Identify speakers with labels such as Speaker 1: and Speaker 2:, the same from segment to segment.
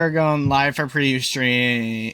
Speaker 1: We're going live for preview stream.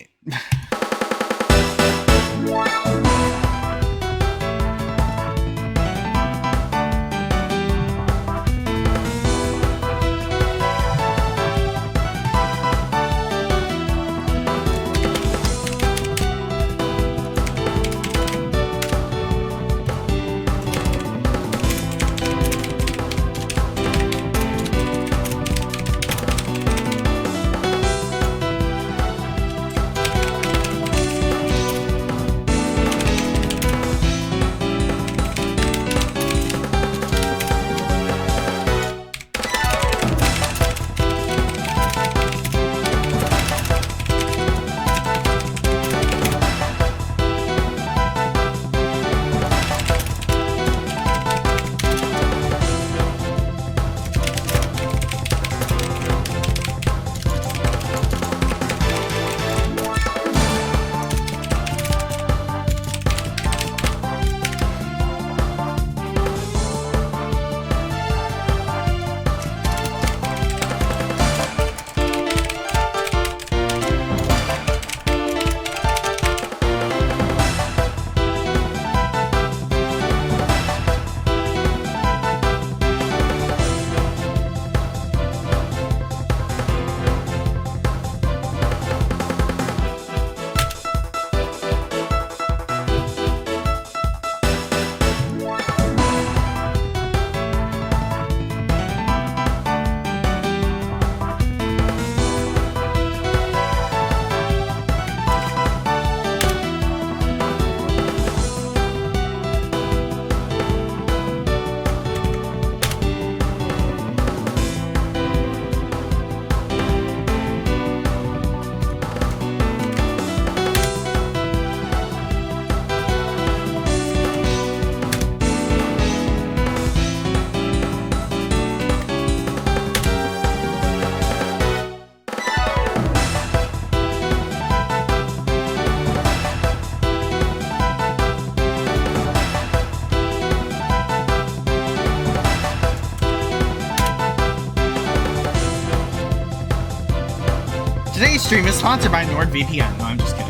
Speaker 1: Today's stream is sponsored by NordVPN. No, I'm just kidding.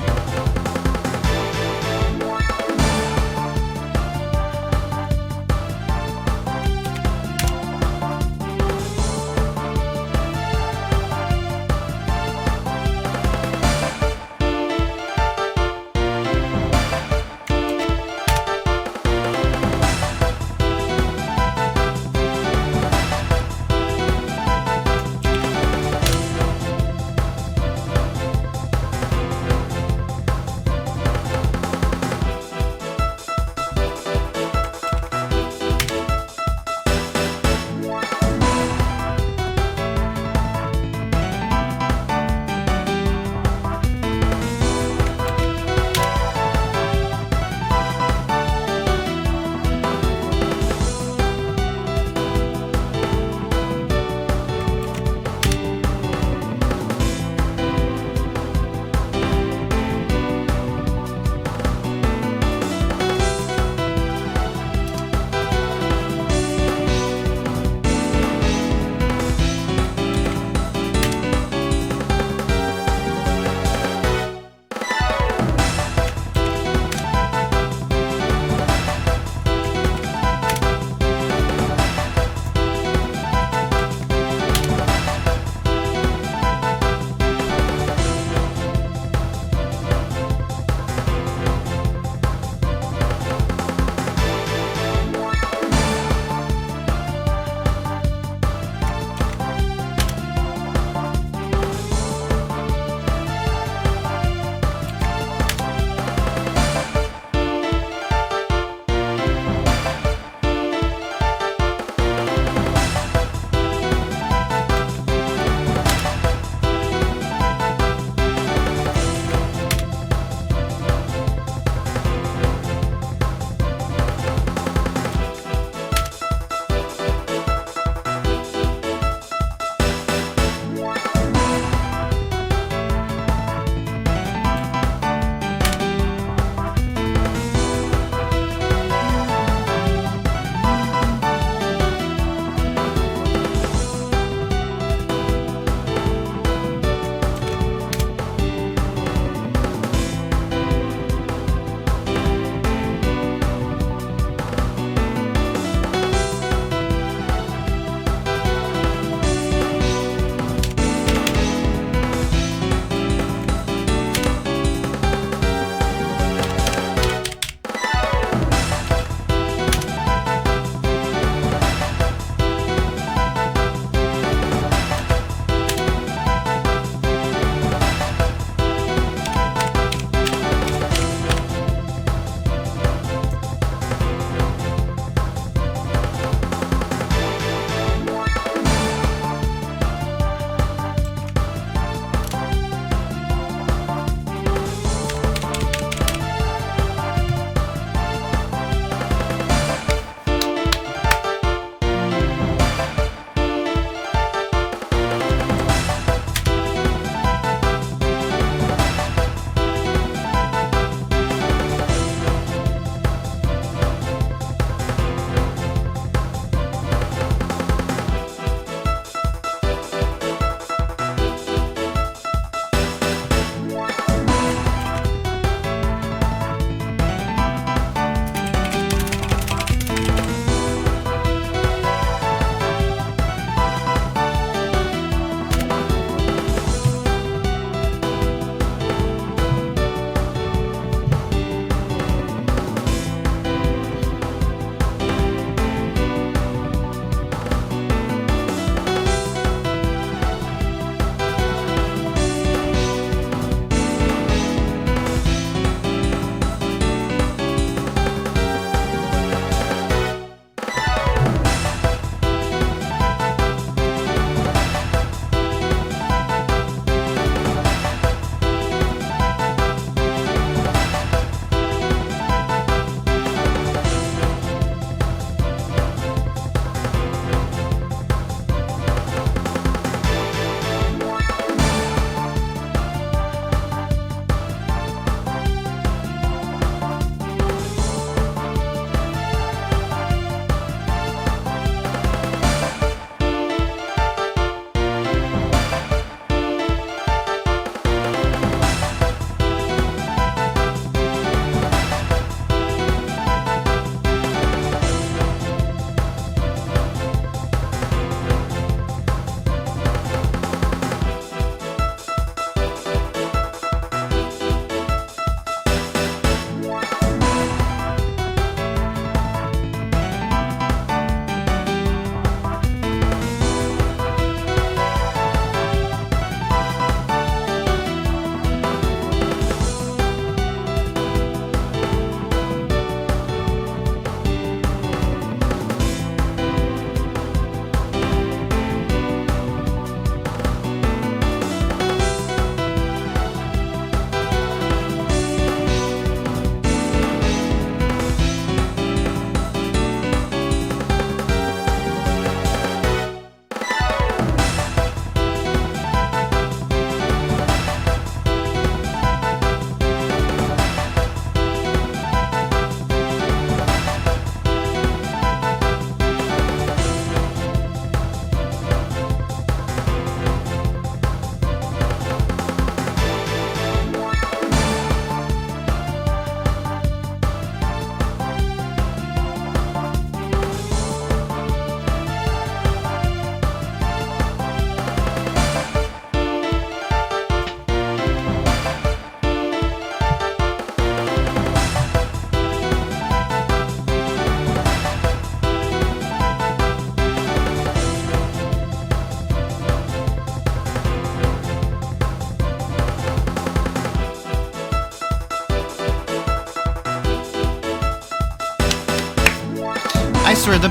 Speaker 1: swear, the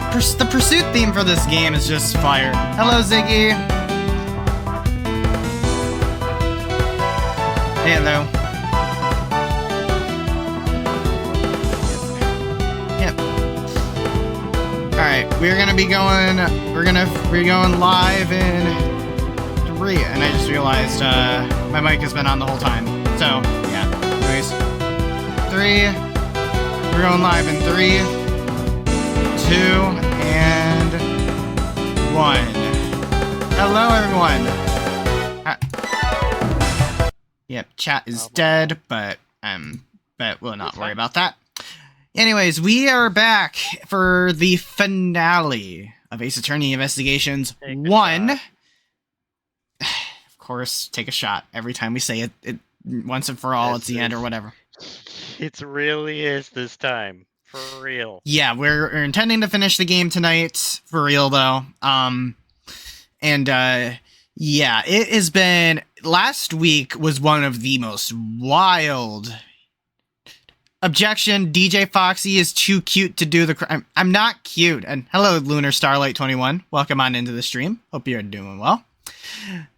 Speaker 1: pursuit theme for this game is just fire. Hello, Ziggy. Hello. Yep. Alright, we're gonna be going live in 3, and I just realized my mic has been on the whole time. So, yeah. Anyways. 3. We're going live in 3, 2, and 1. Hello, everyone. Yep, chat is dead, but we'll not worry about that. Anyways, we are back for the finale of Ace Attorney Investigations 1. Of course, take a shot every time we say it once and for all. It's the end or whatever.
Speaker 2: It really is this time. For real.
Speaker 1: Yeah, we're intending to finish the game tonight. For real, though. Yeah, it has been... Last week was one of the most wild... Objection, DJ Foxy is too cute to do the crime. I'm not cute. And hello, Lunar Starlight 21. Welcome on into the stream. Hope you're doing well.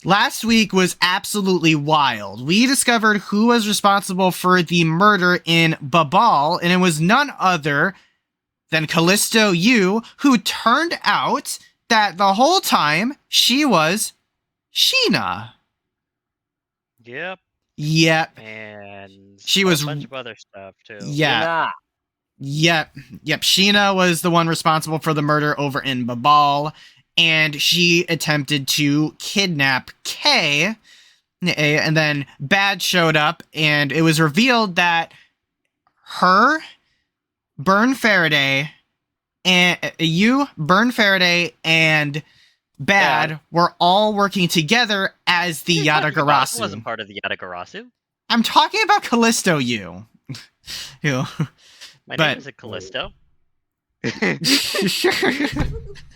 Speaker 1: Last week was absolutely wild. We discovered who was responsible for the murder in Babal, and it was none other than Callisto Yu, who turned out that the whole time she was Sheena.
Speaker 2: Yep.
Speaker 1: Yep.
Speaker 2: And
Speaker 1: she was
Speaker 2: a bunch of other stuff too.
Speaker 1: Yeah. Yep. Sheena was the one responsible for the murder over in Babal. And she attempted to kidnap Kay, and then Bad showed up, and it was revealed that her, Burn Faraday, and Burn Faraday, and Bad were all working together as the Yatagarasu.
Speaker 2: Wasn't part of the Yatagarasu.
Speaker 1: I'm talking about Callisto Yu.
Speaker 2: My name is Callisto.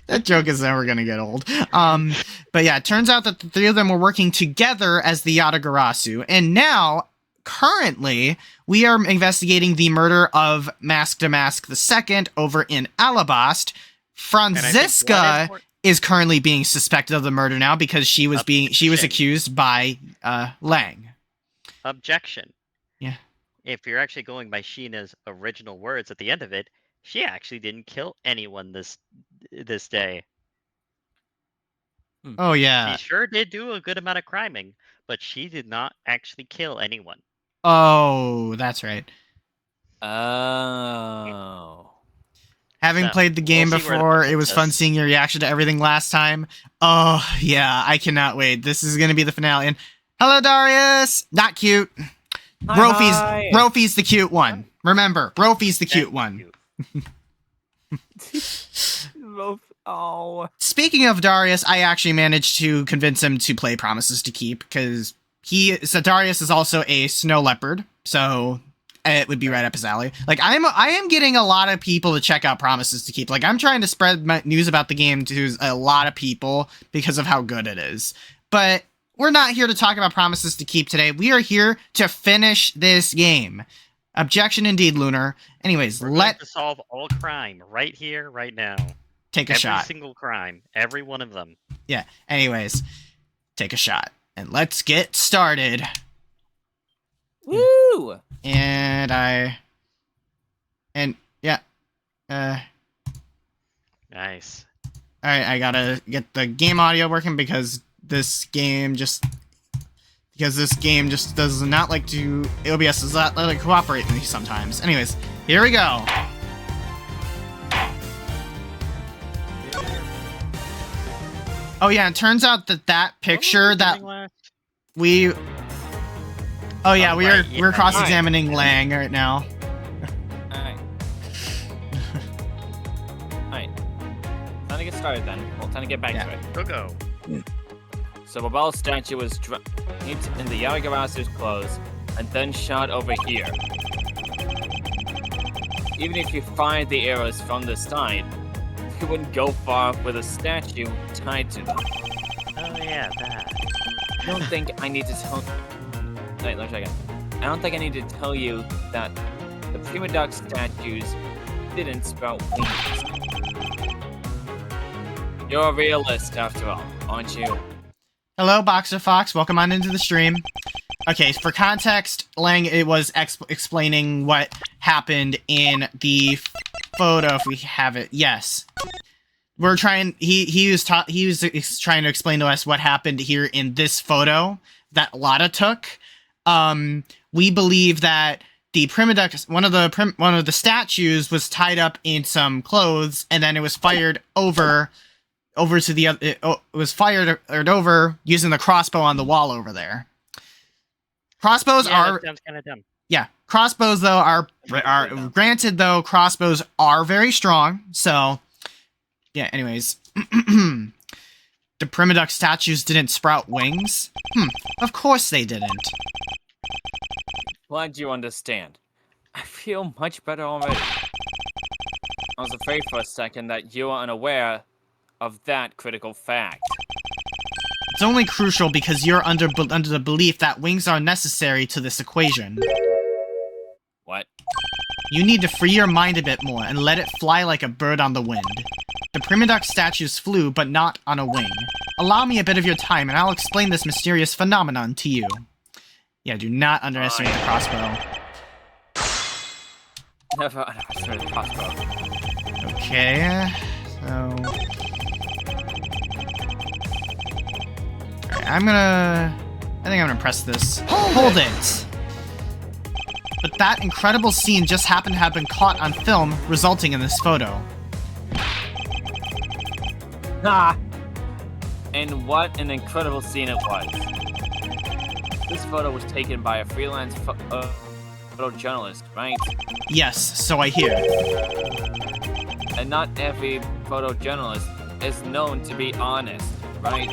Speaker 1: That joke is never gonna get old. But yeah, it turns out that the 3 of them were working together as the Yatagarasu, and now, currently, we are investigating the murder of Mask to Mask II over in Alabast. Franziska is currently being suspected of the murder now because she was accused by Lang.
Speaker 2: Objection.
Speaker 1: Yeah.
Speaker 2: If you're actually going by Sheena's original words at the end of it, she actually didn't kill anyone this day.
Speaker 1: Oh, yeah.
Speaker 2: She sure did do a good amount of criming, but she did not actually kill anyone.
Speaker 1: Oh, that's right.
Speaker 3: Oh.
Speaker 1: Having played the game before, it was fun seeing your reaction to everything last time. Oh, yeah, I cannot wait. This is going to be the finale. And hello, Darius! Not cute. Rofi's the cute one. Remember, Rofi's the cute one.
Speaker 3: Oh.
Speaker 1: Speaking of Darius, I actually managed to convince him to play Promises to Keep because Darius is also a snow leopard, so it would be right up his alley. Like I am getting a lot of people to check out Promises to Keep. Like I'm trying to spread my news about the game to a lot of people because of how good it is. But we're not here to talk about Promises to Keep today. We are here to finish this game. Objection indeed, Lunar. Anyways,
Speaker 2: We're going to solve all crime right here, right now.
Speaker 1: Take a shot.
Speaker 2: Every single crime. Every one of them.
Speaker 1: Yeah. Anyways, take a shot. And let's get started.
Speaker 3: Woo!
Speaker 1: Yeah.
Speaker 2: Nice.
Speaker 1: Alright, I gotta get the game audio working because this game just does not like to... OBS does not like to cooperate with me sometimes. Anyways, here we go. Oh yeah, it turns out that picture that we... Oh yeah, we're cross-examining Lang right now.
Speaker 3: Alright. Alright. Time to get started then. Well, time to get back to it.
Speaker 2: Go.
Speaker 3: So Babal's statue was draped in the Yatagarasu's clothes and then shot over here. Even if you fired the arrows from the side, you wouldn't go far with a statue tied to them.
Speaker 2: Oh yeah, that.
Speaker 3: I don't think I need to tell... Wait, let's try again. I don't think I need to tell you that the Prima Duck statues didn't sprout wings. You're a realist, after all, aren't you?
Speaker 1: Hello, Boxer Fox. Welcome on into the stream. Okay, for context, Lang it was explaining what happened in the photo. If we have it, yes. We're trying. He was trying to explain to us what happened here in this photo that Lotta took. We believe that the Primiduck, one of the statues, was tied up in some clothes, and then it was fired over to the other. It was fired over using the crossbow on the wall over there. Crossbows are.
Speaker 2: That sounds kind of dumb.
Speaker 1: Yeah, crossbows though are granted though crossbows are very strong. So, yeah. Anyways, the Primiduck statues didn't sprout wings. Of course they didn't.
Speaker 3: Glad you understand. I feel much better already. I was afraid for a second that you were unaware of that critical fact.
Speaker 1: It's only crucial because you're under the belief that wings are necessary to this equation.
Speaker 3: What?
Speaker 1: You need to free your mind a bit more and let it fly like a bird on the wind. The Primiduck statues flew, but not on a wing. Allow me a bit of your time and I'll explain this mysterious phenomenon to you. Yeah, do not underestimate the crossbow.
Speaker 3: Never underestimate the crossbow.
Speaker 1: Okay, so... I think I'm gonna press this. Hold it! But that incredible scene just happened to have been caught on film, resulting in this photo.
Speaker 3: Ah! And what an incredible scene it was. This photo was taken by a freelance photojournalist, right?
Speaker 1: Yes, so I hear.
Speaker 3: And not every photojournalist is known to be honest, right?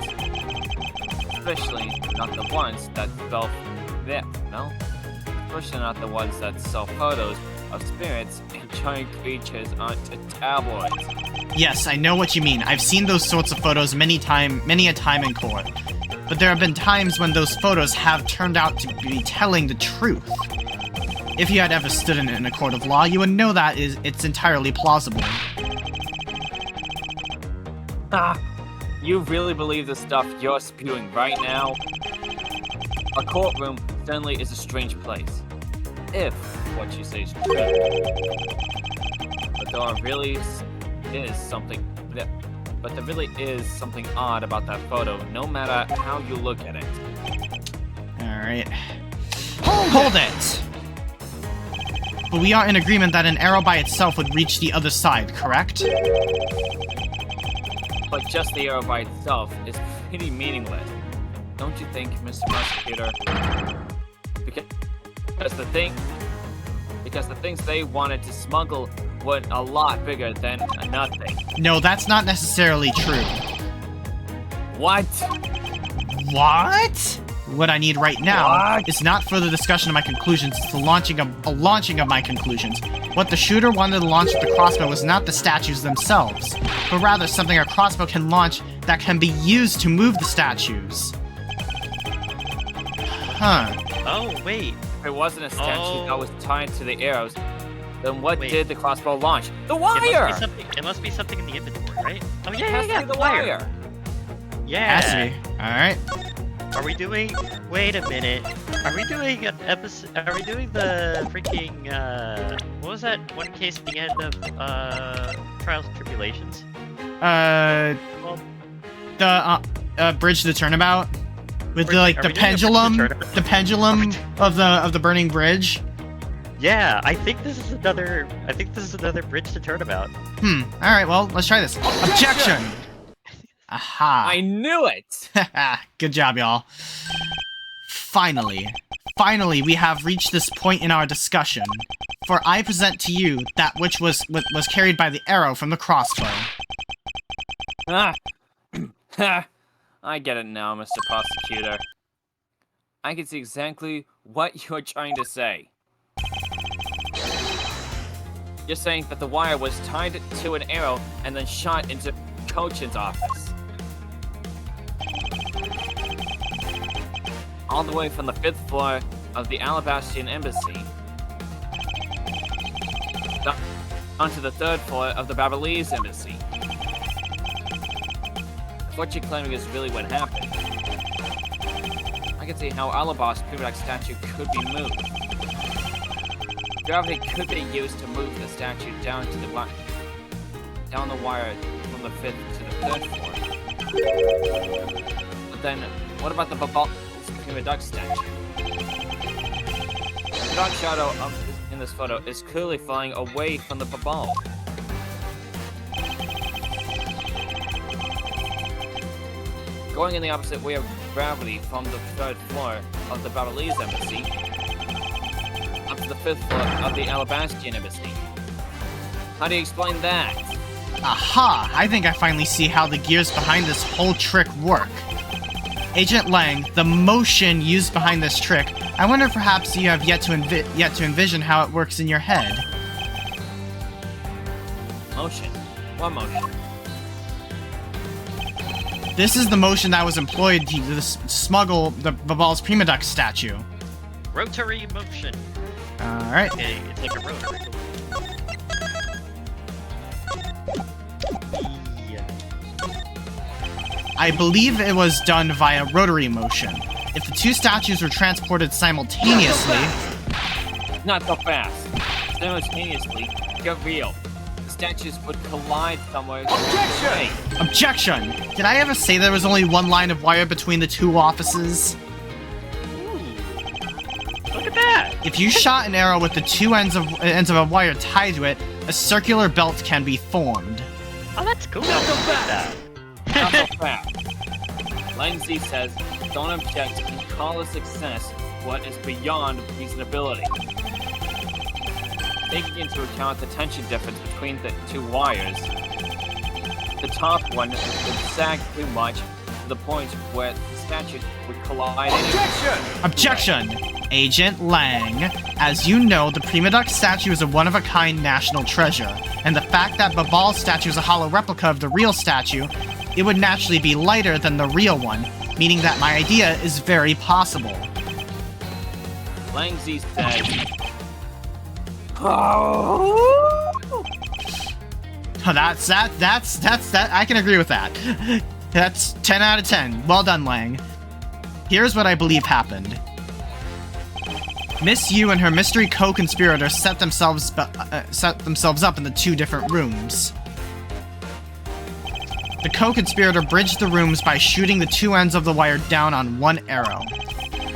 Speaker 3: Especially not the ones that sell Especially not the ones that sell photos of spirits and giant creatures onto tabloids.
Speaker 1: Yes, I know what you mean. I've seen those sorts of photos many a time in court. But there have been times when those photos have turned out to be telling the truth. If you had ever stood in a court of law, you would know that it's entirely plausible.
Speaker 3: Ah! You really believe the stuff you're spewing right now? A courtroom certainly is a strange place. If what you say is true. But there really is something odd about that photo, no matter how you look at it.
Speaker 1: Alright. Hold it! But we are in agreement that an arrow by itself would reach the other side, correct?
Speaker 3: But just the arrow by itself is pretty meaningless. Don't you think, Mr. Prosecutor? Because the things they wanted to smuggle were a lot bigger than nothing.
Speaker 1: No, that's not necessarily true.
Speaker 3: What?
Speaker 1: What? What I need right now
Speaker 3: What?
Speaker 1: is not further discussion of my conclusions, it's the launching of my conclusions. What the shooter wanted to launch with the crossbow was not the statues themselves, but rather something a crossbow can launch that can be used to move the statues. Huh.
Speaker 2: Oh, wait.
Speaker 3: If it wasn't a statue that was tied to the arrows, then what
Speaker 2: Wait.
Speaker 3: did the crossbow launch? The
Speaker 2: It
Speaker 3: wire!
Speaker 2: must be something in the inventory, right? Oh,
Speaker 3: It has to
Speaker 2: yeah,
Speaker 3: be the wire.
Speaker 2: Yeah.
Speaker 1: Has to be. Alright.
Speaker 2: Are we doing... Wait a minute. Are we doing an episode... Are we doing the freaking, what was that one case at the end of, Trials and Tribulations?
Speaker 1: The Bridge to the Turnabout? With
Speaker 2: Are
Speaker 1: the,
Speaker 2: we
Speaker 1: the
Speaker 2: doing a
Speaker 1: pendulum,
Speaker 2: Bridge to the Turnabout?
Speaker 1: the pendulum of the burning bridge?
Speaker 2: Yeah, I think this is another bridge to turnabout.
Speaker 1: Alright, well, let's try this. Objection! Aha.
Speaker 3: I knew it!
Speaker 1: Good job, y'all. Finally, we have reached this point in our discussion. For I present to you that which was carried by the arrow from the crossbow.
Speaker 3: Ah. Ha! I get it now, Mr. Prosecutor. I can see exactly what you're trying to say. You're saying that the wire was tied to an arrow and then shot into Cochin's office. All the way from the 5th floor of the Alabastian Embassy. onto the 3rd floor of the Babalese embassy. If what you're claiming is really what happened, I can see how Alabar's Prima statue could be moved. Gravity could be used to move the statue down the wire from the 5th to the 3rd floor. But then, what about the Babal's Prima Duck statue? The dark shadow in this photo is clearly flying away from the Babal. Going in the opposite way of gravity from the 3rd floor of the Babalese embassy up to the 5th floor of the Alabastian embassy. How do you explain that?
Speaker 1: Aha! I think I finally see how the gears behind this whole trick work. Agent Lang, the motion used behind this trick, I wonder if perhaps you have yet to envision how it works in your head.
Speaker 3: Motion? What motion?
Speaker 1: This is the motion that was employed to smuggle the Babal's Prima Duck statue.
Speaker 2: Rotary motion.
Speaker 1: Alright.
Speaker 2: Okay, it's like a rotary. Yeah.
Speaker 1: I believe it was done via rotary motion. If the two statues were transported simultaneously...
Speaker 3: Not so fast. Simultaneously, get real. The statues would collide somewhere.
Speaker 1: Objection! Objection! Did I ever say there was only one line of wire between the two offices?
Speaker 2: Ooh. Look at that!
Speaker 1: If you shot an arrow with the two ends of a wire tied to it, a circular belt can be formed.
Speaker 2: Oh, that's cool. Not so fast.
Speaker 3: Not so fast. Lindsay says, don't object and call a success what is beyond reasonability. Taking into account the tension difference between the two wires, the top one would sag too much to the point where the statue would collide.
Speaker 1: Objection! Agent Lang, as you know, the Prima Duck statue is a one-of-a-kind national treasure, and the fact that Babal's statue is a hollow replica of the real statue, it would naturally be lighter than the real one, meaning that my idea is very possible.
Speaker 3: Langzy said,
Speaker 1: That's that. I can agree with that. That's 10 out of 10. Well done, Lang. Here's what I believe happened. Miss Yu and her mystery co-conspirators set themselves up in the two different rooms. The co-conspirator bridged the rooms by shooting the two ends of the wire down on one arrow.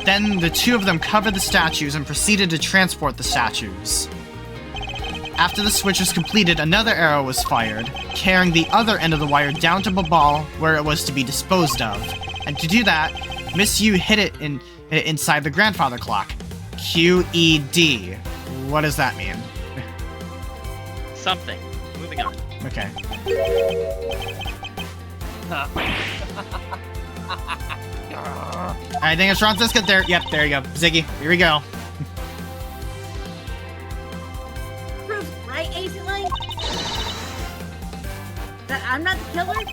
Speaker 1: Then the two of them covered the statues and proceeded to transport the statues. After the switch was completed, another arrow was fired, carrying the other end of the wire down to Babal, where it was to be disposed of. And to do that, Miss Yu hid it inside the grandfather clock. QED. What does that mean?
Speaker 2: Something. Moving on.
Speaker 1: Okay. I think it's Francisca there. Yep, there you go. Ziggy, here we go.
Speaker 4: Proof, right, Agent Lang? That I'm not the killer?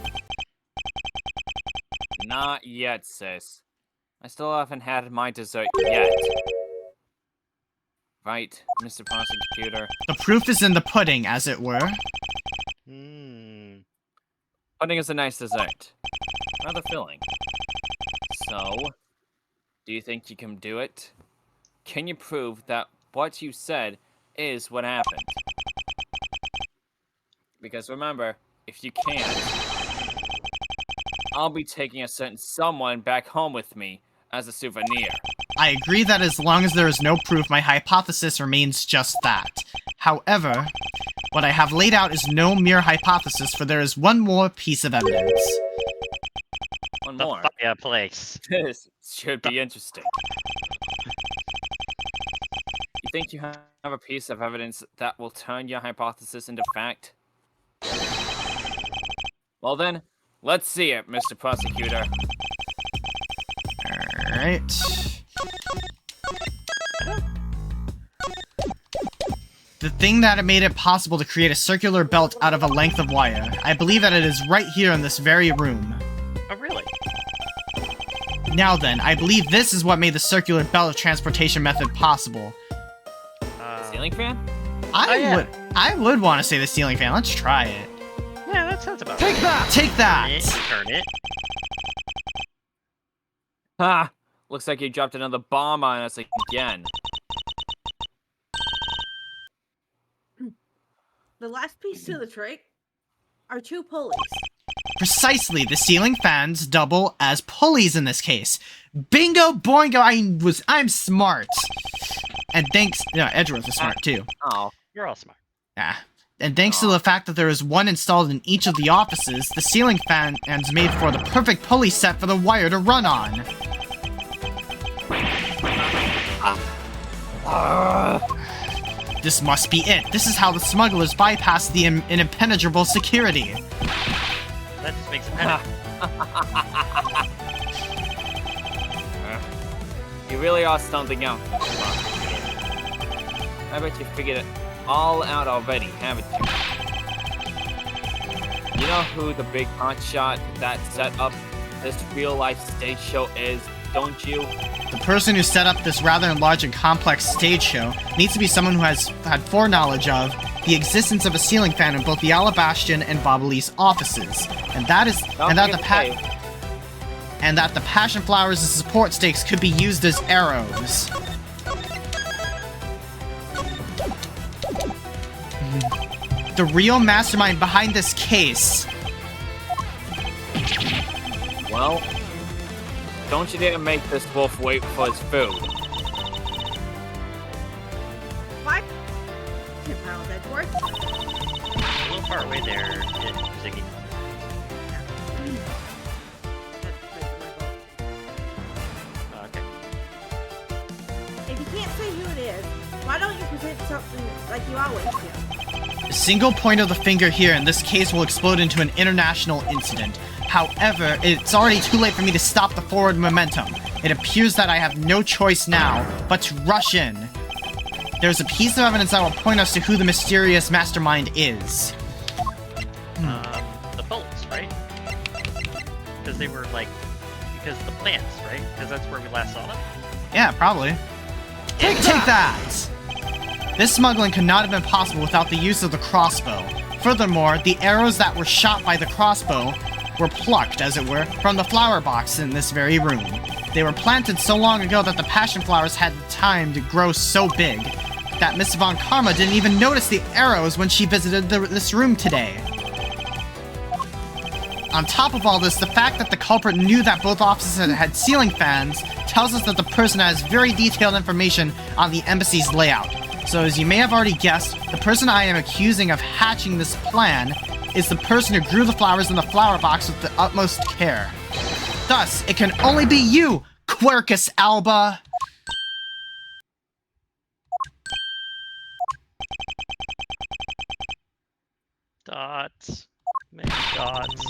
Speaker 3: not yet, sis. I still haven't had my dessert yet. Right, Mr. Prosecutor?
Speaker 1: The proof is in the pudding, as it were.
Speaker 3: Pudding is a nice dessert. Rather filling. So, do you think you can do it? Can you prove that what you said is what happened? Because remember, if you can't, I'll be taking a certain someone back home with me as a souvenir.
Speaker 1: I agree that as long as there is no proof, my hypothesis remains just that. However, what I have laid out is no mere hypothesis, for there is one more piece of evidence.
Speaker 3: One
Speaker 2: The
Speaker 3: more.
Speaker 2: fireplace.
Speaker 3: This should be interesting. You think you have a piece of evidence that will turn your hypothesis into fact? Well then, let's see it, Mr. Prosecutor.
Speaker 1: Alright. The thing that made it possible to create a circular belt out of a length of wire, I believe that it is right here in this very room.
Speaker 2: Oh, really?
Speaker 1: Now then, I believe this is what made the circular belt of transportation method possible.
Speaker 3: Ceiling fan?
Speaker 1: I would want to say the ceiling fan. Let's try it.
Speaker 2: Yeah, that sounds about
Speaker 1: Take
Speaker 2: right.
Speaker 1: that! Take that!
Speaker 2: Turn it.
Speaker 3: Ha! Looks like you dropped another bomb on us again.
Speaker 4: The last piece to the trick are 2 pulleys.
Speaker 1: Precisely, the ceiling fans double as pulleys in this case. Bingo boingo, I'm smart. And thanks, Edgeworth is smart too.
Speaker 3: Oh.
Speaker 2: You're all smart.
Speaker 1: Yeah. And thanks to the fact that there is one installed in each of the offices, the ceiling fans made for the perfect pulley set for the wire to run on. This must be it. This is how the smugglers bypass the impenetrable security.
Speaker 2: That just makes it better.
Speaker 3: You really are something else. I bet you figured it all out already, haven't you? You know who the big hotshot that set up this real-life stage show is, don't you?
Speaker 1: The person who set up this rather large and complex stage show needs to be someone who has had foreknowledge of the existence of a ceiling fan in both the Alabastion and Bobolese offices, and that the passion flowers as support stakes could be used as arrows. The real mastermind behind this case.
Speaker 3: Well, don't you dare make this wolf wait for his food.
Speaker 4: What? 10 pounds, Edgeworth.
Speaker 2: A little far away there, Ziggy. Oh, okay.
Speaker 4: If you can't say who it is, why don't you present something like you always do?
Speaker 1: A single point of the finger here in this case will explode into an international incident. However, it's already too late for me to stop the forward momentum. It appears that I have no choice now but to rush in. There's a piece of evidence that will point us to who the mysterious mastermind is.
Speaker 2: The bullets, right? Because they were because the plants, right? Because that's where we last saw them.
Speaker 1: Yeah, probably. Take that! This smuggling could not have been possible without the use of the crossbow. Furthermore, the arrows that were shot by the crossbow were plucked, as it were, from the flower box in this very room. They were planted so long ago that the passion flowers had time to grow so big that Miss Von Karma didn't even notice the arrows when she visited this room today. On top of all this, the fact that the culprit knew that both offices had ceiling fans tells us that the person has very detailed information on the embassy's layout. So as you may have already guessed, the person I am accusing of hatching this plan is the person who grew the flowers in the flower box with the utmost care. Thus, it can only be you, Quercus Alba!
Speaker 2: Dots. Many dots.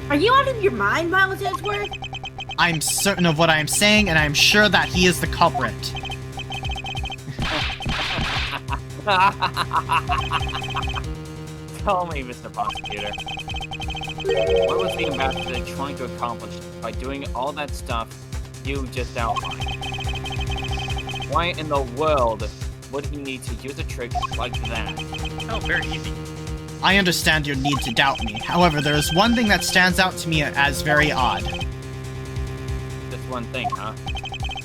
Speaker 4: Are you out of your mind, Miles Edgeworth?
Speaker 1: I'm certain of what I am saying, and I am sure that he is the culprit.
Speaker 3: Tell me, Mr. Prosecutor. What was the ambassador trying to accomplish by doing all that stuff you just outlined? Why in the world would he need to use a trick like that?
Speaker 2: Oh, very easy.
Speaker 1: I understand your need to doubt me. However, there is one thing that stands out to me as very odd.
Speaker 3: Just one thing, huh?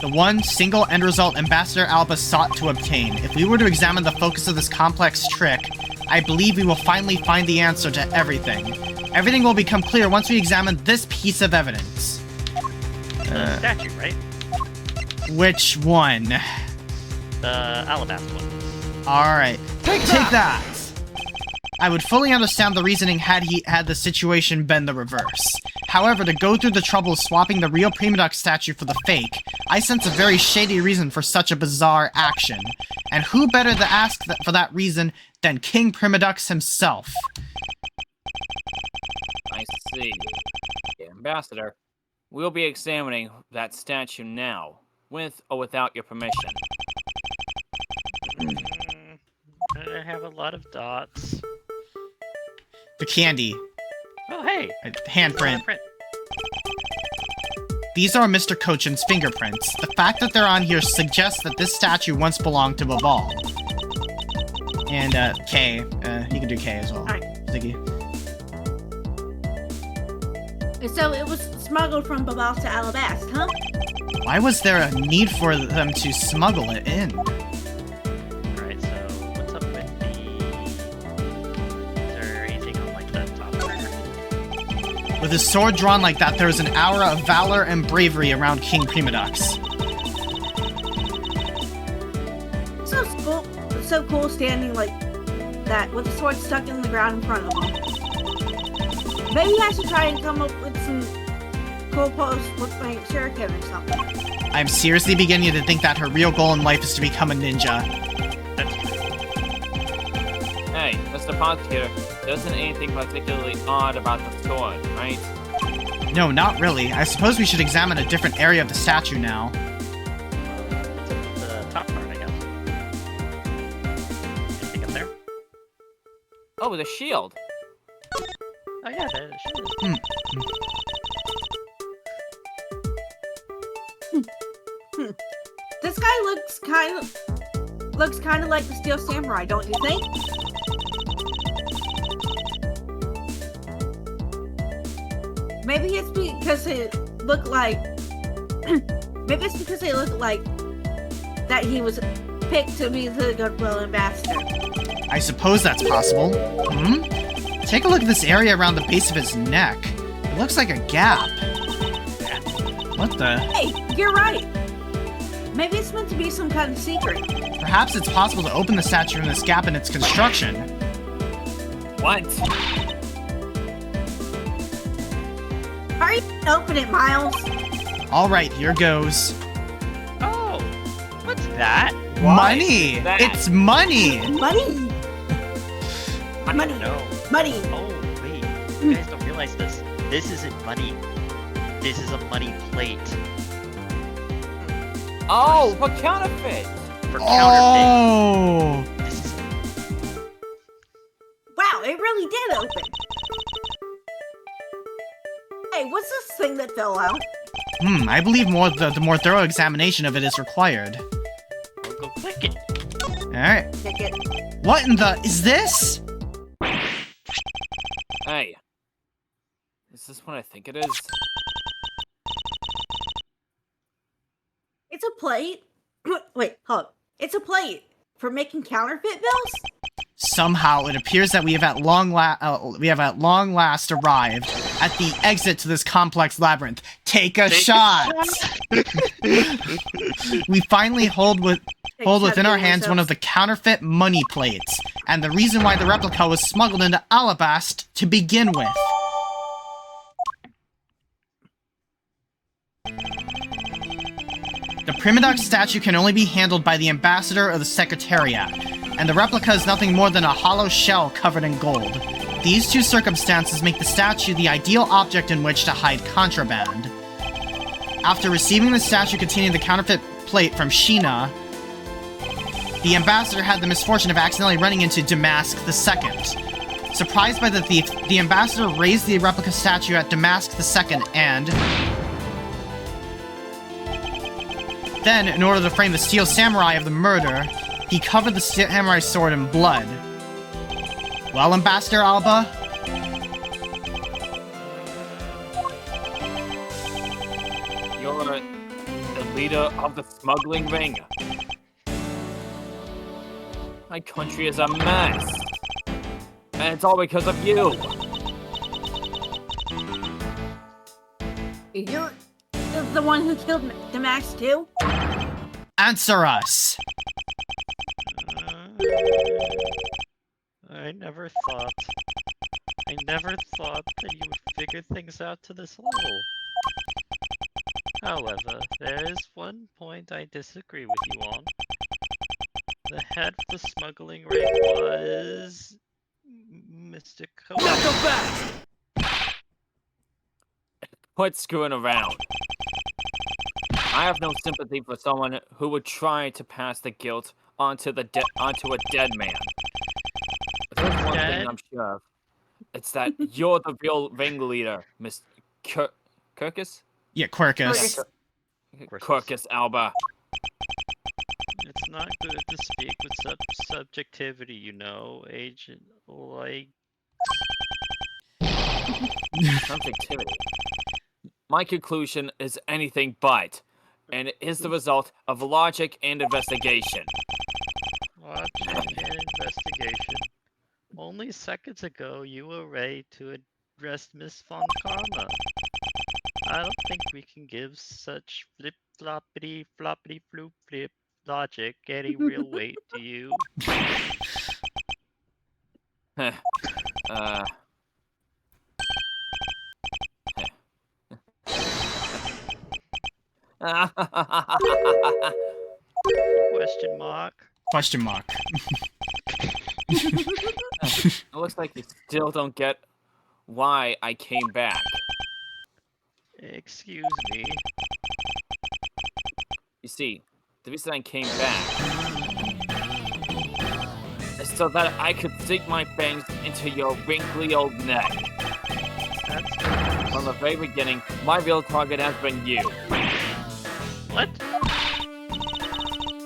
Speaker 1: The one single end result Ambassador Alba sought to obtain. If we were to examine the focus of this complex trick, I believe we will finally find the answer to everything. Everything will become clear once we examine this piece of evidence.
Speaker 2: The statue, right?
Speaker 1: Which one?
Speaker 2: The alabaster one.
Speaker 1: Alright. Take that! I would fully understand the reasoning had the situation been the reverse. However, to go through the trouble of swapping the real Prima Duck statue for the fake, I sense a very shady reason for such a bizarre action. And who better to ask for that reason than King Prima Ducks himself?
Speaker 3: I see. Ambassador, we'll be examining that statue now, with or without your permission.
Speaker 2: I have a lot of dots.
Speaker 1: The candy.
Speaker 2: Oh, hey!
Speaker 1: Handprint. These are Mr. Cochin's fingerprints. The fact that they're on here suggests that this statue once belonged to Babal. And K. You can do K as well.
Speaker 4: Alright.
Speaker 1: Ziggy.
Speaker 4: So it was smuggled from Babal to Alabast, huh?
Speaker 1: Why was there a need for them to smuggle it in?
Speaker 2: Alright, so what's up with the... Is there anything on like the top corner?
Speaker 1: With his sword drawn like that, there was an aura of valor and bravery around King Primadux.
Speaker 4: So cool standing like that with the sword stuck in the ground in front of him. Maybe I should try and come up with some cool posts with my shuriken or something.
Speaker 1: I'm seriously beginning to think that her real goal in life is to become a ninja.
Speaker 3: Hey, Mr. Prosecutor, there isn't anything particularly odd about the sword, right?
Speaker 1: No, not really. I suppose we should examine a different area of the statue now.
Speaker 2: The top part, I guess. Anything up there?
Speaker 3: Oh, with a shield.
Speaker 2: Oh yeah, there's a shield.
Speaker 4: This guy looks kind of like the Steel Samurai, don't you think? Maybe it's because it looked like. Maybe it's because it looked like that he was picked to be the Goodwill Ambassador.
Speaker 1: I suppose that's possible. Take a look at this area around the base of his neck. It looks like a gap. What the?
Speaker 4: Hey, you're right. Maybe it's meant to be some kind of secret.
Speaker 1: Perhaps it's possible to open the statue from this gap in its construction.
Speaker 3: What?
Speaker 4: Hurry, open it, Miles.
Speaker 1: Alright, here goes.
Speaker 2: Oh, what's that?
Speaker 1: Money!
Speaker 3: That-
Speaker 1: It's money!
Speaker 4: Money. Money.
Speaker 2: No.
Speaker 4: Money.
Speaker 2: Oh, wait. You guys don't realize this. This isn't money. This is a money plate.
Speaker 3: Oh, for counterfeit!
Speaker 2: For counterfeit.
Speaker 1: Oh!
Speaker 2: This is...
Speaker 4: Wow, it really did open. Hey, what's this thing that fell out?
Speaker 1: I believe the more thorough examination of it is required.
Speaker 2: We'll go click it.
Speaker 1: Alright.
Speaker 4: Take it.
Speaker 1: What in the... is this?
Speaker 3: Hey. Is this what I think it is?
Speaker 4: It's a plate. Wait, hold up. It's a plate for making counterfeit bills?
Speaker 1: Somehow, it appears that we have at long last arrived at the exit to this complex labyrinth. Take a shot! We finally hold within our hands one of the counterfeit money plates, and the reason why the replica was smuggled into Alabast to begin with. The Primadux statue can only be handled by the ambassador or the secretariat, and the replica is nothing more than a hollow shell covered in gold. These two circumstances make the statue the ideal object in which to hide contraband. After receiving the statue containing the counterfeit plate from Sheena, the ambassador had the misfortune of accidentally running into Damask II. Surprised by the thief, the ambassador raised the replica statue at Damask II and... then, in order to frame the Steel Samurai of the murder, he covered the Samurai sword in blood. Well, Ambassador Alba?
Speaker 3: You're the leader of the smuggling ring. My country is a mess. And it's all because of you.
Speaker 4: You're the one who killed Damax too?
Speaker 1: Answer us!
Speaker 2: I never thought that you would figure things out to this level. However, there is one point I disagree with you on. The head of the smuggling ring was... Mr. Cohen.
Speaker 3: Quit screwing around. I have no sympathy for someone who would try to pass the guilt onto a dead man. But there's one thing I'm sure of. It's that you're the real ringleader, Miss
Speaker 1: Yeah, Quirkus.
Speaker 3: Quirkus Alba.
Speaker 2: It's not good to speak with subjectivity, you know, Agent. Like,
Speaker 3: Subjectivity. My conclusion is anything but, and it is the result of logic and investigation.
Speaker 2: watching an investigation. Only seconds ago, you were ready to address Miss Von Karma. I don't think we can give such flip-floppity, floppity, floop, flip logic any real weight, do you?
Speaker 3: Heh.
Speaker 2: Question mark.
Speaker 1: Question mark.
Speaker 3: It looks like you still don't get why I came back.
Speaker 2: Excuse me.
Speaker 3: You see, the reason I came back is so that I could sink my fangs into your wrinkly old neck.
Speaker 2: That's
Speaker 3: From the very beginning, my real target has been you.
Speaker 2: what?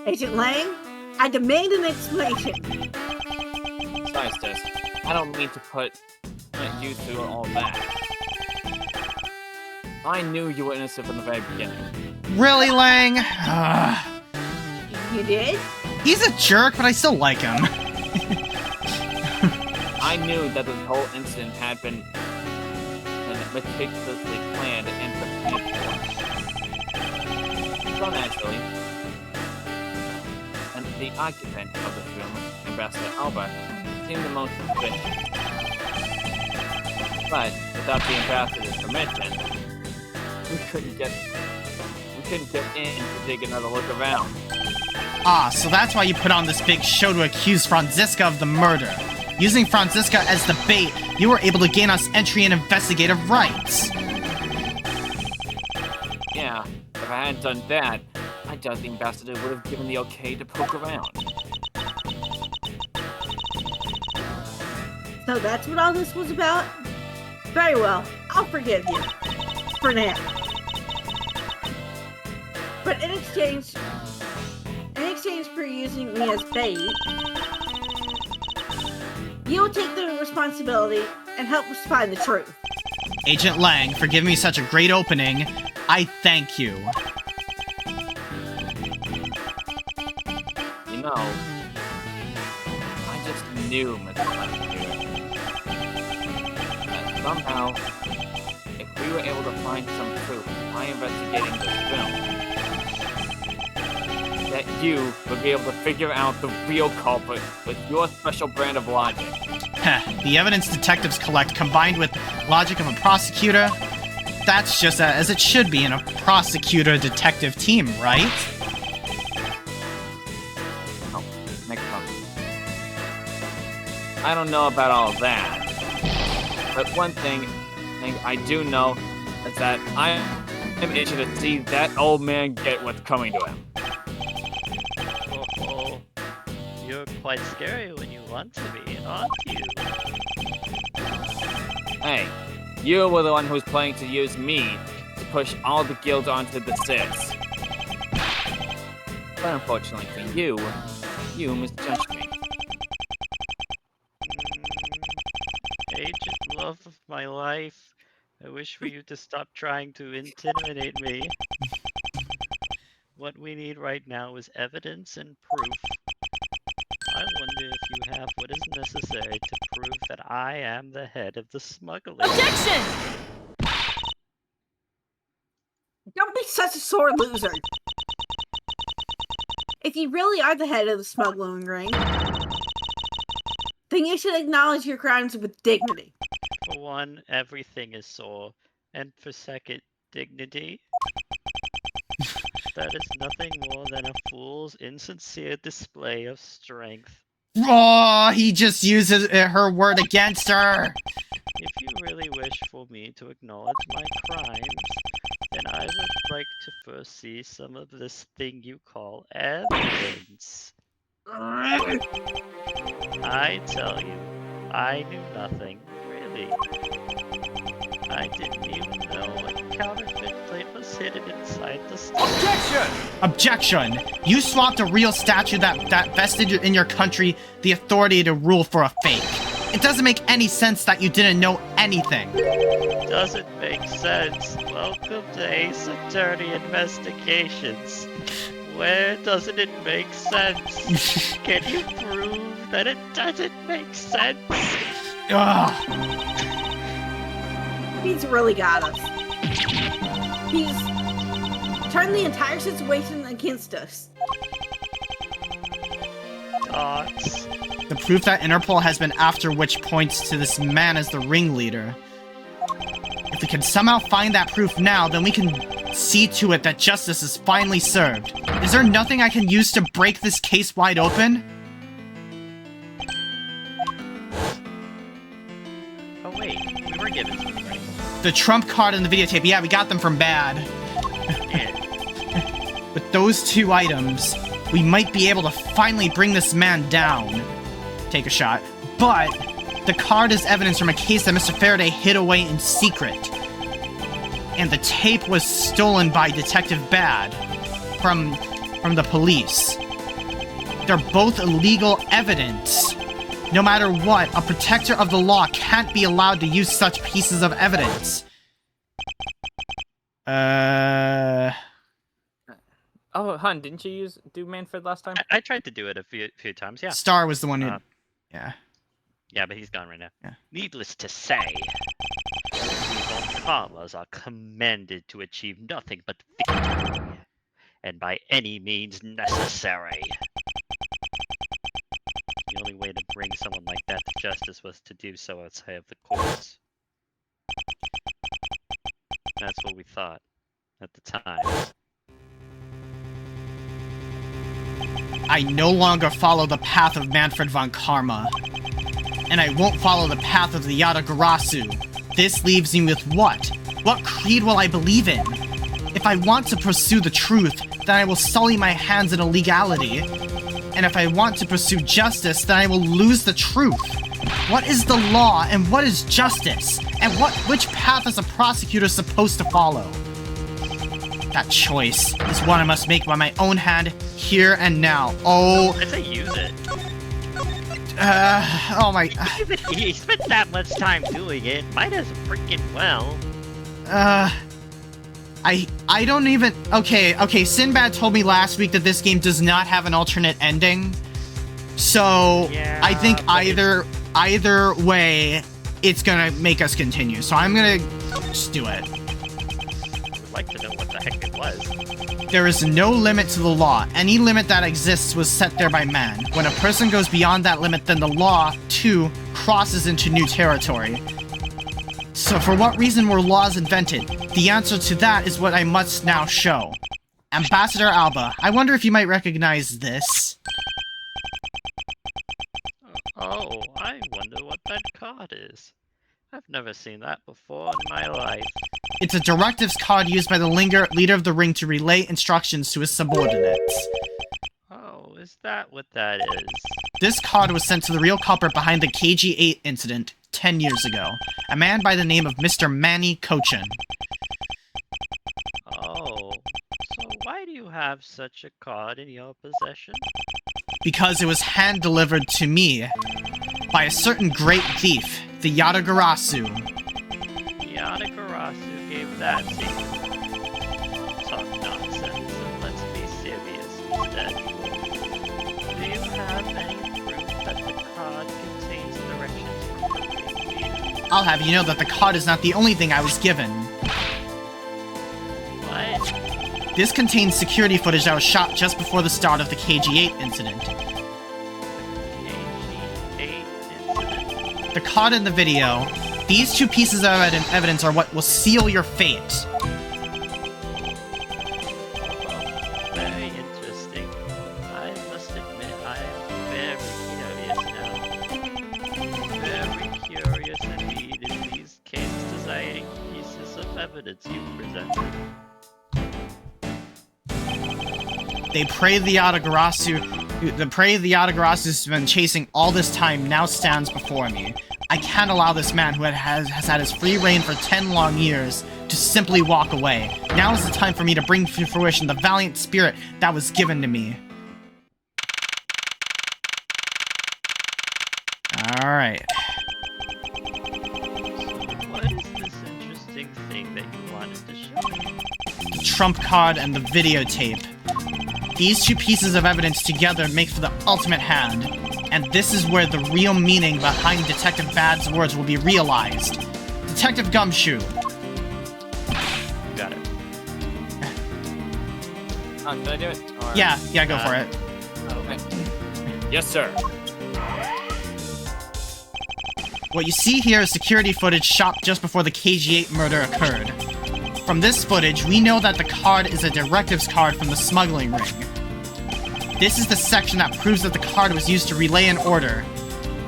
Speaker 4: Agent Lang, I demand an explanation.
Speaker 3: Besides this, I don't mean to put you through all that. I knew you were innocent from the very beginning.
Speaker 1: Really, Lang?
Speaker 4: You did?
Speaker 1: He's a jerk, but I still like him.
Speaker 3: I knew that this whole incident had been meticulously planned and prepared for. So naturally, and the occupant of the room, Ambassador Alba, seemed the most suspicious. But without the ambassador's permission, we couldn't get in to take another look around.
Speaker 1: Ah, so that's why you put on this big show to accuse Franziska of the murder. Using Franziska as the bait, you were able to gain us entry and investigative rights.
Speaker 3: Yeah, if I hadn't done that, I doubt the ambassador would have given the okay to poke around.
Speaker 4: So that's what all this was about? Very well, I'll forgive you. For now. But in exchange for using me as bait, you will take the responsibility and help us find the truth.
Speaker 1: Agent Lang, for giving me such a great opening, I thank you.
Speaker 3: You know, I just knew Mr. that somehow, if we were able to find some proof by investigating this film, that you would be able to figure out the real culprit with your special brand of logic.
Speaker 1: Heh, the evidence detectives collect combined with logic of a prosecutor, that's just as it should be in a prosecutor-detective team, right?
Speaker 3: Oh, next one. I don't know about all that, but one thing I do know is that I am itching to see that old man get what's coming to him.
Speaker 2: Oh, you're quite scary when you want to be, aren't you?
Speaker 3: Hey, you were the one who's planning to use me to push all the guild onto the Six. But unfortunately for you, you misjudged me.
Speaker 2: Agent love of my life, I wish for you to stop trying to intimidate me. What we need right now is evidence and proof. I wonder if you have what is necessary to prove that I am the head of the smuggling.
Speaker 5: Objection!
Speaker 4: Don't be such a sore loser. If you really are the head of the smuggling ring, then you should acknowledge your crimes with dignity.
Speaker 2: For one, everything is sore. And for second, dignity? That is nothing more than a fool's insincere display of strength.
Speaker 1: Oh, he just uses her word against her.
Speaker 2: If you really wish for me to acknowledge my crimes, then I would like to first see some of this thing you call evidence. I tell you, I knew nothing, really. I didn't even know a counterfeit plate was hidden inside the store.
Speaker 1: Objection! You swapped a real statue that vested in your country the authority to rule for a fake. It doesn't make any sense that you didn't know anything.
Speaker 2: Doesn't make sense. Welcome to Ace Attorney Investigations. Where doesn't it make sense? Can you prove that it doesn't make sense?
Speaker 1: Ugh.
Speaker 4: He's really got us. He's turned the entire situation against us.
Speaker 2: Thoughts?
Speaker 1: The proof that Interpol has been after which points to this man as the ringleader. If we can somehow find that proof now, then we can see to it that justice is finally served. Is there nothing I can use to break this case wide open?
Speaker 2: Oh wait, we were given some, right?
Speaker 1: The trump card and the videotape, yeah, we got them from Bad.
Speaker 2: Yeah.
Speaker 1: With those two items, we might be able to finally bring this man down. Take a shot. But the card is evidence from a case that Mr. Faraday hid away in secret. And the tape was stolen by Detective Bad from the police. They're both illegal evidence. No matter what, a protector of the law can't be allowed to use such pieces of evidence.
Speaker 3: Oh, Hun, didn't you do Manfred last time?
Speaker 2: I tried to do it a few times, yeah.
Speaker 1: Star was the one who... yeah.
Speaker 2: Yeah, but he's gone right now.
Speaker 1: Yeah.
Speaker 2: Needless to say, we Von Karmas are commanded to achieve nothing but victory, and by any means necessary. The only way to bring someone like that to justice was to do so outside of the courts. That's what we thought at the time.
Speaker 1: I no longer follow the path of Manfred von Karma. And I won't follow the path of the Yatagarasu. This leaves me with what? What creed will I believe in? If I want to pursue the truth, then I will sully my hands in illegality. And if I want to pursue justice, then I will lose the truth. What is the law and what is justice? And which path is a prosecutor supposed to follow? That choice is one I must make by my own hand, here and now. Oh.
Speaker 2: I say use it.
Speaker 1: Oh my...
Speaker 2: He spent that much time doing it. Might as freaking well.
Speaker 1: I don't even... Okay, Sinbad told me last week that this game does not have an alternate ending. So,
Speaker 2: Yeah,
Speaker 1: I think
Speaker 2: but
Speaker 1: either way, it's gonna make us continue. So I'm gonna just do it.
Speaker 2: I would like to know what the heck it was.
Speaker 1: There is no limit to the law. Any limit that exists was set there by man. When a person goes beyond that limit, then the law, too, crosses into new territory. So for what reason were laws invented? The answer to that is what I must now show. Ambassador Alba, I wonder if you might recognize this.
Speaker 2: Oh, I wonder what that card is. I've never seen that before in my life.
Speaker 1: It's a directives card used by the leader of the ring to relay instructions to his subordinates.
Speaker 2: Oh, is that what that is?
Speaker 1: This card was sent to the real culprit behind the KG-8 incident 10 years ago, a man by the name of Mr. Manny Cochin.
Speaker 2: Oh, so why do you have such a card in your possession?
Speaker 1: Because it was hand-delivered to me by a certain great thief, the Yatagarasu.
Speaker 2: Yatagarasu gave that to you. Talk nonsense and let's be serious instead. Do you have any proof that the card contains directions from the ringleader?
Speaker 1: I'll have you know that the card is not the only thing I was given.
Speaker 2: What?
Speaker 1: This contains security footage that was shot just before the start of the KG-8 incident.
Speaker 2: KG-8 incident?
Speaker 1: The card and the video, these two pieces of evidence are what will seal your fate.
Speaker 2: Very interesting. I must admit I am very curious now. Very curious indeed in these case-deciding pieces of evidence you presented.
Speaker 1: The prey of the Yatagarasu has been chasing all this time now stands before me. I can't allow this man who has had his free reign for 10 long years to simply walk away. Now is the time for me to bring to fruition the valiant spirit that was given to me. Alright.
Speaker 2: What is this interesting thing that you wanted to show me?
Speaker 1: The trump card and the videotape. These two pieces of evidence together make for the ultimate hand, and this is where the real meaning behind Detective Bad's words will be realized. Detective Gumshoe.
Speaker 2: Got it.
Speaker 3: Should I do it? Or...
Speaker 1: Yeah, go for it.
Speaker 3: Okay. Yes, sir.
Speaker 1: What you see here is security footage shot just before the KG-8 murder occurred. From this footage, we know that the card is a directives card from the smuggling ring. This is the section that proves that the card was used to relay an order.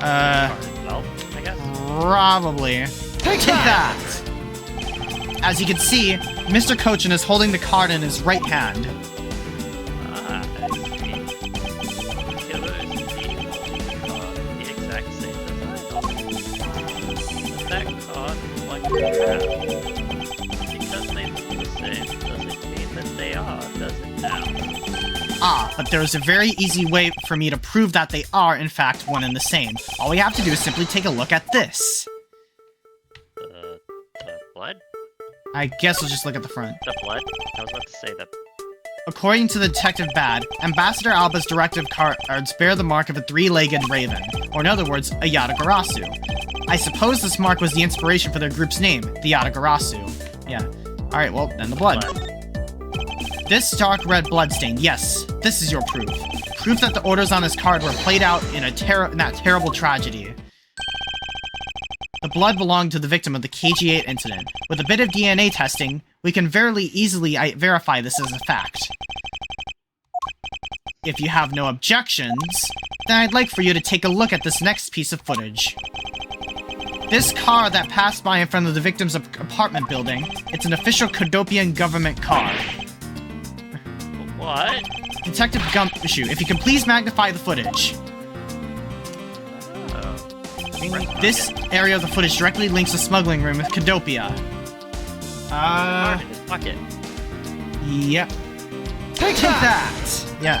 Speaker 2: Well, I guess.
Speaker 1: Probably. Take that! As you can see, Mr. Cochin is holding the card in his right hand.
Speaker 2: I see. The killer is indeed holding the exact same design. But that card is one you have. Because they look the same doesn't mean that they are, does it now?
Speaker 1: Ah, but there is a very easy way for me to prove that they are, in fact, one and the same. All we have to do is simply take a look at this.
Speaker 2: The blood?
Speaker 1: I guess we'll just look at the front.
Speaker 2: The blood? I was about to say that.
Speaker 1: According to the Detective Bad, Ambassador Alba's directive cards bear the mark of a three-legged raven, or in other words, a Yatagarasu. I suppose this mark was the inspiration for their group's name, the Yatagarasu. Yeah. Alright, well, then the blood. This dark red bloodstain, yes, this is your proof. Proof that the orders on this card were played out in that terrible tragedy. The blood belonged to the victim of the KG-8 incident. With a bit of DNA testing, we can very easily verify this as a fact. If you have no objections, then I'd like for you to take a look at this next piece of footage. This car that passed by in front of the victim's apartment building, it's an official Kodopian government car.
Speaker 2: What?
Speaker 1: Detective Gumshoe, if you can please magnify the footage. This area of the footage directly links the smuggling room with Kodopia.
Speaker 2: In his pocket.
Speaker 1: Yep. Take that! Yeah.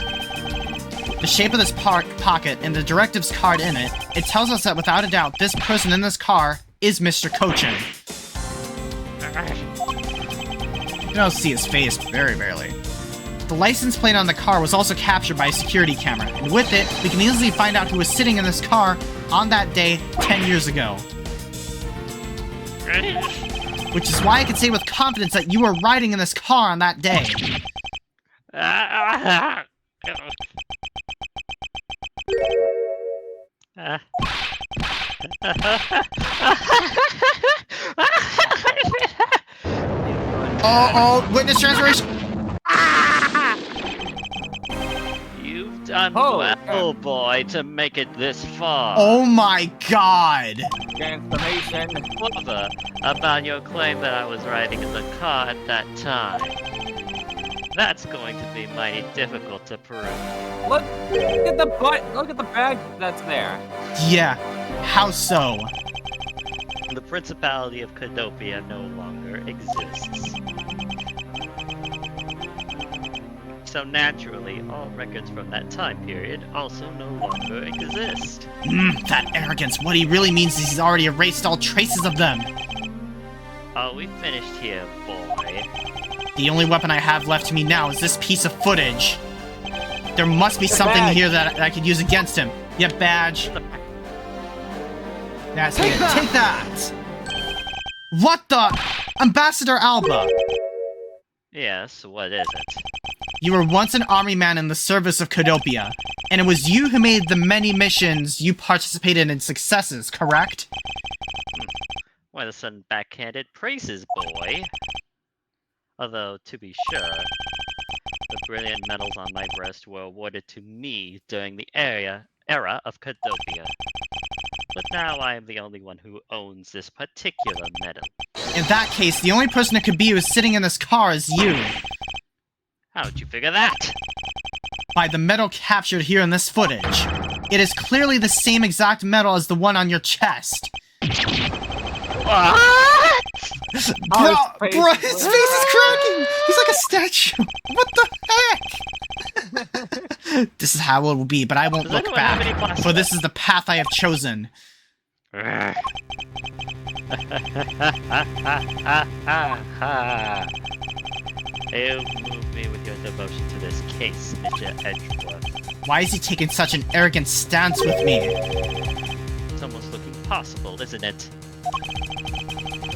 Speaker 1: The shape of this pocket and the directives card in it, it tells us that without a doubt, this person in this car is Mr. Cochin. You can also see his face very barely. The license plate on the car was also captured by a security camera, and with it, we can easily find out who was sitting in this car on that day 10 years ago. Which is why I can say with confidence that you were riding in this car on that day. Oh, witness transformation!
Speaker 2: You've done
Speaker 3: Holy
Speaker 2: well, boy, to make it this far.
Speaker 1: Oh my god!
Speaker 3: Transformation.
Speaker 2: Further, about your claim that I was riding in the car at that time. That's going to be mighty difficult to prove.
Speaker 3: Look at the butt. Look at the bag that's there.
Speaker 1: Yeah, how so?
Speaker 2: The Principality of Kodopia no longer exists. So naturally, all records from that time period also no longer exist.
Speaker 1: That arrogance. What he really means is he's already erased all traces of them.
Speaker 2: Are we finished here, boy?
Speaker 1: The only weapon I have left to me now is this piece of footage. There must be something
Speaker 3: badge.
Speaker 1: here that I could use against him. Yep, badge. That's it. Take that! What the? Ambassador Alba!
Speaker 2: Yes, what is it?
Speaker 1: You were once an army man in the service of Kodopia, and it was you who made the many missions you participated in successes, correct?
Speaker 2: Why the sudden backhanded praises, boy? Although, to be sure, the brilliant medals on my breast were awarded to me during the era of Kodopia. But now I am the only one who owns this particular medal.
Speaker 1: In that case, the only person it could be who is sitting in this car is you.
Speaker 2: How'd you figure that?
Speaker 1: By the medal captured here in this footage. It is clearly the same exact medal as the one on your chest.
Speaker 2: What?
Speaker 3: Oh,
Speaker 1: Bro,
Speaker 3: his
Speaker 1: bro,
Speaker 3: face
Speaker 1: his
Speaker 3: is-
Speaker 1: face is cracking! He's like a statue! What the heck? This is how it will be, but I won't
Speaker 2: Does
Speaker 1: look
Speaker 2: anyone have
Speaker 1: back,
Speaker 2: any plastic?
Speaker 1: for this is the path I have chosen.
Speaker 2: You move me with your devotion to this case, Mr. Edgeworth.
Speaker 1: Why is he taking such an arrogant stance with me?
Speaker 2: It's almost looking possible, isn't it?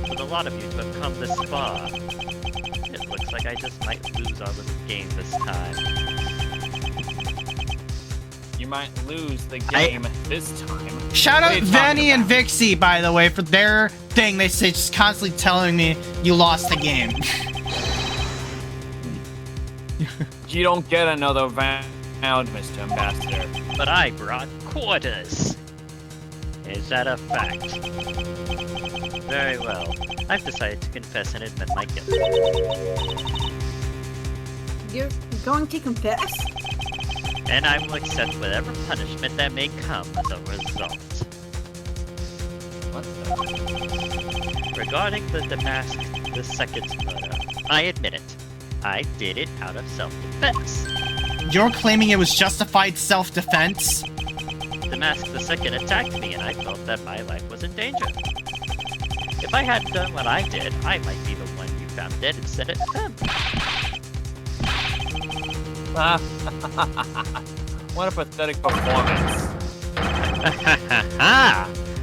Speaker 2: With a lot of you to have come this far, it looks like I just might lose our little game this time.
Speaker 3: You might lose the game this time.
Speaker 1: Shout
Speaker 3: What
Speaker 1: out
Speaker 3: are you
Speaker 1: Vanny
Speaker 3: talking
Speaker 1: and
Speaker 3: about?
Speaker 1: Vixie, by the way, for their thing. They say just constantly telling me you lost the game.
Speaker 3: You don't get another round, Mr. Ambassador.
Speaker 2: But I brought quarters! Is that a fact? Very well. I've decided to confess and admit my guilt.
Speaker 4: You're going to confess?
Speaker 2: And I will accept whatever punishment that may come as a result.
Speaker 3: What the?
Speaker 2: Regarding the Damask II's murder, I admit it. I did it out of self-defense.
Speaker 1: You're claiming it was justified self-defense?
Speaker 2: Damask II attacked me and I felt that my life was in danger. If I hadn't done what I did, I might be the one you found dead instead of him.
Speaker 3: What a pathetic performance.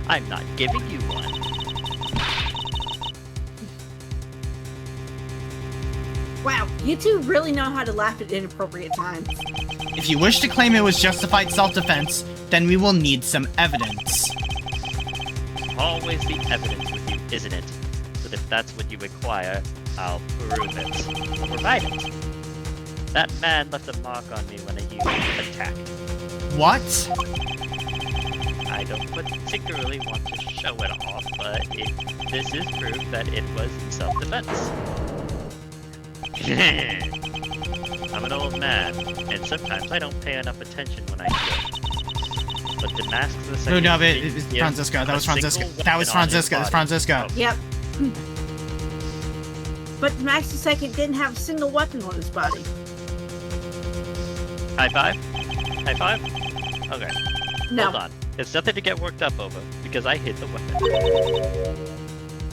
Speaker 2: I'm not giving you one.
Speaker 4: Wow, you two really know how to laugh at inappropriate times.
Speaker 1: If you wish to claim it was justified self-defense, then we will need some evidence.
Speaker 2: Always the evidence with you, isn't it? But if that's what you require, I'll prove it. I'll provide it. That man left a mark on me when he was attacked.
Speaker 1: What?
Speaker 2: I don't particularly want to show it off, but this is proof that it was in self-defense. I'm an old man, and sometimes I don't pay enough attention when I should. But Damask II...
Speaker 1: No, no, it
Speaker 2: didn't
Speaker 1: was
Speaker 2: give
Speaker 1: Francisco. That
Speaker 2: a
Speaker 1: was Francisco.
Speaker 2: single
Speaker 1: That was
Speaker 2: weapon on his
Speaker 1: Francisco. It's
Speaker 2: body.
Speaker 1: Francisco.
Speaker 2: Oh,
Speaker 4: Yep. But Max II didn't have a single weapon on his body.
Speaker 2: High five? High five? Okay,
Speaker 4: No,
Speaker 2: hold on. It's nothing to get worked up over, because I hid the weapon.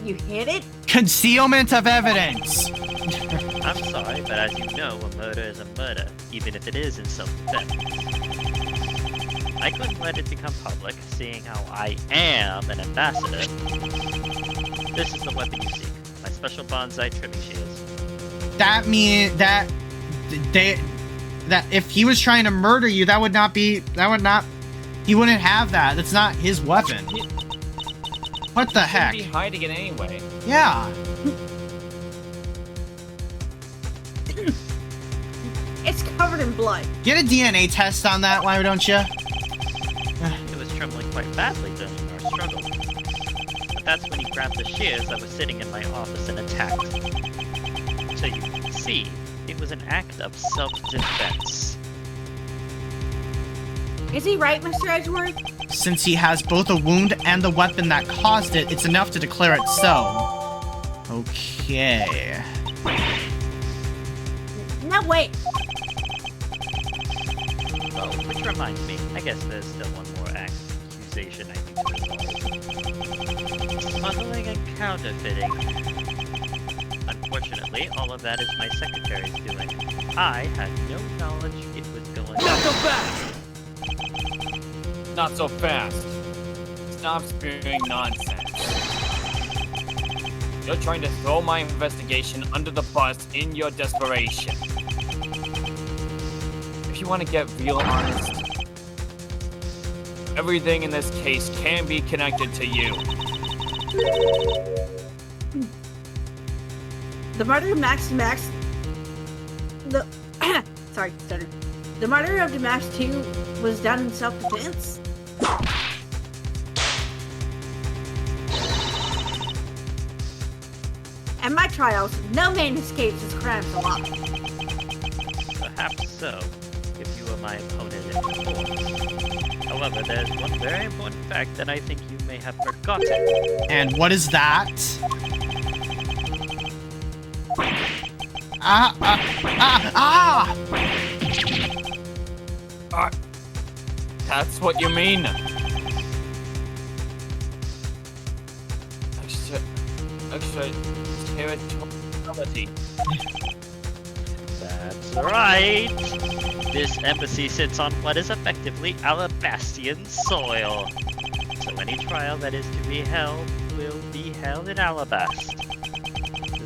Speaker 4: you hit it?
Speaker 1: Concealment of evidence!
Speaker 2: I'm sorry, but as you know, a murder is a murder, even if it is in self-defense. I couldn't let it become public, seeing how I am an ambassador. This is the weapon you seek, my special bonsai trimming shears.
Speaker 1: That mean that if he was trying to murder you, he wouldn't have that. That's not his weapon. What the heck?
Speaker 3: He'd be hiding it anyway.
Speaker 1: Yeah.
Speaker 4: It's covered in blood.
Speaker 1: Get a DNA test on that, why don't you?
Speaker 2: It was trembling quite badly during our struggle. But that's when he grabbed the shears that was sitting in my office and attacked. So you can see, it was an act of self-defense.
Speaker 4: Is he right, Mr. Edgeworth?
Speaker 1: Since he has both a wound and the weapon that caused it, it's enough to declare it so. Okay.
Speaker 4: No, wait.
Speaker 2: Oh, which reminds me, I guess there's still one more accusation I need to resolve. Smuggling and counterfeiting. Unfortunately, all of that is my secretary's doing. I had no knowledge it was going on.
Speaker 3: Not so fast! Not so fast. Stop spewing nonsense. You're trying to throw my investigation under the bus in your desperation. If you want to get real honest, everything in this case can be connected to you.
Speaker 4: The murder of sorry, stuttered. The murder of Damask II was done in self-defense? At my trials, no man escapes his crimes alive.
Speaker 2: Perhaps so, if you were my opponent in court. However, there's one very important fact that I think you may have forgotten.
Speaker 1: And what is that? Ah!
Speaker 3: That's what you mean. Extraterritoriality.
Speaker 2: That's right. This embassy sits on what is effectively Alabastian soil. So any trial that is to be held will be held in Alabast.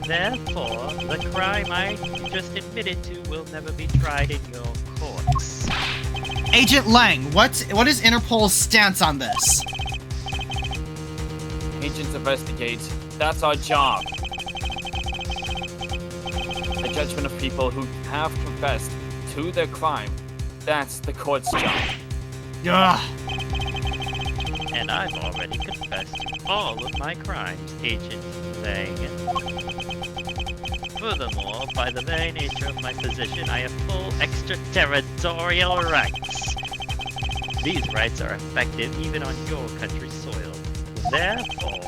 Speaker 2: Therefore, the crime I just admitted to will never be tried in your courts.
Speaker 1: Agent Lang, what is Interpol's stance on this?
Speaker 3: Agents investigate. That's our job. The judgment of people who have confessed to their crime. That's the court's job.
Speaker 1: Ugh.
Speaker 2: And I've already confessed to all of my crimes, Agent Lang. Furthermore, by the very nature of my position, I have full extraterritorial rights. These rights are effective even on your country's soil. Therefore,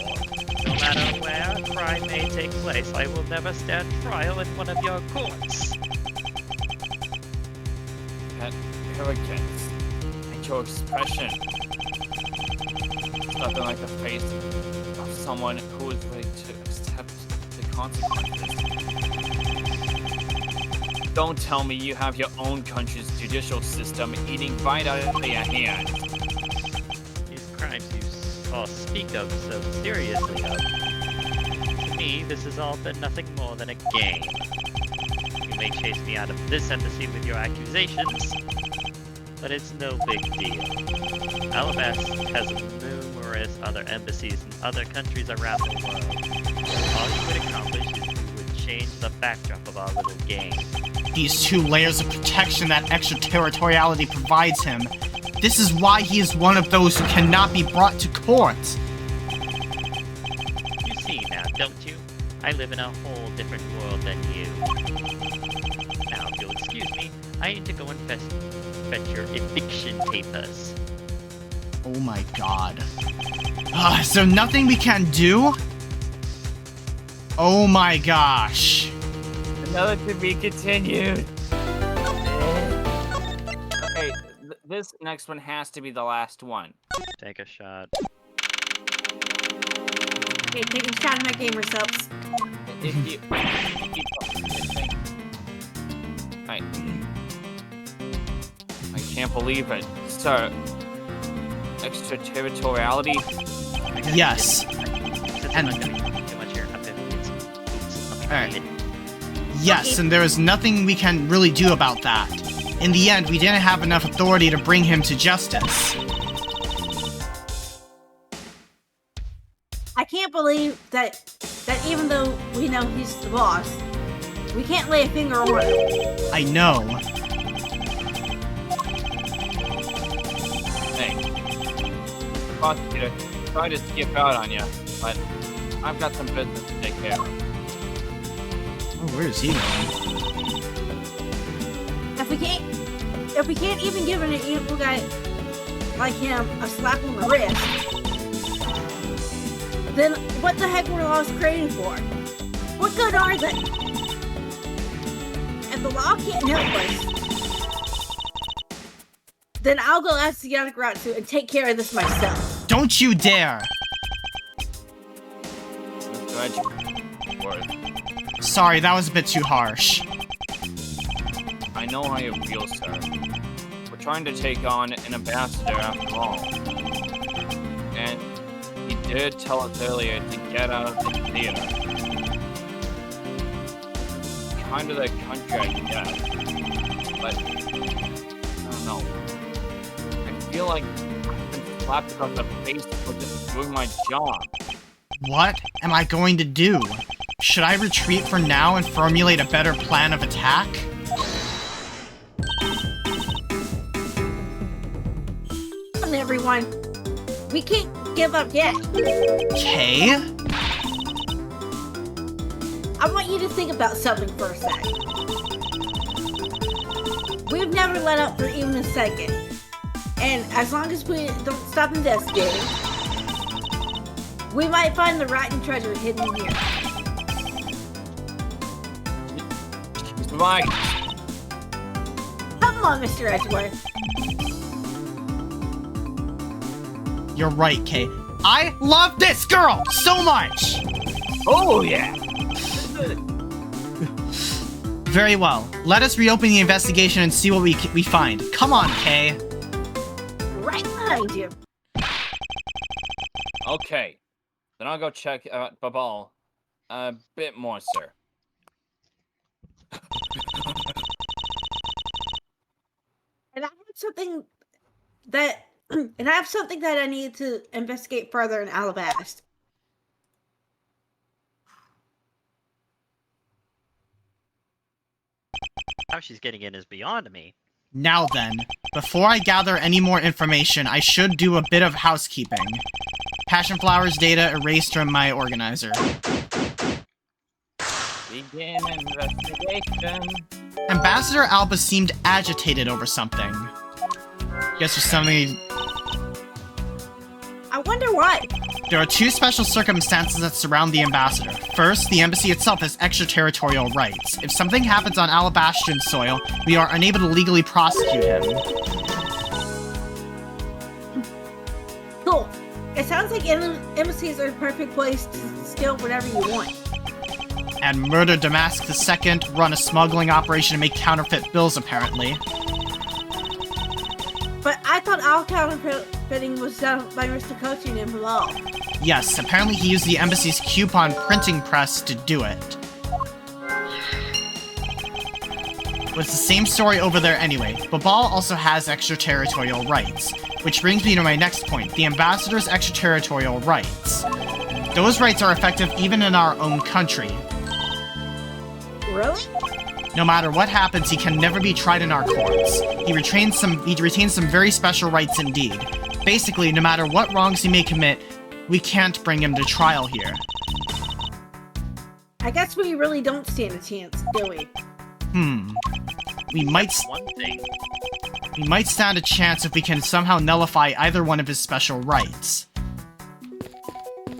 Speaker 2: no matter where a crime may take place, I will never stand trial in one of your courts.
Speaker 3: That arrogance and your expression. It's nothing like the face of someone who is ready to accept the consequences. Don't tell me you have your own country's judicial system eating right out of your hand.
Speaker 2: These crimes you all speak of so seriously of. To me, this has all been nothing more than a game. You may chase me out of this embassy with your accusations, but it's no big deal. Alabast has numerous other embassies in other countries around the world. All you would accomplish is you would change the backdrop of our little game.
Speaker 1: These 2 layers of protection that extraterritoriality provides him. This is why he is one of those who cannot be brought to court.
Speaker 2: You see now, don't you? I live in a whole different world than you. Now, if you'll excuse me, I need to go and fetch your eviction papers.
Speaker 1: Oh my god. So nothing we can do? Oh my gosh.
Speaker 3: Another to be continued. Okay, this next one has to be the last one.
Speaker 2: Take a shot.
Speaker 4: Okay, take a shot at my gamer subs.
Speaker 3: If you I can't believe it, sir. Extraterritoriality?
Speaker 1: Yes.
Speaker 2: And
Speaker 1: Alright. Yes, and there is nothing we can really do about that. In the end, we didn't have enough authority to bring him to justice.
Speaker 4: I can't believe that even though we know he's the boss, we can't lay a finger on him.
Speaker 1: I know.
Speaker 3: Hey, prosecutor, try to skip out on you, but I've got some business to take care of.
Speaker 1: Oh, where is he going?
Speaker 4: If we can't even give an evil guy like him a slap on the wrist, then what the heck were laws created for? What good are they? If the law can't help us, then I'll go ask the other route to and take care of this myself.
Speaker 1: Don't you dare!
Speaker 3: Edgeworth,
Speaker 1: Sorry, that was a bit too harsh.
Speaker 3: I know how you feel, sir. We're trying to take on an ambassador after all. And he did tell us earlier to get out of the theater. Kind of the country, I guess. But, I don't know. I feel like I've been slapped across the face for just doing my job.
Speaker 1: What am I going to do? Should I retreat for now and formulate a better plan of attack?
Speaker 4: Come on, everyone. We can't give up yet.
Speaker 1: Okay.
Speaker 4: I want you to think about something for a sec. We've never let up for even a second. And as long as we don't stop investigating, We might find the rotten treasure hidden here.
Speaker 3: Mr. Mike,
Speaker 4: Come on, Mr. Edgeworth.
Speaker 1: You're right, Kay. I love this girl so much!
Speaker 3: oh yeah.
Speaker 1: Very well. Let us reopen the investigation and see what we find. Come on, Kay.
Speaker 4: Right behind you.
Speaker 3: Okay, then I'll go check out Babal a bit more, sir.
Speaker 4: And I have something that and I have something that I need to investigate further in Alabasta.
Speaker 2: How she's getting in is beyond me.
Speaker 1: Now then, before I gather any more information, I should do a bit of housekeeping. Passion Flowers data erased from my organizer.
Speaker 3: Begin investigation.
Speaker 1: Ambassador Alba seemed agitated over something. Guess there's something...
Speaker 4: I wonder why.
Speaker 1: There are two special circumstances that surround the ambassador. First, the embassy itself has extraterritorial rights. If something happens on Alabastian soil, we are unable to legally prosecute him.
Speaker 4: Cool. It sounds like embassies are a perfect place to steal whatever you want.
Speaker 1: And murder Damask II, run a smuggling operation to make counterfeit bills, apparently.
Speaker 4: But I thought all counterfeiting was done by Mr. Coaching and Bilal.
Speaker 1: Yes, apparently he used the embassy's coupon printing press to do it. But it's the same story over there anyway. Babal also has extraterritorial rights. Which brings me to my next point, the ambassador's extraterritorial rights. Those rights are effective even in our own country.
Speaker 4: Really?
Speaker 1: No matter what happens, he can never be tried in our courts. He retains some very special rights indeed. Basically, no matter what wrongs he may commit, we can't bring him to trial here.
Speaker 4: I guess we really don't stand a chance, do we?
Speaker 1: We might stand a chance if we can somehow nullify either one of his special rights.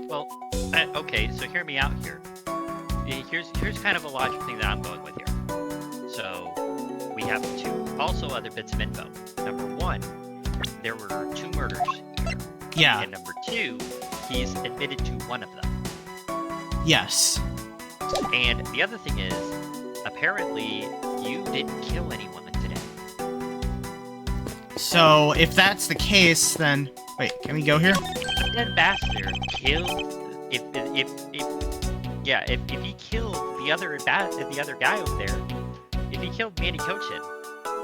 Speaker 2: Well, okay, so hear me out here. Here's kind of a logic thing that I'm going with here. So, we have also other bits of info. Number one, there were 2 murders here.
Speaker 1: Yeah.
Speaker 2: And number 2, he's admitted to one of them.
Speaker 1: Yes.
Speaker 2: And the other thing is, apparently, you didn't kill anyone today.
Speaker 1: So, if that's the case, then... Wait, can we go here?
Speaker 2: The ambassador killed... If he killed the other guy over there, if he killed Manny Cochin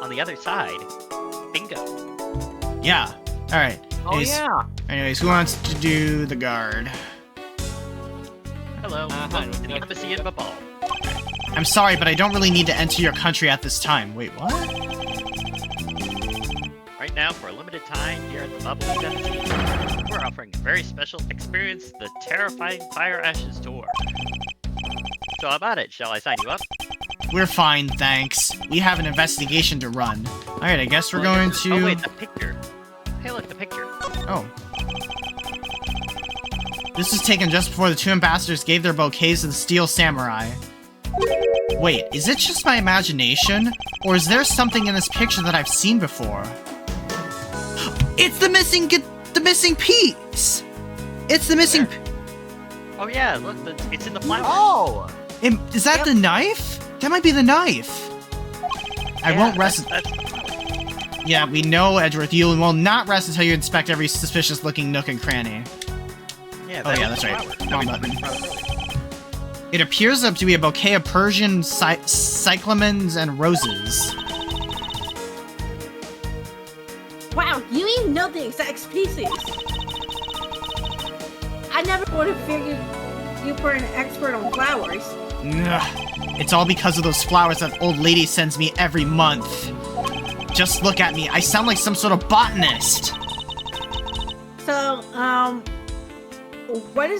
Speaker 2: on the other side, bingo.
Speaker 1: Yeah. Alright.
Speaker 3: Oh yeah.
Speaker 1: Anyways, who wants to do the guard?
Speaker 2: Hello, welcome to the embassy in Babal.
Speaker 1: I'm sorry, but I don't really need to enter your country at this time. Wait, what?
Speaker 2: Right now, for a limited time here at the Bubbly's Embassy, we're offering a very special experience, the Terrifying Fire Ashes Tour. So how about it? Shall I sign you up?
Speaker 1: We're fine, thanks. We have an investigation to run. Alright, I guess we're going to...
Speaker 2: Oh wait, the picture. Hey look, the picture.
Speaker 1: Oh. This was taken just before the 2 ambassadors gave their bouquets to the Steel Samurai. Wait, is it just my imagination? Or is there something in this picture that I've seen before? It's the missing piece! It's the missing...
Speaker 2: Oh yeah, look, it's in the flower.
Speaker 3: Oh!
Speaker 1: Is that the knife? That might be the knife. I won't rest... Yeah, we know, Edgeworth. You will not rest until you inspect every suspicious-looking nook and cranny.
Speaker 2: Yeah,
Speaker 1: oh yeah, that's right. Wrong button. It appears to be a bouquet of Persian cyclamens and roses.
Speaker 4: Wow, you even know the exact species. I never would have figured you were an expert on flowers.
Speaker 1: Ugh. It's all because of those flowers that old lady sends me every month. Just look at me. I sound like some sort of botanist.
Speaker 4: So, what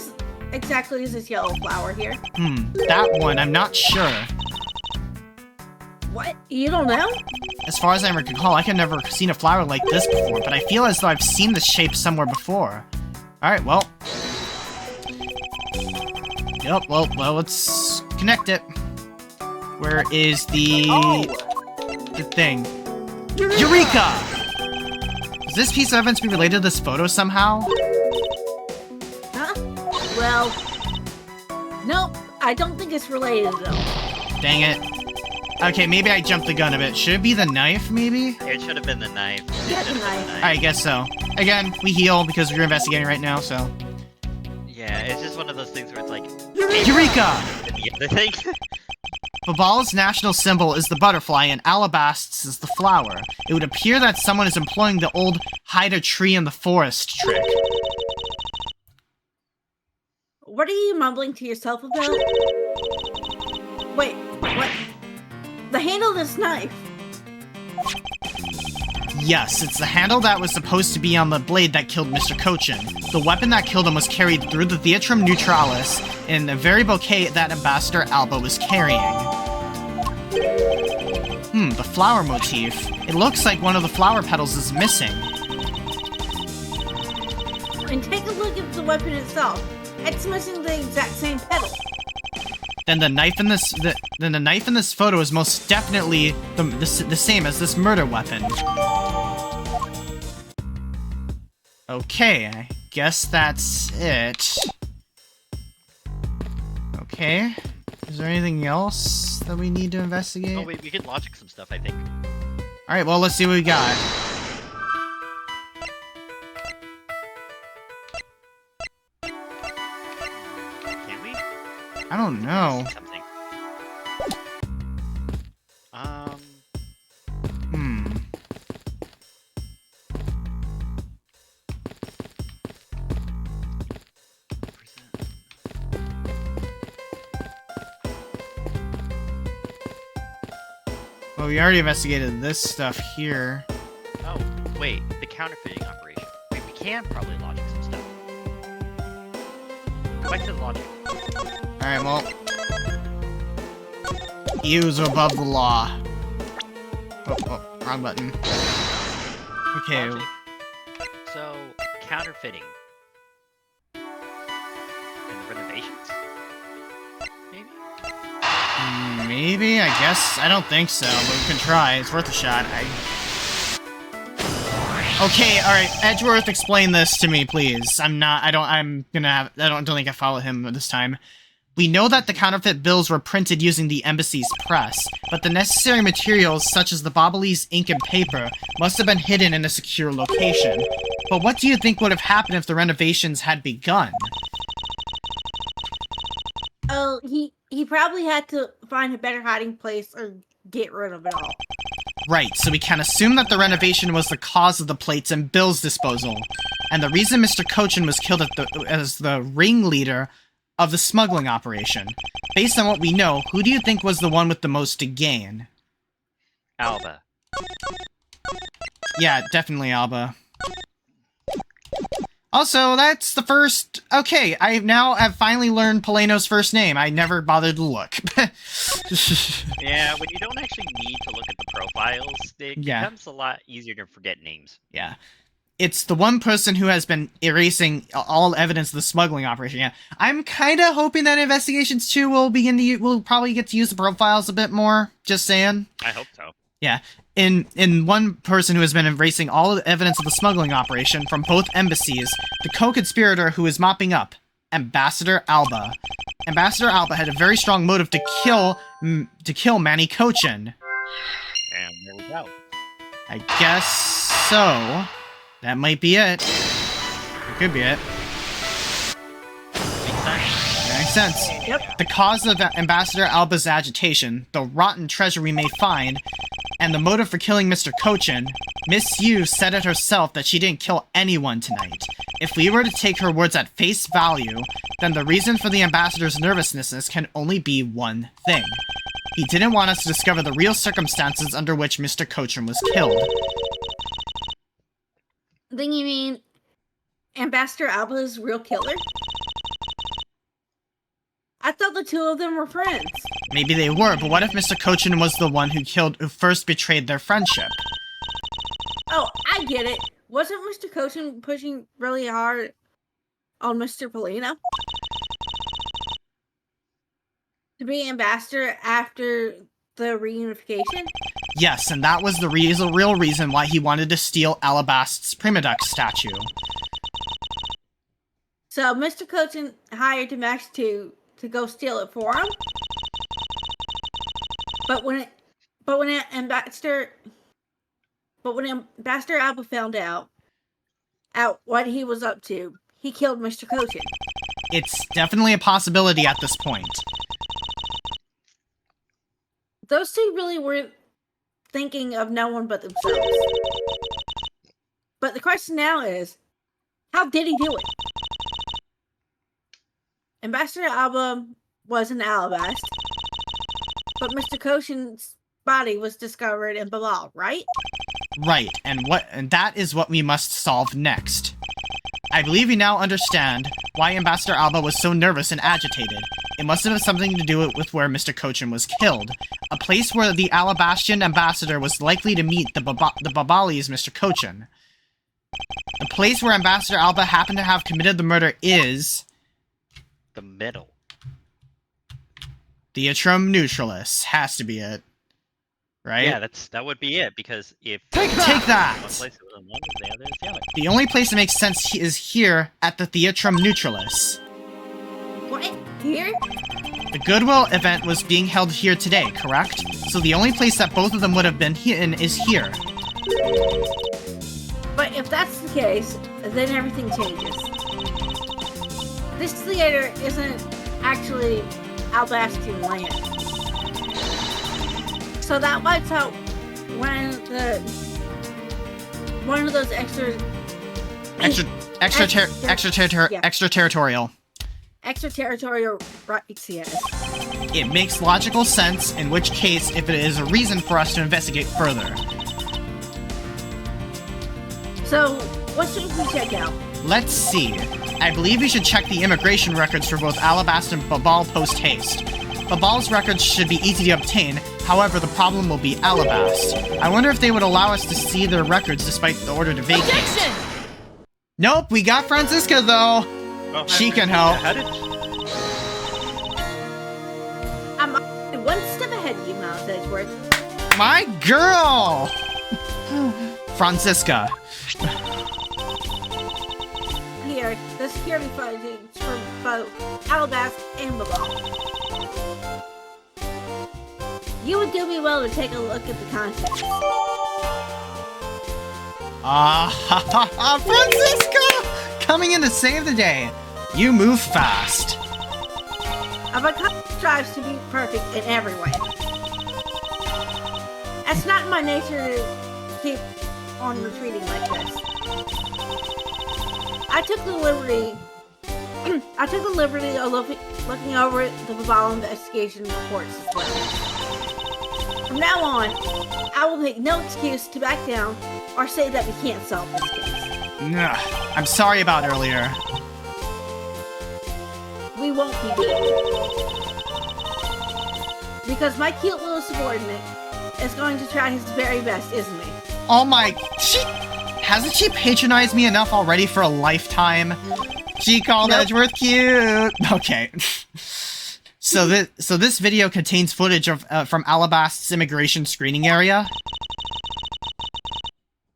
Speaker 4: exactly is this yellow flower here?
Speaker 1: That one, I'm not sure.
Speaker 4: What? You don't know?
Speaker 1: As far as I recall, I have never seen a flower like this before, but I feel as though I've seen this shape somewhere before. Alright, well. Yep, well, let's connect it. Where is the thing? Eureka! Does this piece of evidence be related to this photo somehow?
Speaker 4: Huh? Well, nope. I don't think it's related though.
Speaker 1: Dang it. Okay, maybe I jumped the gun a bit. Should it be the knife, maybe?
Speaker 2: It should have been the knife.
Speaker 4: Yeah, the knife.
Speaker 1: I guess so. Again, we heal because we're investigating right now, so.
Speaker 2: Yeah, it's just one of those things where it's like,
Speaker 1: Eureka!
Speaker 2: the other thing.
Speaker 1: Babal's national symbol is the butterfly and Alabast's is the flower. It would appear that someone is employing the old hide a tree in the forest trick.
Speaker 4: What are you mumbling to yourself about? Wait, what? The handle of this knife.
Speaker 1: Yes, it's the handle that was supposed to be on the blade that killed Mr. Cochin. The weapon that killed him was carried through the Theatrum Neutralis in the very bouquet that Ambassador Alba was carrying. The flower motif. It looks like one of the flower petals is missing.
Speaker 4: And take a look at the weapon itself. It's missing the exact same petal.
Speaker 1: Then the knife in this photo is most definitely the same as this murder weapon. Okay, I guess that's it. Okay, is there anything else that we need to investigate?
Speaker 2: Oh wait, we can logic some stuff, I think.
Speaker 1: Alright, well, let's see what we got.
Speaker 2: Can we?
Speaker 1: I don't know.
Speaker 2: Something.
Speaker 1: Well, we already investigated this stuff here.
Speaker 2: Oh, wait, the counterfeiting operation. Wait, we can probably logic some stuff. Go back to the logic.
Speaker 1: Alright, well. EUs are above the law. Oh, wrong button. Okay.
Speaker 2: Logic. So, counterfeiting. And the renovations? Maybe?
Speaker 1: Maybe? I guess? I don't think so, but we can try. It's worth a shot. Okay, alright, Edgeworth, explain this to me, please. I don't think I follow him this time. We know that the counterfeit bills were printed using the embassy's press, but the necessary materials, such as the Bobolese ink and paper, must have been hidden in a secure location. But what do you think would have happened if the renovations had begun?
Speaker 4: Oh, he probably had to find a better hiding place or get rid of it all.
Speaker 1: Right, so we can assume that the renovation was the cause of the plates and bills disposal, and the reason Mr. Cochin was killed as the ringleader of the smuggling operation. Based on what we know, who do you think was the one with the most to gain?
Speaker 2: Alba.
Speaker 1: Yeah, definitely Alba. Also, that's the first... Okay, I now have finally learned Poleno's first name. I never bothered to look.
Speaker 2: Yeah, when you don't actually need to look at the profiles, it becomes a lot easier to forget names.
Speaker 1: Yeah. It's the one person who has been erasing all evidence of the smuggling operation. Yeah, I'm kind of hoping that Investigations 2 will probably get to use the profiles a bit more. Just saying.
Speaker 2: I hope so.
Speaker 1: Yeah. In one person who has been erasing all the evidence of the smuggling operation from both embassies, the co-conspirator who is mopping up, Ambassador Alba. Ambassador Alba had a very strong motive to kill Manny Cochin.
Speaker 2: And there we go.
Speaker 1: I guess so. That might be it. It could be it. Makes sense.
Speaker 4: Yep.
Speaker 1: The cause of Ambassador Alba's agitation, the rotten treasure we may find, and the motive for killing Mr. Cochin, Miss Yu said it herself that she didn't kill anyone tonight. If we were to take her words at face value, then the reason for the ambassador's nervousness can only be one thing. He didn't want us to discover the real circumstances under which Mr. Cochin was killed.
Speaker 4: Then you mean Ambassador Alba's real killer? I thought the two of them were friends.
Speaker 1: Maybe they were, but what if Mr. Cochin was the one who first betrayed their friendship?
Speaker 4: Oh, I get it. Wasn't Mr. Cochin pushing really hard on Mr. Polino? to be ambassador after the reunification?
Speaker 1: Yes, and that was the real reason why he wanted to steal Alabast's Primaduck statue.
Speaker 4: So Mr. Cochin hired Max to go steal it for him. But when Ambassador Alba found out what he was up to, he killed Mr. Cochin.
Speaker 1: It's definitely a possibility at this point.
Speaker 4: Those two really were thinking of no one but themselves. But the question now is, how did he do it? Ambassador Alba was an Alabast, but Mr. Cochin's body was discovered in Balal, right?
Speaker 1: Right, and that is what we must solve next. I believe we now understand why Ambassador Alba was so nervous and agitated. It must have something to do with where Mr. Cochin was killed. A place where the Alabastian ambassador was likely to meet the Babali's Mr. Cochin. The place where Ambassador Alba happened to have committed the murder is...
Speaker 2: The middle.
Speaker 1: Theatrum Neutralis. Has to be it. Right?
Speaker 2: Yeah, that would be it, because if...
Speaker 1: Take that!
Speaker 2: One place is one, the other is the other.
Speaker 1: The only place that makes sense is here at the Theatrum Neutralis.
Speaker 4: What? Here?
Speaker 1: The Goodwill event was being held here today, correct? So the only place that both of them would have been in is here.
Speaker 4: But if that's the case, then everything changes. This theater isn't actually Albastian land. So that wipes out one of those
Speaker 1: extraterritorial
Speaker 4: rights, yes.
Speaker 1: It makes logical sense, in which case, if it is a reason for us to investigate further.
Speaker 4: So, what should we check out?
Speaker 1: Let's see. I believe we should check the immigration records for both Alabast and Babal post-haste. Babal's records should be easy to obtain, however the problem will be Alabast. I wonder if they would allow us to see their records despite the order to vacate.
Speaker 5: Objection!
Speaker 1: Nope, we got Franziska though!
Speaker 2: Oh,
Speaker 1: She can help.
Speaker 2: How did...
Speaker 4: I'm one step ahead of you, Miles Edgeworth.
Speaker 1: My girl! Franziska.
Speaker 4: Here, the security footage from both Alabast and Babal. You would do me well to take a look at the contents.
Speaker 1: Franziska! Coming in to save the day. You move fast.
Speaker 4: My company strives to be perfect in every way. It's not in my nature to keep on retreating like this. I took the liberty of looking over the Babal investigation reports as well. From now on, I will make no excuse to back down or say that we can't solve this case.
Speaker 1: I'm sorry about earlier.
Speaker 4: We won't be beaten. Because my cute little subordinate is going to try his very best, isn't he?
Speaker 1: Oh my... Hasn't she patronized me enough already for a lifetime? She called
Speaker 4: Nope.
Speaker 1: Edgeworth cute! Okay. So this video contains footage of from Alabast's immigration screening area.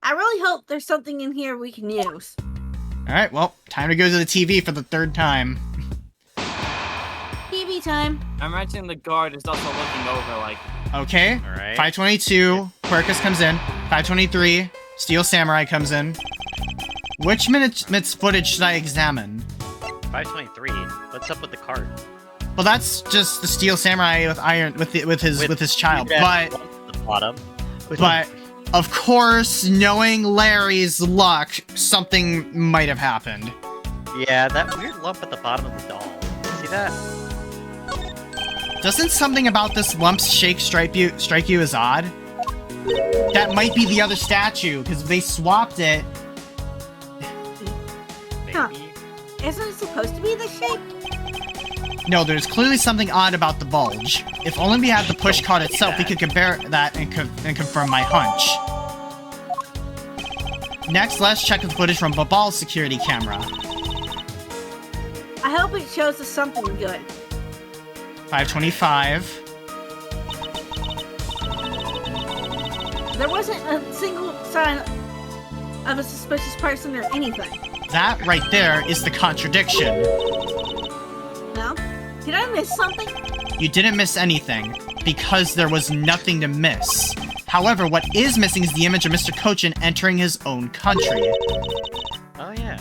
Speaker 4: I really hope there's something in here we can use.
Speaker 1: Alright, well, time to go to the TV for the third time.
Speaker 4: TV time.
Speaker 3: I imagine the guard is also looking over, like,
Speaker 1: Okay,
Speaker 2: Alright.
Speaker 1: 522, Quercus comes in. 523, Steel Samurai comes in. Which minute's footage should I examine?
Speaker 2: 523. What's up with the cart?
Speaker 1: Well, that's just the Steel Samurai with his child, but
Speaker 2: The bottom.
Speaker 1: but of course, knowing Larry's luck, something might have happened.
Speaker 2: Yeah, that weird lump at the bottom of the doll. See that?
Speaker 1: Doesn't something about this lump strike you as odd? That might be the other statue, because they swapped it.
Speaker 2: Maybe.
Speaker 4: Huh. Isn't it supposed to be this shape?
Speaker 1: No, there's clearly something odd about the bulge. If only we had the push card itself, we could compare that and confirm my hunch. Next, let's check the footage from Babal's security camera.
Speaker 4: I hope it shows us something good.
Speaker 1: 525.
Speaker 4: There wasn't a single sign of a suspicious person or anything.
Speaker 1: That right there is the contradiction.
Speaker 4: No? Did I miss something?
Speaker 1: You didn't miss anything, because there was nothing to miss. However, what is missing is the image of Mr. Cochin entering his own country.
Speaker 2: Oh yeah.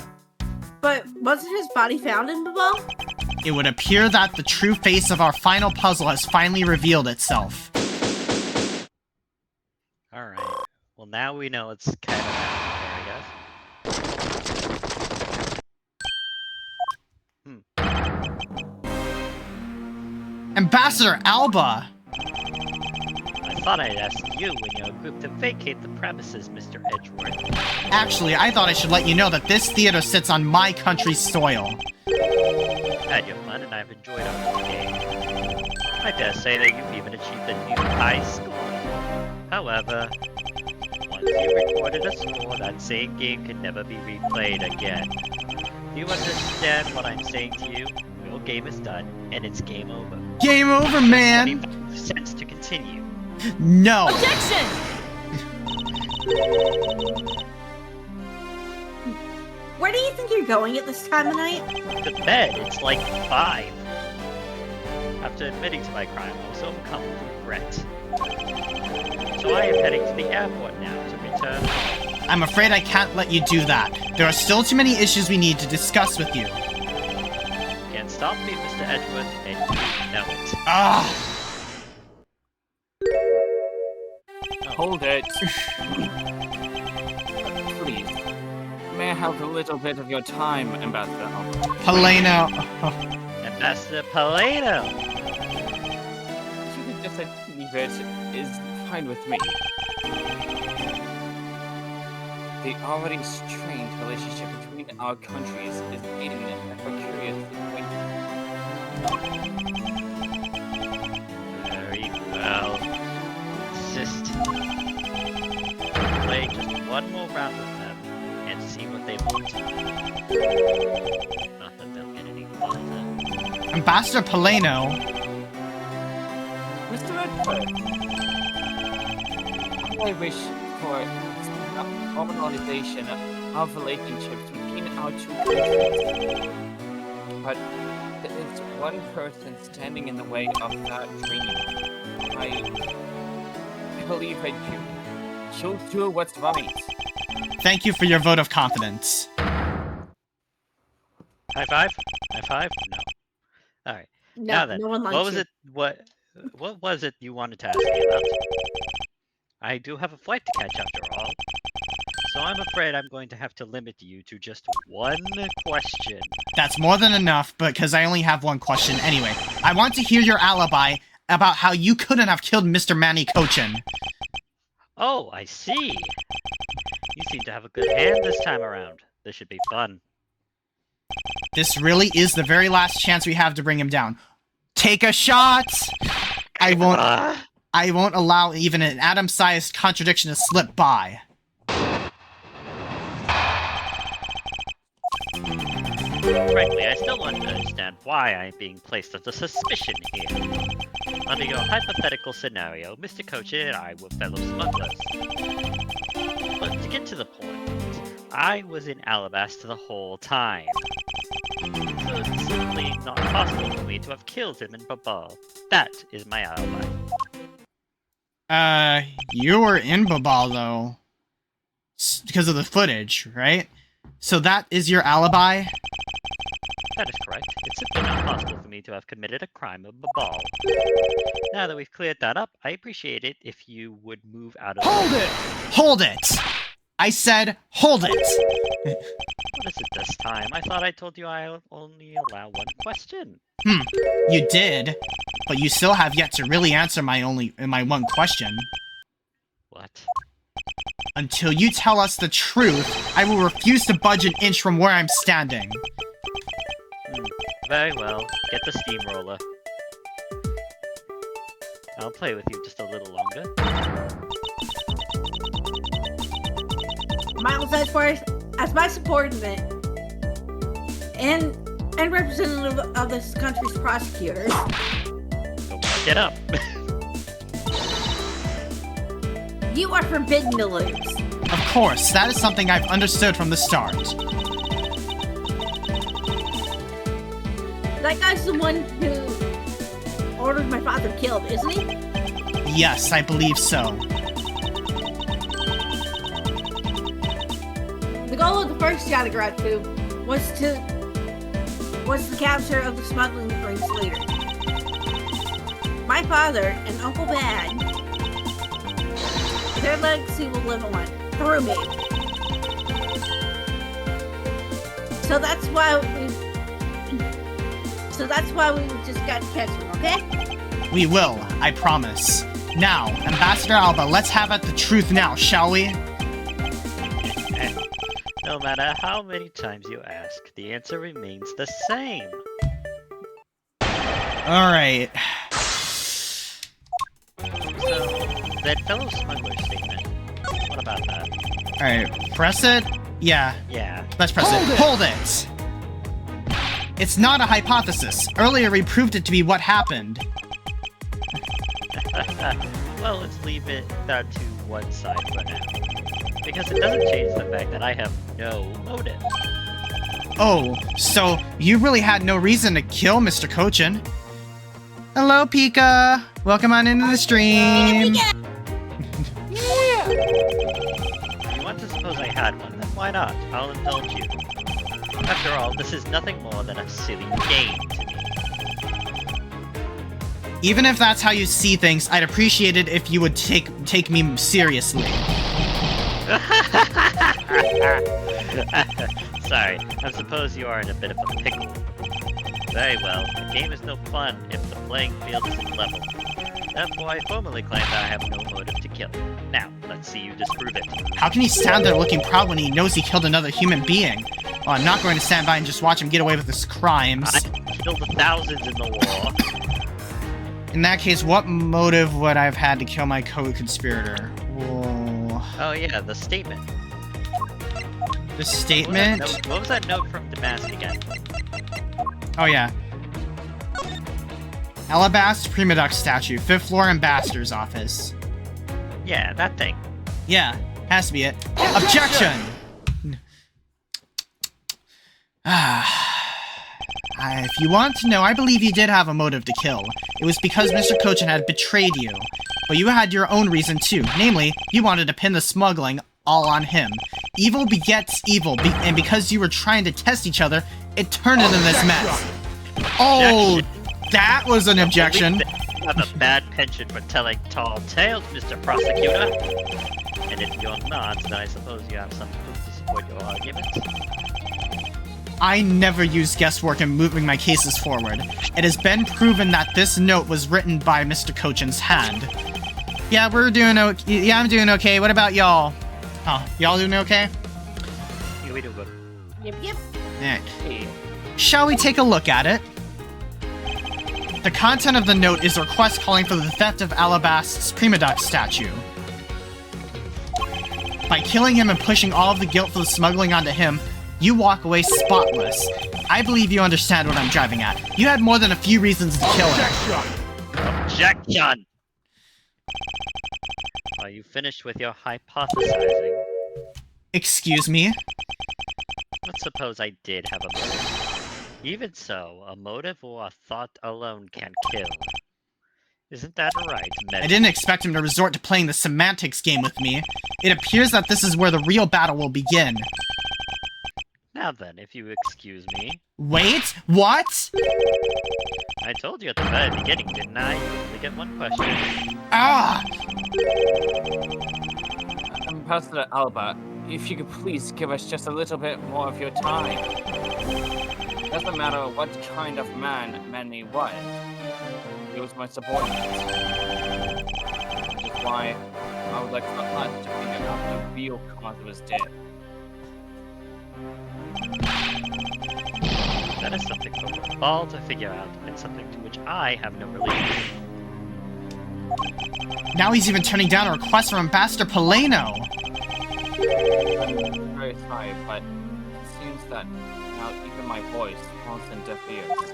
Speaker 4: But wasn't his body found in Babal?
Speaker 1: It would appear that the true face of our final puzzle has finally revealed itself.
Speaker 2: Alright. Well, now we know it's kind of happening there, I guess.
Speaker 1: Ambassador Alba!
Speaker 2: I thought I'd ask you and your group to vacate the premises, Mr. Edgeworth.
Speaker 1: Actually, I thought I should let you know that this theater sits on my country's soil.
Speaker 2: Had your fun, and I've enjoyed our game. I dare say that you've even achieved a new high score. However, once you recorded a score, that same game can never be replayed again. Do you understand what I'm saying to you? Your game is done, and it's game over.
Speaker 1: Game over, man!
Speaker 2: 25 cents to continue.
Speaker 1: No!
Speaker 4: Objection! Where do you think you're going at this time of night?
Speaker 2: To bed, it's like 5. After admitting to my crime, I was overcome with regret. So I am heading to the airport now to return home.
Speaker 1: I'm afraid I can't let you do that. There are still too many issues we need to discuss with you.
Speaker 2: Can't stop me, Mr. Edgeworth, and you know it.
Speaker 1: Ah!
Speaker 3: Hold it. Please. May I have a little bit of your time, Ambassador?
Speaker 1: Helena.
Speaker 2: Ambassador Paleno!
Speaker 3: If you could just leave it, is fine with me. The already strained relationship between our countries is leading a precarious situation.
Speaker 2: Very well. Insist. Play just one more round with them and see what they want. Not that they'll get any farther.
Speaker 1: Ambassador Paleno.
Speaker 3: Mr. Edgeworth, I wish for normalization of relationships between our two countries. But there is one person standing in the way of that dream. I believe that you'll do what's right.
Speaker 1: Thank you for your vote of confidence.
Speaker 2: High five? High five? No. Alright.
Speaker 4: No,
Speaker 2: Now then,
Speaker 4: no one likes
Speaker 2: what was
Speaker 4: you.
Speaker 2: it? What was it you wanted to ask me about? I do have a flight to catch after all, so I'm afraid I'm going to have to limit you to just one question.
Speaker 1: That's more than enough, because I only have one question anyway. I want to hear your alibi about how you couldn't have killed Mr. Manny Cochin.
Speaker 2: Oh, I see. You seem to have a good hand this time around. This should be fun.
Speaker 1: This really is the very last chance we have to bring him down. Take a shot! I won't allow even an atom-sized contradiction to slip by.
Speaker 2: Frankly, I still don't understand why I'm being placed under suspicion here. Under your hypothetical scenario, Mr. Cochin and I were fellow smugglers. But to get to the point, I was in Alabaster the whole time. So it's simply not possible for me to have killed him in Babal. That is my alibi.
Speaker 1: You were in Babal, though. Because of the footage, right? So that is your alibi?
Speaker 2: That is correct. It's simply not possible for me to have committed a crime of Babal. Now that we've cleared that up, I appreciate it if you would move out of
Speaker 1: Hold it! Hold it! I said, hold it!
Speaker 2: What is it this time? I thought I told you I only allow one question.
Speaker 1: You did, but you still have yet to really answer my one question.
Speaker 2: What?
Speaker 1: Until you tell us the truth, I will refuse to budge an inch from where I'm standing.
Speaker 2: Very well. Get the steamroller. I'll play with you just a little longer.
Speaker 4: Miles Edgeworth, as my subordinate and representative of this country's prosecutors,
Speaker 2: Get up.
Speaker 4: You are forbidden to lose.
Speaker 1: Of course, that is something I've understood from the start.
Speaker 4: That guy's the one who ordered my father killed, isn't he?
Speaker 1: Yes, I believe so.
Speaker 4: The goal of the first Yadagratu was the capture of the smuggling rings leader. My father and Uncle Bad, their legacy will live on through me. So that's why we just got to catch him, okay?
Speaker 1: We will, I promise. Now, Ambassador Alba, let's have at the truth now, shall we?
Speaker 2: No matter how many times you ask, the answer remains the same.
Speaker 1: Alright.
Speaker 2: So, that fellow smuggler statement, what about that?
Speaker 1: Alright, press it? Yeah,
Speaker 2: Yeah.
Speaker 1: let's press it. Hold it! It's not a hypothesis. Earlier we proved it to be what happened.
Speaker 2: Well, let's leave that to one side for now. Because it doesn't change the fact that I have no motive.
Speaker 1: Oh, so you really had no reason to kill Mr. Cochin. Hello, Pika! Welcome on into the stream!
Speaker 2: If you want to suppose I had one, then why not? I'll indulge you. After all, this is nothing more than a silly game to me.
Speaker 1: Even if that's how you see things, I'd appreciate it if you would take me seriously.
Speaker 2: Sorry, I suppose you are in a bit of a pickle. Very well, the game is no fun if the playing field isn't level. Therefore, I formally claim that I have no motive to kill. Now, let's see you disprove it.
Speaker 1: How can he stand there looking proud when he knows he killed another human being? Well, I'm not going to stand by and just watch him get away with his crimes.
Speaker 2: I killed the thousands in the war.
Speaker 1: In that case, what motive would I have had to kill my co-conspirator? Whoa.
Speaker 2: Oh yeah, the statement.
Speaker 1: The statement?
Speaker 2: What was that note from Damask again?
Speaker 1: Oh yeah. Alabaster Prima Duck statue, 5th floor ambassador's office.
Speaker 2: Yeah, that thing.
Speaker 1: Yeah, has to be it. Objection! If you want to know, I believe you did have a motive to kill. It was because Mr. Cochin had betrayed you. But you had your own reason too. Namely, you wanted to pin the smuggling all on him. Evil begets evil, and because you were trying to test each other, it turned into this mess. Oh, that was an objection.
Speaker 2: You have a bad penchant for telling tall tales, Mr. Prosecutor. And if you're not, then I suppose you have some proof to support your argument.
Speaker 1: I never use guesswork in moving my cases forward. It has been proven that this note was written by Mr. Cochin's hand. Yeah, we're doing okay. Yeah, I'm doing okay. What about y'all? Oh, y'all doing okay?
Speaker 2: Yeah, we do good.
Speaker 4: Yep, yep.
Speaker 1: Alright. Shall we take a look at it? The content of the note is a request calling for the theft of Alabast's Prima Duck statue. By killing him and pushing all of the guilt for the smuggling onto him, you walk away spotless. I believe you understand what I'm driving at. You had more than a few reasons to kill him.
Speaker 2: Objection! Are you finished with your hypothesizing?
Speaker 1: Excuse me?
Speaker 2: Let's suppose I did have a motive. Even so, a motive or a thought alone can kill. Isn't that right, Med?
Speaker 1: I didn't expect him to resort to playing the semantics game with me. It appears that this is where the real battle will begin.
Speaker 2: Now then, if you excuse me.
Speaker 1: Wait? What?
Speaker 2: I told you at the very beginning, didn't I? You only get one question.
Speaker 1: Ah!
Speaker 3: Ambassador Alba, if you could please give us just a little bit more of your time. Doesn't matter what kind of man Manny was. He was my subordinate. Which is why I would like for us to figure out the real cause of his death.
Speaker 2: That is something for Ball to figure out, and something to which I have no relation.
Speaker 1: Now he's even turning down a request from Ambassador Polano.
Speaker 3: I'm very sorry, but it seems that now even my voice falls in deaf ears.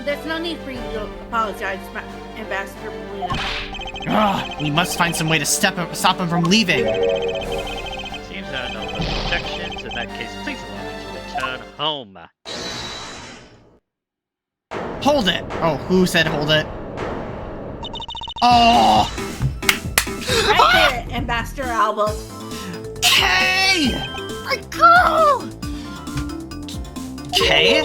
Speaker 4: There's no need for you to apologize, Ambassador Polina.
Speaker 1: Ugh, we must find some way to stop him from leaving.
Speaker 2: Seems there are no further objections. In that case, please allow me to return home.
Speaker 1: Hold it! Oh, who said hold it? Oh!
Speaker 4: Right there, Ambassador Alba.
Speaker 1: Kay! My girl! Kay?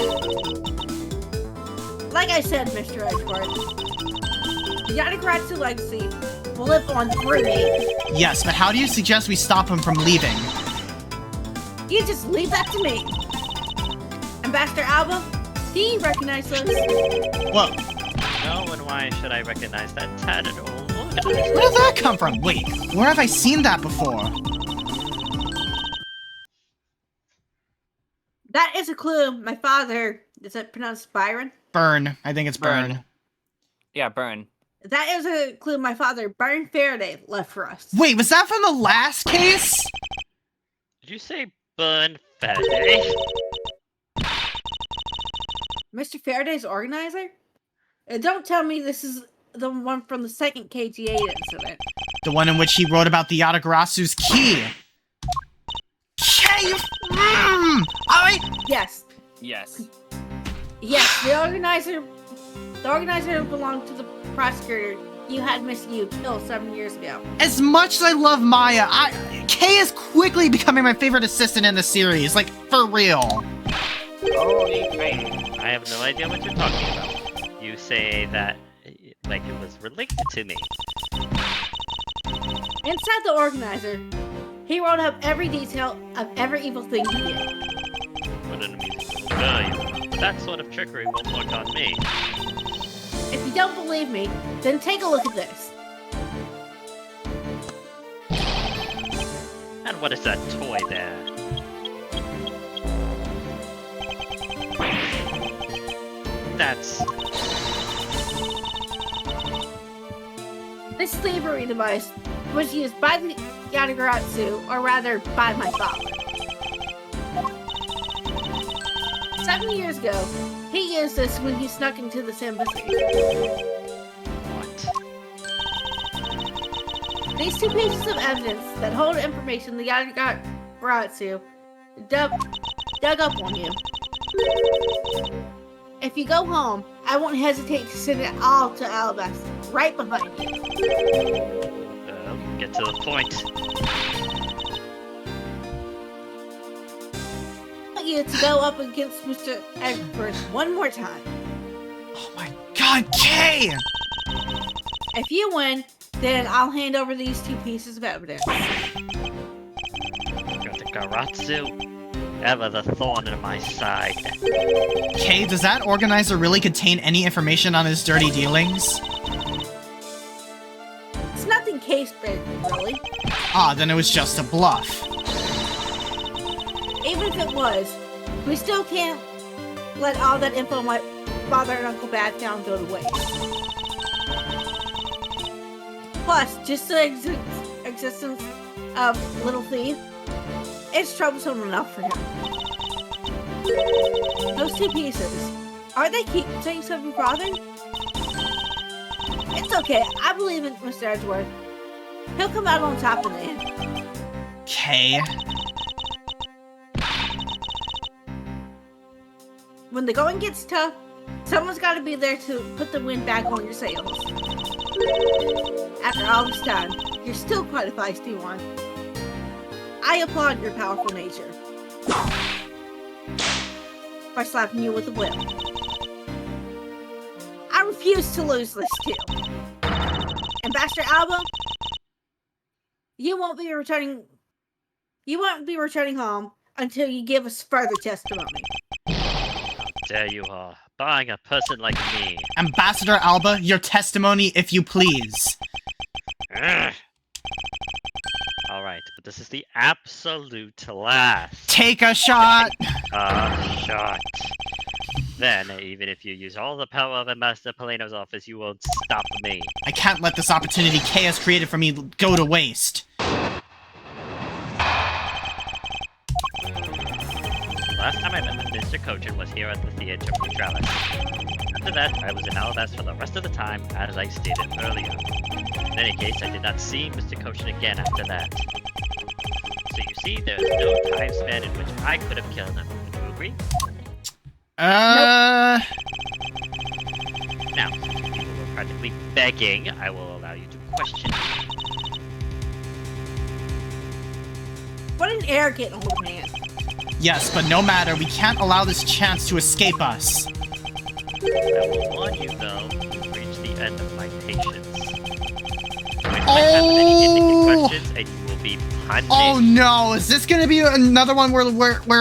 Speaker 4: Like I said, Mr. Edgeworth, the Yatagarasu legacy will live on through me.
Speaker 1: Yes, but how do you suggest we stop him from leaving?
Speaker 4: You just leave that to me. Ambassador Alba, do you recognize this?
Speaker 1: Whoa,
Speaker 2: No, and why should I recognize that tattered old organizer?
Speaker 1: where did that come from? Wait, where have I seen that before?
Speaker 4: That is a clue. My father, is it pronounced Byron?
Speaker 1: Burn. I think it's Burn.
Speaker 3: Yeah, Burn.
Speaker 4: That is a clue my father, Byron Faraday, left for us.
Speaker 1: Wait, was that from the last case?
Speaker 2: Did you say burn Faraday?
Speaker 4: Mr. Faraday's organizer? Don't tell me this is the one from the second KGA incident.
Speaker 1: The one in which he wrote about the Yatagarasu's key. Kay, alright.
Speaker 4: Yes.
Speaker 3: Yes.
Speaker 4: Yes, the organizer belonged to the prosecutor you had Miss Yu killed 7 years ago.
Speaker 1: As much as I love Maya, Kay is quickly becoming my favorite assistant in the series. Like, for real.
Speaker 3: Holy crap.
Speaker 2: I have no idea what you're talking about. You say that like it was related to me.
Speaker 4: Inside the organizer, he wrote up every detail of every evil thing he did.
Speaker 2: What an amusing girl you are. That sort of trickery won't work on me.
Speaker 4: If you don't believe me, then take a look at this.
Speaker 2: And what is that toy there? That's...
Speaker 4: This slavery device was used by the Yatagarasu, or rather, by my father. 7 years ago, he used this when he snuck into this embassy.
Speaker 2: what?
Speaker 4: These two pieces of evidence that hold information the Yatagarasu dug up on you. If you go home, I won't hesitate to send it all to Alabasta, right behind you.
Speaker 2: Get to the point.
Speaker 4: I want you to go up against Mr. Edgeworth one more time.
Speaker 1: Oh my god, Kay!
Speaker 4: If you win, then I'll hand over these two pieces of evidence.
Speaker 2: Got the Garatsu. Ever the thorn in my side.
Speaker 1: Kay, does that organizer really contain any information on his dirty dealings?
Speaker 4: It's nothing case-based, really.
Speaker 1: Ah, then it was just a bluff.
Speaker 4: Even if it was, we still can't let all that info my father and Uncle Bad found go to waste. Plus, just the existence of Little Thief, it's troublesome enough for him. Those two pieces, are they keepsakes of your father? It's okay, I believe in Mr. Edgeworth. He'll come out on top in the end.
Speaker 1: Kay?
Speaker 4: When the going gets tough, someone's got to be there to put the wind back on your sails. After all this time, you're still quite a feisty one. I applaud your powerful nature. By slapping you with a whip. I refuse to lose this too. Ambassador Alba, you won't be returning home until you give us further testimony.
Speaker 2: There you are, buying a person like me.
Speaker 1: Ambassador Alba, your testimony, if you please.
Speaker 2: Alright, but this is the absolute last.
Speaker 1: Take a shot!
Speaker 2: Shot. Then, even if you use all the power of Ambassador Polino's office, you won't stop me.
Speaker 1: I can't let this opportunity Kay has created for me go to waste.
Speaker 2: last time I met Mr. Kochin was here at the Theatre of Neutralis. After that, I was in Alabast for the rest of the time, as I stated earlier. In any case, I did not see Mr. Kochin again after that. So you see, there's no time span in which I could have killed him. Would you agree? Now, since you people were practically begging, I will allow you to question me.
Speaker 4: What an arrogant old man.
Speaker 1: Yes, but no matter, we can't allow this chance to escape us.
Speaker 2: I will warn you, though, you've reached the end of my patience. I might have many indignant questions, and you will be punished.
Speaker 1: Oh no, is this gonna be another one where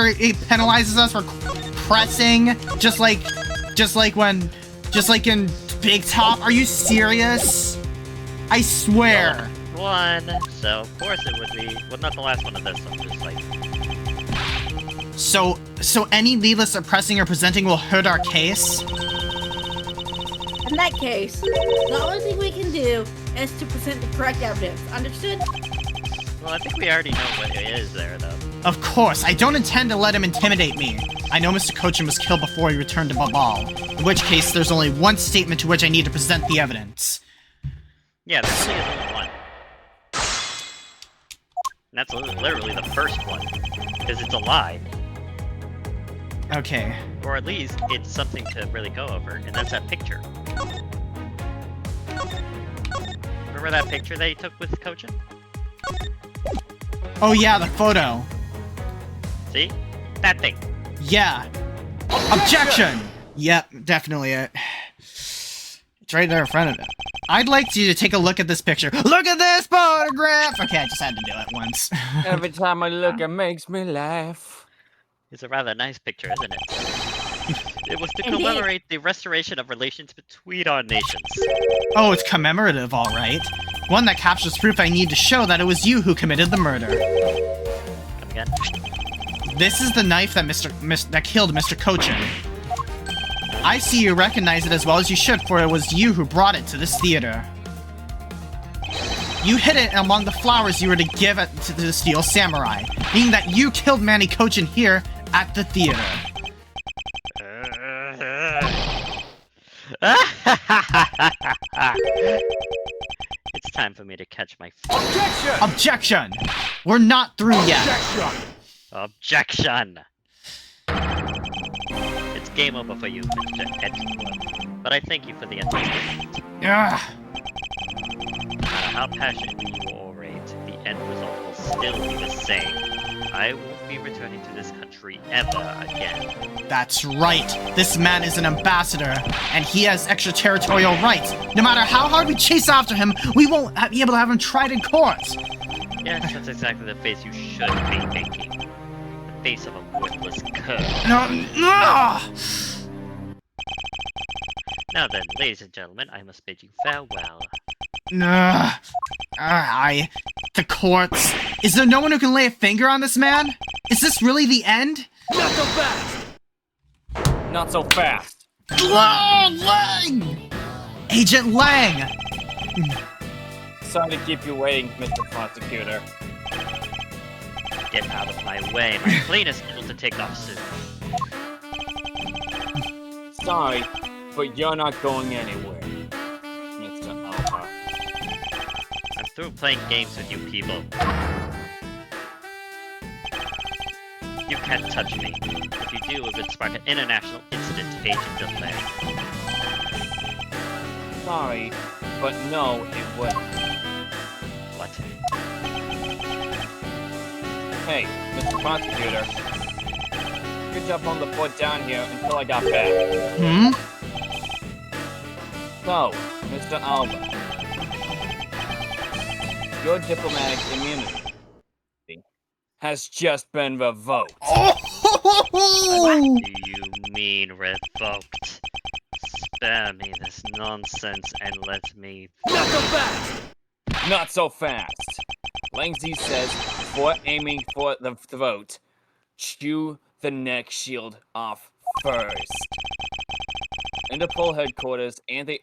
Speaker 1: it penalizes us for pressing? Just like in Big Top? Are you serious? I swear.
Speaker 2: One, so of course it would be, well, not the last one of this, I'm just like...
Speaker 1: So any needless pressing or presenting will hurt our case?
Speaker 4: In that case, the only thing we can do is to present the correct evidence. Understood?
Speaker 2: Well, I think we already know what it is there, though.
Speaker 1: Of course, I don't intend to let him intimidate me. I know Mr. Kochin was killed before he returned to Babal, in which case there's only one statement to which I need to present the evidence.
Speaker 2: Yeah, there really is only one. And that's literally the first one, because it's a lie.
Speaker 1: Okay.
Speaker 2: Or at least, it's something to really go over, and that's that picture. Remember that picture that he took with Kochin?
Speaker 1: Oh yeah, the photo.
Speaker 2: See? That thing.
Speaker 1: Yeah. Objection! Yep, definitely it. It's right there in front of it. I'd like you to take a look at this picture. Look at this photograph! Okay, I just had to do it once.
Speaker 3: Every time I look, it makes me laugh.
Speaker 2: It's a rather nice picture, isn't it? It was to commemorate the restoration of relations between our nations.
Speaker 1: Oh, it's commemorative, alright. One that captures proof I need to show that it was you who committed the murder.
Speaker 2: Come again?
Speaker 1: This is the knife that that killed Mr. Kochin. I see you recognize it as well as you should, for it was you who brought it to this theater. You hid it among the flowers you were to give to the Steel Samurai, meaning that you killed Manny Kochin here at the theater.
Speaker 2: It's time for me to catch my...
Speaker 5: Objection!
Speaker 1: Objection! We're not through yet.
Speaker 2: Objection! It's game over for you, Mr. Edgeworth. But I thank you for the entertainment.
Speaker 1: Ugh.
Speaker 2: No matter how passionately you orate, the end result will still be the same. I won't be returning to this country ever again.
Speaker 1: That's right. This man is an ambassador, and he has extraterritorial rights. No matter how hard we chase after him, we won't be able to have him tried in court.
Speaker 2: Yes, that's exactly the face you should be making. The face of a worthless cur.
Speaker 1: No.
Speaker 2: Now then, ladies and gentlemen, I must bid you farewell.
Speaker 1: The courts. Is there no one who can lay a finger on this man? Is this really the end?
Speaker 5: Not so fast!
Speaker 3: Not so fast.
Speaker 1: Lang! Agent Lang!
Speaker 3: Sorry to keep you waiting, Mr. Prosecutor.
Speaker 2: Get out of my way, my plane is scheduled to take off soon.
Speaker 3: Sorry, but you're not going anywhere, Mr. Alpha.
Speaker 2: I'm through playing games with you people. You can't touch me. If you do, it would spark an international incident, Agent Delay.
Speaker 3: Sorry, but no, it wouldn't.
Speaker 2: What?
Speaker 3: Hey, Mr. Prosecutor. Good job on the foot down here until I got back. So, Mr. Alba. Your diplomatic immunity has just been revoked.
Speaker 2: What do you mean, revoked? Spare me this nonsense and let me...
Speaker 5: Not so fast!
Speaker 3: Not so fast. Langzy says, before aiming for the throat, chew the neck shield off first. Interpol headquarters and the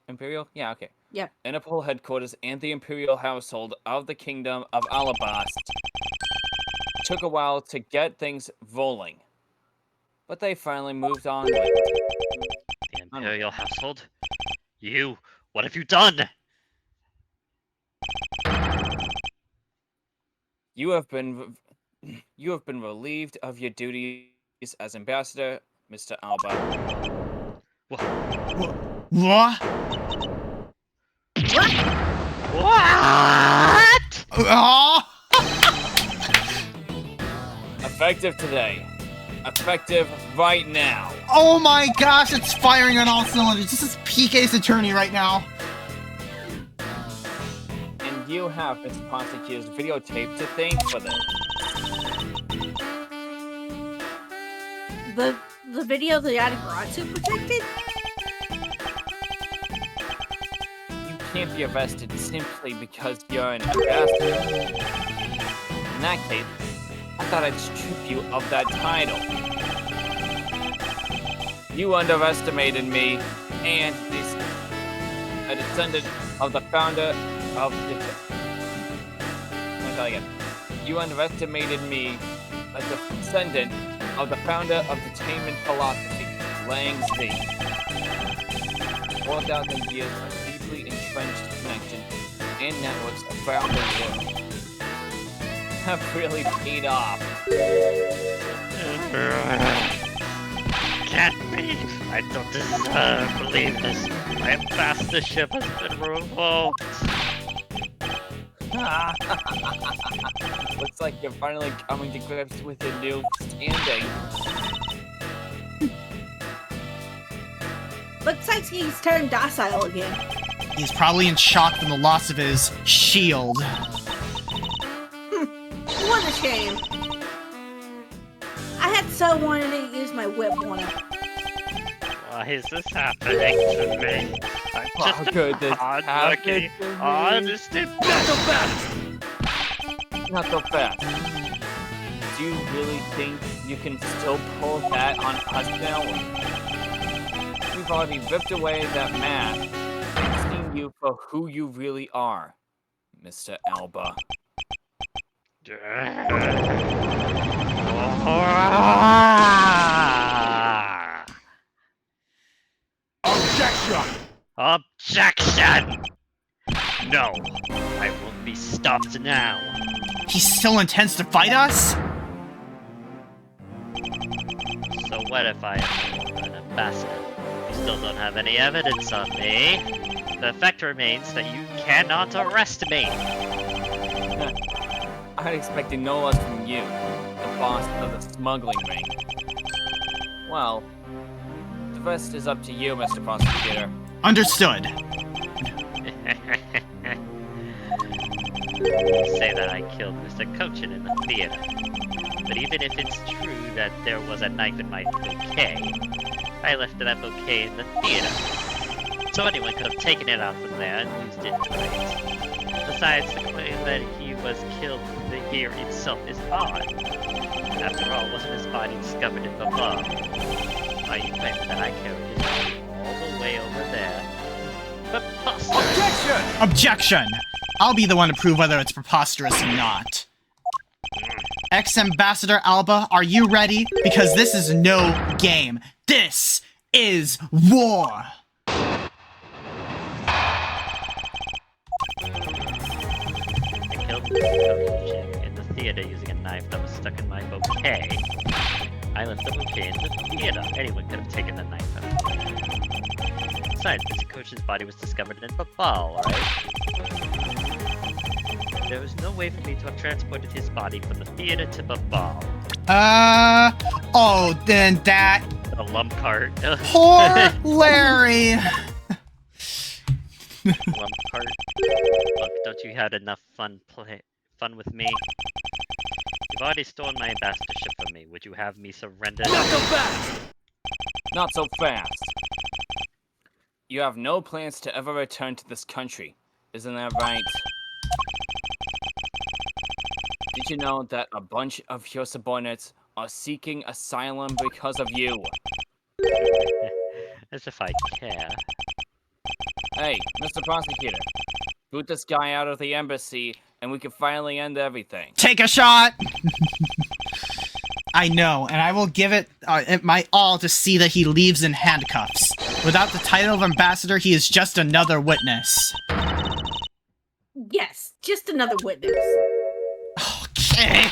Speaker 3: Imperial? Yeah, okay.
Speaker 4: Yep.
Speaker 3: Interpol headquarters and the Imperial household of the Kingdom of Alabast took a while to get things rolling. But they finally moved on with it.
Speaker 2: The Imperial household? You, what have you done?
Speaker 3: You have been relieved of your duties as ambassador, Mr. Alba.
Speaker 1: What?
Speaker 4: What?
Speaker 2: What?
Speaker 1: Oh!
Speaker 3: Effective today. Effective right now.
Speaker 1: Oh my gosh, it's firing on all cylinders. This is PK's attorney right now.
Speaker 3: And you have Mr. Prosecutor's videotape to thank for this.
Speaker 4: The video the Adagrotsu protected?
Speaker 3: You can't be arrested simply because you're an ambassador. In that case, I thought I'd strip you of that title. You underestimated me, and a descendant of the founder of the... Let me try again. You underestimated me, a descendant of the founder of detainment philosophy, Lang Z. 4,000 years of deeply entrenched connections and networks around the world have really paid off.
Speaker 2: Can't be. I don't deserve to believe this. My ambassadorship has been revoked.
Speaker 3: Looks like you're finally coming to grips with your new standing.
Speaker 4: Looks like he's turned docile again.
Speaker 1: He's probably in shock from the loss of his shield.
Speaker 4: What a shame. I had so wanted to use my whip on him.
Speaker 2: Why is this happening to me? I'm just a hard-working, honest ambassador.
Speaker 3: Not so fast. Do you really think you can still pull that on us now? We've already ripped away that mask and seen you for who you really are, Mr. Alba.
Speaker 5: Objection!
Speaker 2: Objection! No, I won't be stopped now.
Speaker 1: He still intends to fight us?
Speaker 2: So what if I am an ambassador? You still don't have any evidence on me. The fact remains that you cannot arrest me.
Speaker 3: I expected no less from you, the boss of the smuggling ring. Well, the rest is up to you, Mr. Prosecutor.
Speaker 1: Understood.
Speaker 2: You say that I killed Mr. Cochin in the theater. But even if it's true that there was a knife in my bouquet, I left that bouquet in the theater. So anyone could have taken it out from there and used it right. Besides, the claim that he was killed here itself is odd. After all, wasn't his body discovered in the bar? Why you claim that I carried his body all the way over there? Preposterous!
Speaker 5: Objection!
Speaker 1: Objection! I'll be the one to prove whether it's preposterous or not. Ex-Ambassador Alba, are you ready? Because this is no game. This is war!
Speaker 2: I killed Mr. Cochin in the theater using a knife that was stuck in my bouquet. I left the bouquet in the theater. Anyone could have taken the knife out. Besides, Mr. Cochin's body was discovered in Babal, right? There was no way for me to have transported his body from the theater to Babal.
Speaker 1: Oh, then that...
Speaker 2: The lump cart.
Speaker 1: Poor Larry!
Speaker 2: Lump cart. Look, don't you had enough fun with me? You've already stolen my ambassadorship from me. Would you have me surrender?
Speaker 5: Not so fast!
Speaker 3: Not so fast. You have no plans to ever return to this country, isn't that right? Did you know that a bunch of your subordinates are seeking asylum because of you?
Speaker 2: As if I care.
Speaker 3: Hey, Mr. Prosecutor, boot this guy out of the embassy and we can finally end everything.
Speaker 1: Take a shot! I know, and I will give it my all to see that he leaves in handcuffs. Without the title of ambassador, he is just another witness.
Speaker 4: Yes, just another witness.
Speaker 1: Okay.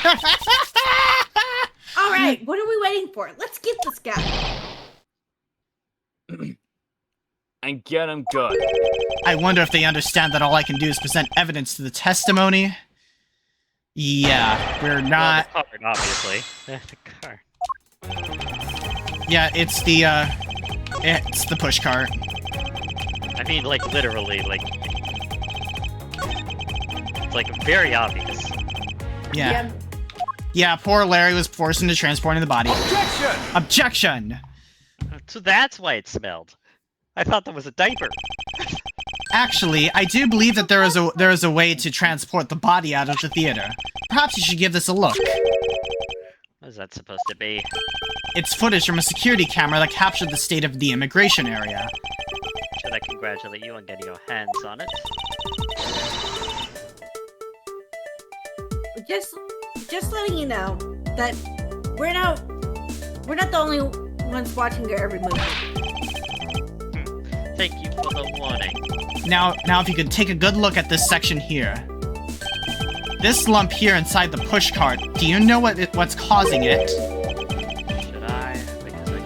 Speaker 4: All right, what are we waiting for? Let's get this guy.
Speaker 3: And get him good.
Speaker 1: I wonder if they understand that all I can do is present evidence to the testimony. Yeah, we're not...
Speaker 2: Well, the card, obviously. The card.
Speaker 1: Yeah, it's the push cart.
Speaker 2: I mean, like, literally, like... It's, like, very obvious.
Speaker 1: Yeah. Yeah, poor Larry was forced into transporting the body.
Speaker 5: Objection!
Speaker 1: Objection!
Speaker 2: So that's why it smelled. I thought that was a diaper.
Speaker 1: Actually, I do believe that there is a way to transport the body out of the theater. Perhaps you should give this a look.
Speaker 2: What is that supposed to be?
Speaker 1: It's footage from a security camera that captured the state of the immigration area.
Speaker 2: Should I congratulate you on getting your hands on it?
Speaker 4: Just letting you know that we're not the only ones watching your every move.
Speaker 2: Thank you for the warning.
Speaker 1: Now if you could take a good look at this section here. This lump here inside the push cart, do you know what's causing it?
Speaker 2: Should I? Because I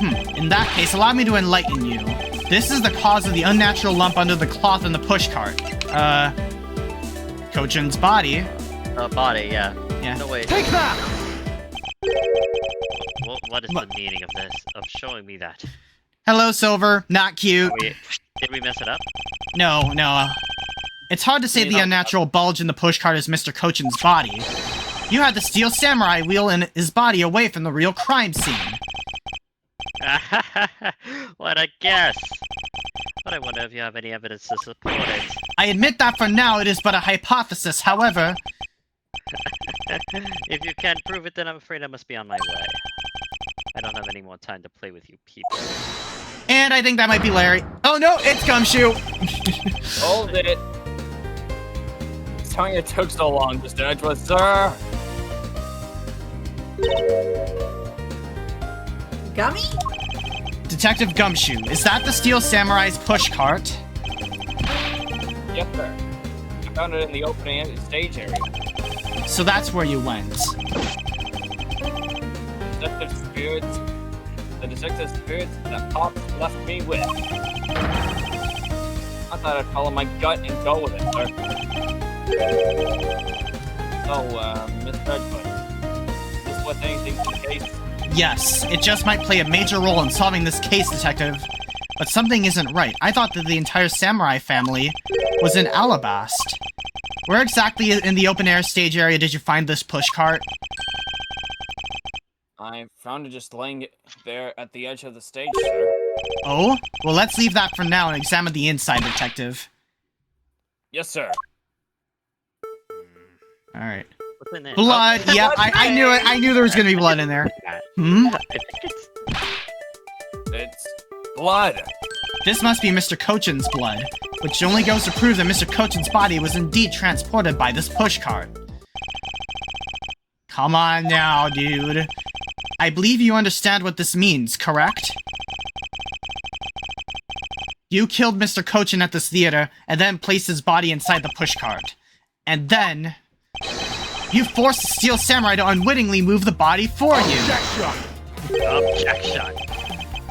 Speaker 2: don't.
Speaker 1: In that case, allow me to enlighten you. This is the cause of the unnatural lump under the cloth in the push cart. Kochin's body.
Speaker 2: Body, yeah.
Speaker 1: Yeah.
Speaker 2: No, wait.
Speaker 5: Take that!
Speaker 2: What is the meaning of this? Of showing me that?
Speaker 1: Hello, Silver. Not cute.
Speaker 2: Did we mess it up?
Speaker 1: No. It's hard to say the unnatural bulge in the pushcart is Mr. Kochin's body. You had the steel samurai wheel in his body away from the real crime scene.
Speaker 2: What a guess! But I wonder if you have any evidence to support it.
Speaker 1: I admit that for now it is but a hypothesis, however...
Speaker 2: If you can't prove it, then I'm afraid I must be on my way. I don't have any more time to play with you people.
Speaker 1: And I think that might be Larry. Oh no, it's Gumshoe!
Speaker 3: Hold it. It's telling it took so long, Mr. Edgeworth, sir.
Speaker 4: Gummy?
Speaker 1: Detective Gumshoe, is that the Steel Samurai's pushcart?
Speaker 3: Yes, sir. I found it in the opening stage area.
Speaker 1: So that's where you went.
Speaker 3: The detective spirits that Pops left me with. I thought I'd follow my gut and go with it, sir. Mr. Edgeworth, is this worth anything to the case?
Speaker 1: Yes, it just might play a major role in solving this case, Detective. But something isn't right. I thought that the entire samurai family was in Alabast. Where exactly in the open-air stage area did you find this pushcart?
Speaker 3: I found it just laying there at the edge of the stage, sir.
Speaker 1: Oh? Well, let's leave that for now and examine the inside, Detective.
Speaker 3: Yes, sir.
Speaker 1: Alright.
Speaker 2: What's in it?
Speaker 1: Blood!
Speaker 2: Oh.
Speaker 1: Yeah, I knew it! I knew there was gonna be blood in there. Hmm?
Speaker 2: I think
Speaker 3: It's blood.
Speaker 1: This must be Mr. Kochin's blood, which only goes to prove that Mr. Kochin's body was indeed transported by this pushcart. Come on now, dude. I believe you understand what this means, correct? You killed Mr. Kochin at this theater, and then placed his body inside the pushcart. And then... you forced the Steel Samurai to unwittingly move the body for you!
Speaker 2: Objection!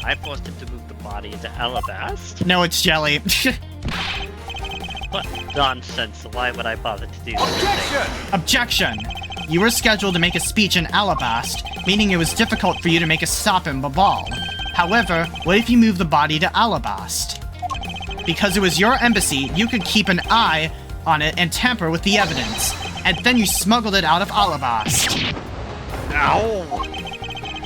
Speaker 2: I forced him to move the body into Alabast?
Speaker 1: No, it's Jelly.
Speaker 2: What nonsense, why would I bother to do this?
Speaker 1: Objection! You were scheduled to make a speech in Alabast, meaning it was difficult for you to make a stop in Babal. However, what if you moved the body to Alabast? Because it was your embassy, you could keep an eye on it and tamper with the evidence. And then you smuggled it out of Alabast.
Speaker 2: Ow!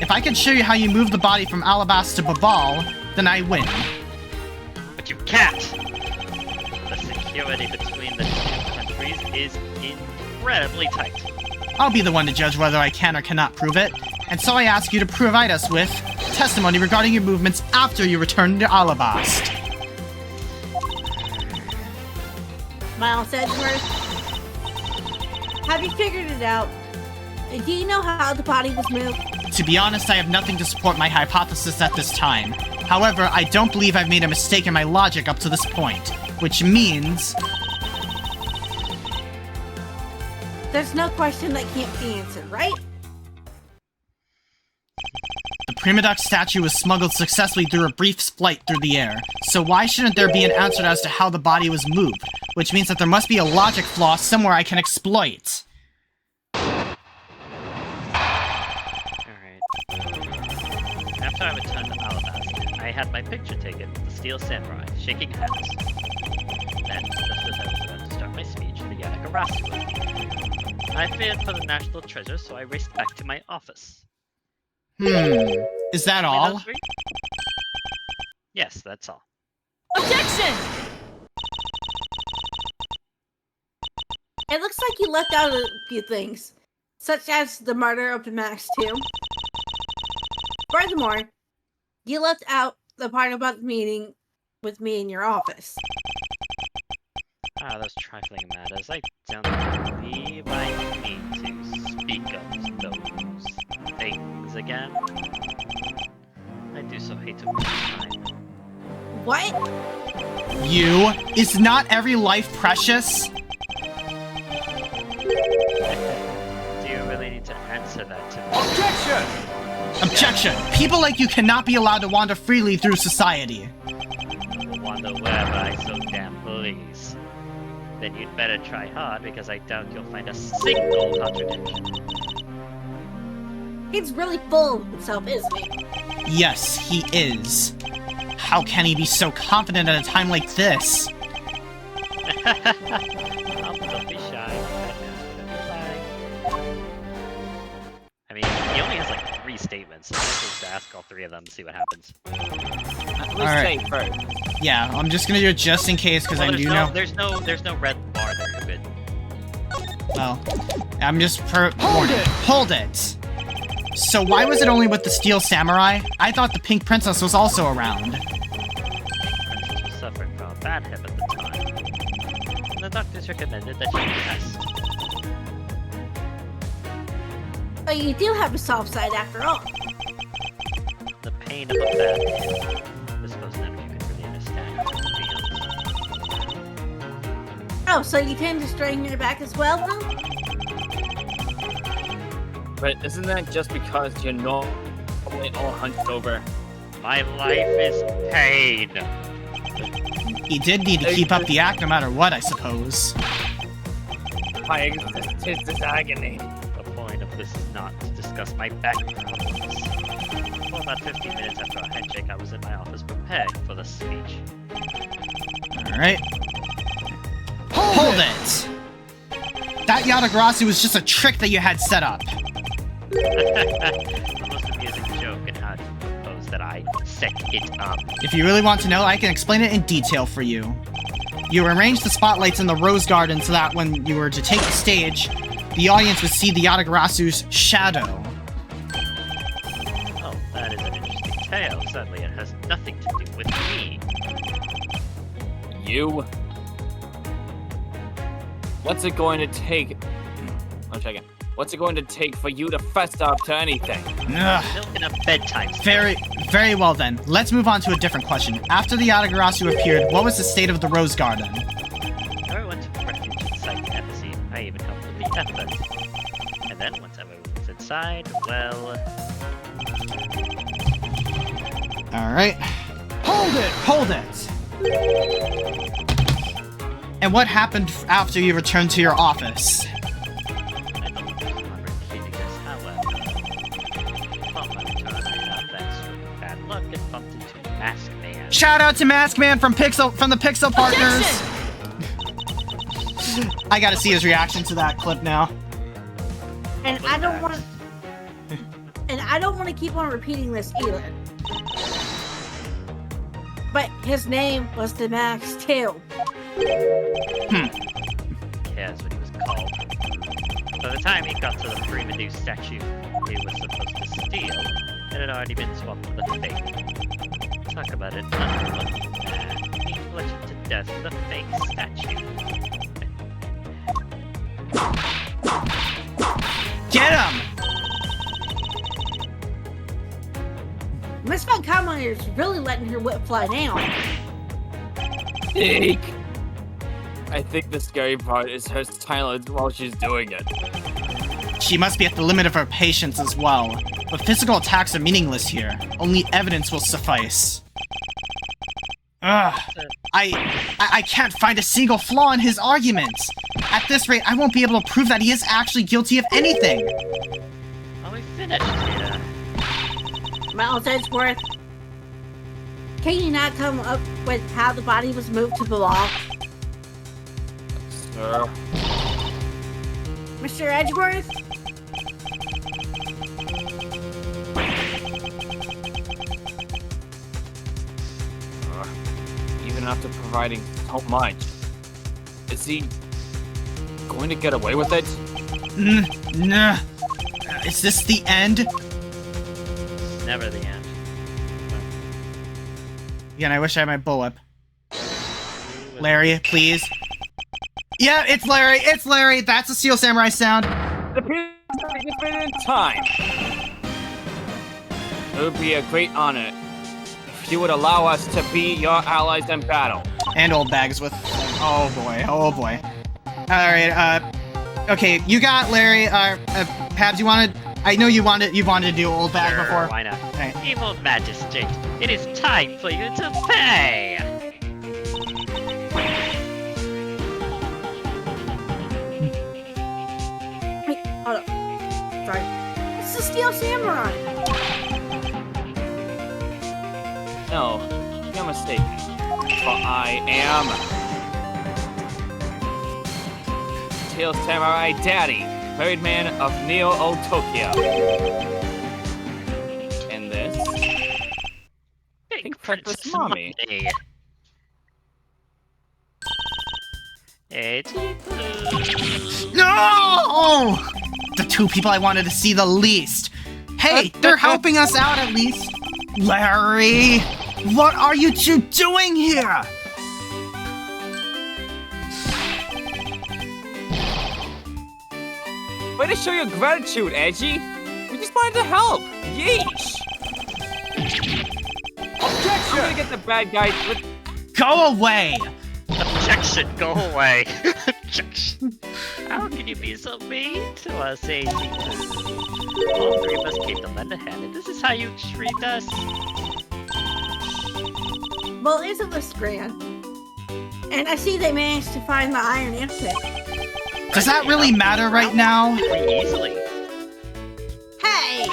Speaker 1: If I could show you how you moved the body from Alabast to Babal, then I win.
Speaker 2: But you can't! The security between the two countries is incredibly tight.
Speaker 1: I'll be the one to judge whether I can or cannot prove it, and so I ask you to provide us with testimony regarding your movements after you returned to Alabast.
Speaker 4: Miles Edgeworth, have you figured it out? Do you know how the body was moved?
Speaker 1: To be honest, I have nothing to support my hypothesis at this time. However, I don't believe I've made a mistake in my logic up to this point, which means...
Speaker 4: There's no question that can't be answered, right?
Speaker 1: The Prima Duck statue was smuggled successfully through a brief flight through the air, so why shouldn't there be an answer as to how the body was moved? Which means that there must be a logic flaw somewhere I can exploit.
Speaker 2: Alright. After I returned to Alabaster, I had my picture taken with the Steel Samurai, shaking hands. Then, just as I was about to start my speech, the Yatagarasu appeared. I feared for the national treasure, so I raced back to my office.
Speaker 1: Is that all?
Speaker 2: Those three? Yes, that's all.
Speaker 6: Objection!
Speaker 4: It looks like you left out a few things, such as the murder of the Max 2. Furthermore, you left out the part about the meeting with me in your office.
Speaker 2: Ah, those trifling matters. I don't believe I need to speak of those things again. I do so hate to waste time.
Speaker 4: What?
Speaker 1: You? Is not every life precious?
Speaker 2: Do you really need to answer that to me?
Speaker 5: Objection!
Speaker 1: Objection! People like you cannot be allowed to wander freely through society.
Speaker 2: Wonder wherever I so damn please. Then you'd better try hard, because I doubt you'll find a single contradiction.
Speaker 4: He's really full of himself, isn't he?
Speaker 1: Yes, he is. How can he be so confident at a time like this?
Speaker 2: Don't be shy. I mean, he only has like 3 statements, so let's just ask all 3 of them and see what happens.
Speaker 3: Let's
Speaker 1: Alright.
Speaker 3: say first.
Speaker 1: Yeah, I'm just gonna do it just in case, because I do know...
Speaker 2: There's no red bar there, you're good.
Speaker 1: Well, I'm just Hold it! So why was it only with the Steel Samurai? I thought the Pink Princess was also around.
Speaker 2: Princess was suffering from a bad hip at the time. And the doctors recommended that she rest.
Speaker 4: But you do have a soft side after all.
Speaker 2: The pain of a bad hip. I suppose none of you could really understand it, to be honest.
Speaker 4: Oh, so you tend to strain your back as well, then?
Speaker 3: But isn't that just because you're normally all hunched over?
Speaker 2: My life is pain.
Speaker 1: He did need to keep up the act no matter what, I suppose.
Speaker 3: My existence is agony.
Speaker 2: The point of this is not to discuss my back problems. For about 15 minutes after our handshake, I was in my office preparing for the speech.
Speaker 1: Alright. Hold it! That Yatagarasu was just a trick that you had set up.
Speaker 2: The most amusing joke and how to propose that I set it up.
Speaker 1: If you really want to know, I can explain it in detail for you. You arranged the spotlights in the Rose Garden so that when you were to take the stage, the audience would see the Yatagarasu's shadow.
Speaker 2: Oh, that is an interesting tale. Sadly, it has nothing to do with me.
Speaker 3: You? What's it going to take? One second. What's it going to take for you to fess up to anything?
Speaker 1: Ugh.
Speaker 2: Milk in a bedtime story.
Speaker 1: Very well then. Let's move on to a different question. After the Yatagarasu appeared, what was the state of the Rose Garden?
Speaker 2: Everyone took refuge inside the embassy. I even helped with the effort. And then, once everyone was inside, well...
Speaker 1: Alright. Hold it! And what happened after you returned to your office?
Speaker 2: I don't remember repeating this, however. Upon my return, I had that stroke of bad luck and bumped into Mask Man.
Speaker 1: Shout out to Mask Man from the Pixel Partners! I gotta see his reaction to that clip now.
Speaker 4: And I don't want to keep on repeating this either. But his name was the Max 2.
Speaker 2: Cares what he was called. By the time he got to the Prima statue he was supposed to steal, it had already been swapped with a fake. Talk about it unlucky man. He bludgeoned to death with a fake statue.
Speaker 1: Get him!
Speaker 4: Miss Von Karma is really letting her whip fly now.
Speaker 3: Eek. I think the scary part is her silence while she's doing it.
Speaker 1: She must be at the limit of her patience as well. But physical attacks are meaningless here. Only evidence will suffice. Ugh. I can't find a single flaw in his arguments. At this rate, I won't be able to prove that he is actually guilty of anything.
Speaker 2: Let me finish here.
Speaker 4: Miles Edgeworth, can you not come up with how the body was moved to the law?
Speaker 3: Sir.
Speaker 4: Mr. Edgeworth?
Speaker 3: Even after providing so much, is he going to get away with it?
Speaker 1: Nah. Is this the end?
Speaker 2: It's never the end.
Speaker 1: Again, I wish I had my bullwhip. Larry, please. Yeah, it's Larry! It's Larry! That's a Steel Samurai sound!
Speaker 3: It appears significant time. It would be a great honor if you would allow us to be your allies in battle.
Speaker 1: And old bags with... Oh boy, oh boy. Alright, okay, you got Larry, Pabs, you wanted... I know you wanted to do old bag
Speaker 2: Sure,
Speaker 1: before.
Speaker 2: why not?
Speaker 1: Okay.
Speaker 2: Evil Magistrate, it is time for you to pay!
Speaker 4: Wait, hold up. Sorry. It's the Steel Samurai.
Speaker 3: No, you're mistaken. For I am Steel Samurai Daddy, third man of Neo Tokyo. And this,
Speaker 2: Big
Speaker 3: Princess Mommy.
Speaker 1: No! The two people I wanted to see the least. Hey, they're helping us out at least. Larry, what are you two doing here?
Speaker 3: Way to show your gratitude, Edgy. We just wanted to help. Yeesh. I'm gonna get the bad guy with...
Speaker 1: Go away.
Speaker 2: Objection, go away. Objection. How can you be so mean to us, AZ? All three of us came to lend a hand, and this is how you treat us?
Speaker 4: Well, isn't this grand? And I see they managed to find the Iron Infant.
Speaker 1: Does that really matter right now?
Speaker 2: Pretty easily.
Speaker 4: Hey!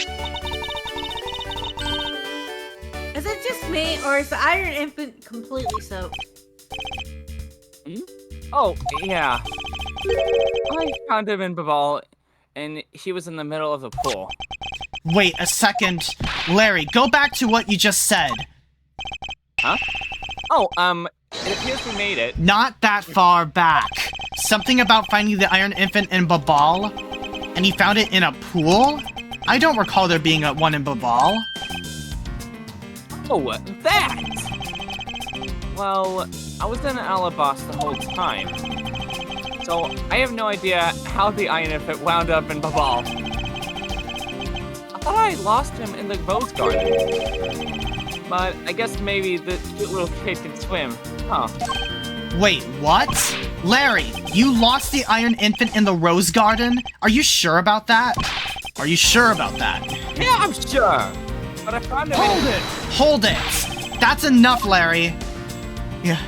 Speaker 4: Is it just me, or is the Iron Infant completely soaked?
Speaker 3: Oh, yeah. I found him in Babal, and he was in the middle of the pool.
Speaker 1: Wait a second. Larry, go back to what you just said.
Speaker 3: Huh? Oh, it appears we made it.
Speaker 1: Not that far back. Something about finding the Iron Infant in Babal, and he found it in a pool? I don't recall there being one in Babal.
Speaker 3: Oh, that! Well, I was in Alabas the whole time, so I have no idea how the Iron Infant wound up in Babal. I thought I lost him in the Rose Garden, but I guess maybe the cute little kid can swim, huh?
Speaker 1: Wait, what? Larry, you lost the Iron Infant in the Rose Garden? Are you sure about that? Are you sure about that?
Speaker 3: Yeah, I'm sure, but I found him
Speaker 1: Hold it! That's enough, Larry. Yeah.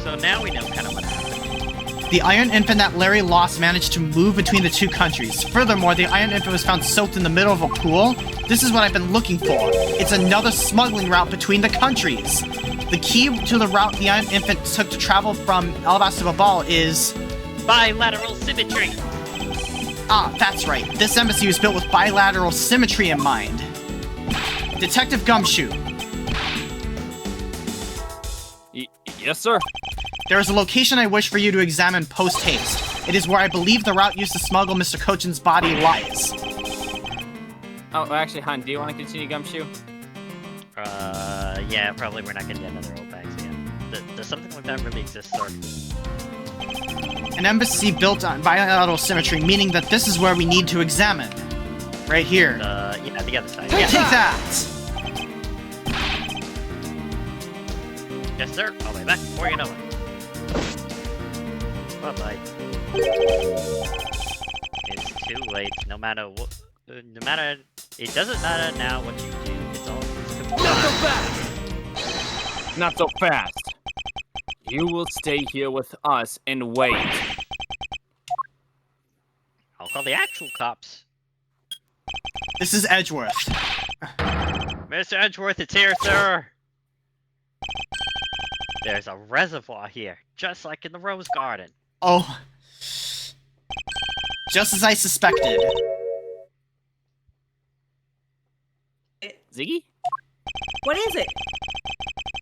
Speaker 2: So now we know kind of what happened.
Speaker 1: The Iron Infant that Larry lost managed to move between the two countries. Furthermore, the Iron Infant was found soaked in the middle of a pool. This is what I've been looking for. It's another smuggling route between the countries. The key to the route the Iron Infant took to travel from Alabas to Babal is...
Speaker 2: Bilateral symmetry!
Speaker 1: Ah, that's right. This embassy was built with bilateral symmetry in mind. Detective Gumshoe.
Speaker 3: Yes, sir.
Speaker 1: There is a location I wish for you to examine post-haste. It is where I believe the route used to smuggle Mr. Cochin's body lies.
Speaker 3: Oh, actually, Han, do you want to continue, Gumshoe?
Speaker 2: Yeah, probably we're not gonna get another old bags again. Does something like that really exist, sir?
Speaker 1: An embassy built on bilateral symmetry, meaning that this is where we need to examine. Right here.
Speaker 2: Yeah, the other side.
Speaker 1: Take
Speaker 2: Yeah.
Speaker 1: that!
Speaker 2: Yes, sir. I'll be back before you know it. Bye-bye. It's too late. No matter what, it doesn't matter now what you do. It's all
Speaker 5: Not so fast!
Speaker 3: Not so fast. You will stay here with us and wait.
Speaker 2: I'll call the actual cops.
Speaker 1: This is Edgeworth.
Speaker 2: Mr. Edgeworth, it's here, sir. There's a reservoir here, just like in the Rose Garden.
Speaker 1: Oh. Just as I suspected.
Speaker 3: Ziggy?
Speaker 4: What is it?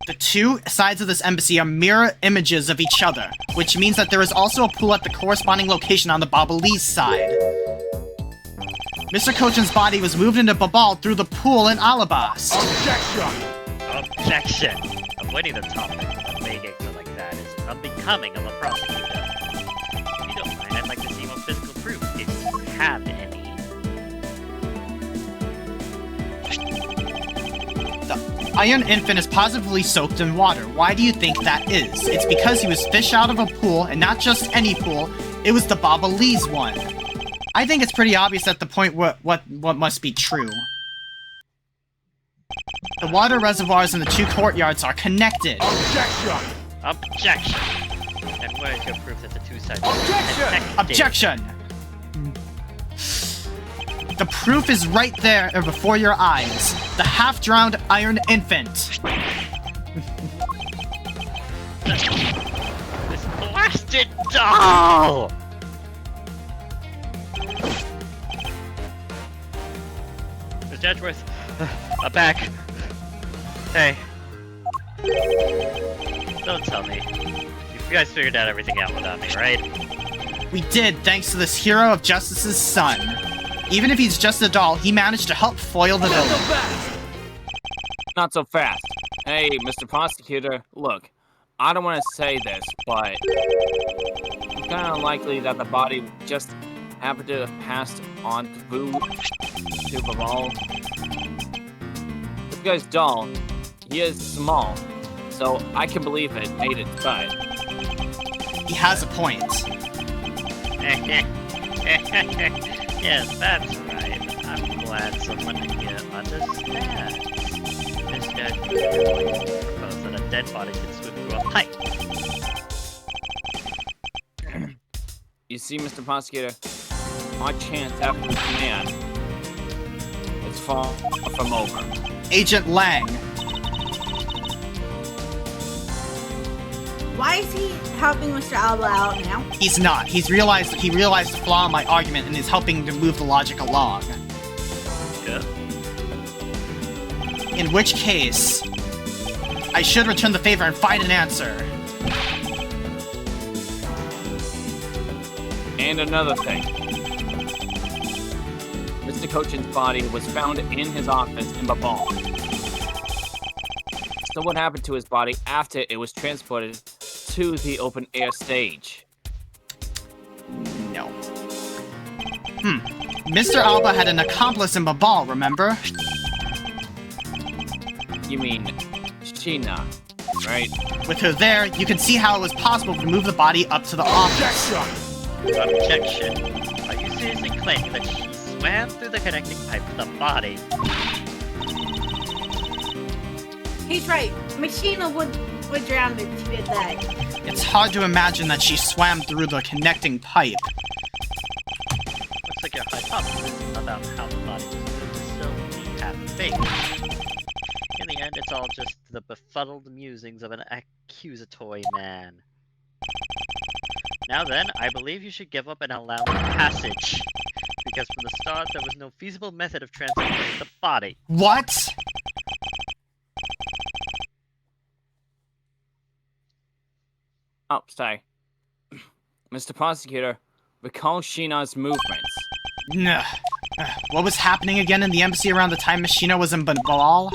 Speaker 1: The two sides of this embassy are mirror images of each other, which means that there is also a pool at the corresponding location on the Babalese side. Mr. Kochan's body was moved into Babal through the pool in Alabas.
Speaker 5: Objection!
Speaker 2: Objection! Avoiding the topic of making it like that is unbecoming of a prosecutor. If you don't mind, I'd like to see more physical proof, if you have any.
Speaker 1: The Iron Infant is positively soaked in water. Why do you think that is? It's because he was fished out of a pool, and not just any pool, it was the Babalese one. I think it's pretty obvious at the point what must be true. The water reservoirs in the two courtyards are connected.
Speaker 5: Objection!
Speaker 2: Objection! And where's your proof that the two sides
Speaker 5: Objection!
Speaker 2: are connected?
Speaker 1: Objection! The proof is right there before your eyes. The half-drowned Iron Infant.
Speaker 2: This blasted doll! Mr. Edgeworth, I'm back. Hey. Don't tell me. You guys figured out everything out without me, right?
Speaker 1: We did, thanks to this hero of justice's son. Even if he's just a doll, he managed to help foil the
Speaker 5: Not so
Speaker 1: villain.
Speaker 5: fast!
Speaker 3: Not so fast. Hey, Mr. Prosecutor, look. I don't want to say this, but it's kind of likely that the body just happened to have passed on through to Babal. This guy's doll. He is small, so I can believe it made it cut.
Speaker 1: He has a point.
Speaker 2: Yes, that's right. I'm glad someone here understands. Mr. Edgeworth proposed that a dead body can swim through a pipe.
Speaker 3: You see, Mr. Prosecutor, our chance after this man is far from over.
Speaker 1: Agent Lang.
Speaker 4: Why is he helping Mr. Alba out now?
Speaker 1: He's not. He realized the flaw in my argument and is helping to move the logic along.
Speaker 2: Good.
Speaker 1: In which case, I should return the favor and find an answer.
Speaker 3: And another thing. Mr. Kochan's body was found in his office in Babal. So what happened to his body after it was transported to the open air stage?
Speaker 1: No. Mr. Alba had an accomplice in Babal, remember?
Speaker 3: You mean Sheena, right?
Speaker 1: With her there, you can see how it was possible to move the body up to the office.
Speaker 5: Objection!
Speaker 2: Objection. Are you seriously claiming that she swam through the connecting pipe with the body?
Speaker 4: He's right. Machina would drown if she did that.
Speaker 1: It's hard to imagine that she swam through the connecting pipe.
Speaker 2: Looks like your hypothesis about how the body was moved is still being half-baked. In the end, it's all just the befuddled musings of an accusatory man. Now then, I believe you should give up and allow me passage. Because from the start, there was no feasible method of transporting the body.
Speaker 1: What?
Speaker 3: Oh, sorry. Mr. Prosecutor, recall Sheena's movements.
Speaker 1: Nah. What was happening again in the embassy around the time Machina was in Babal?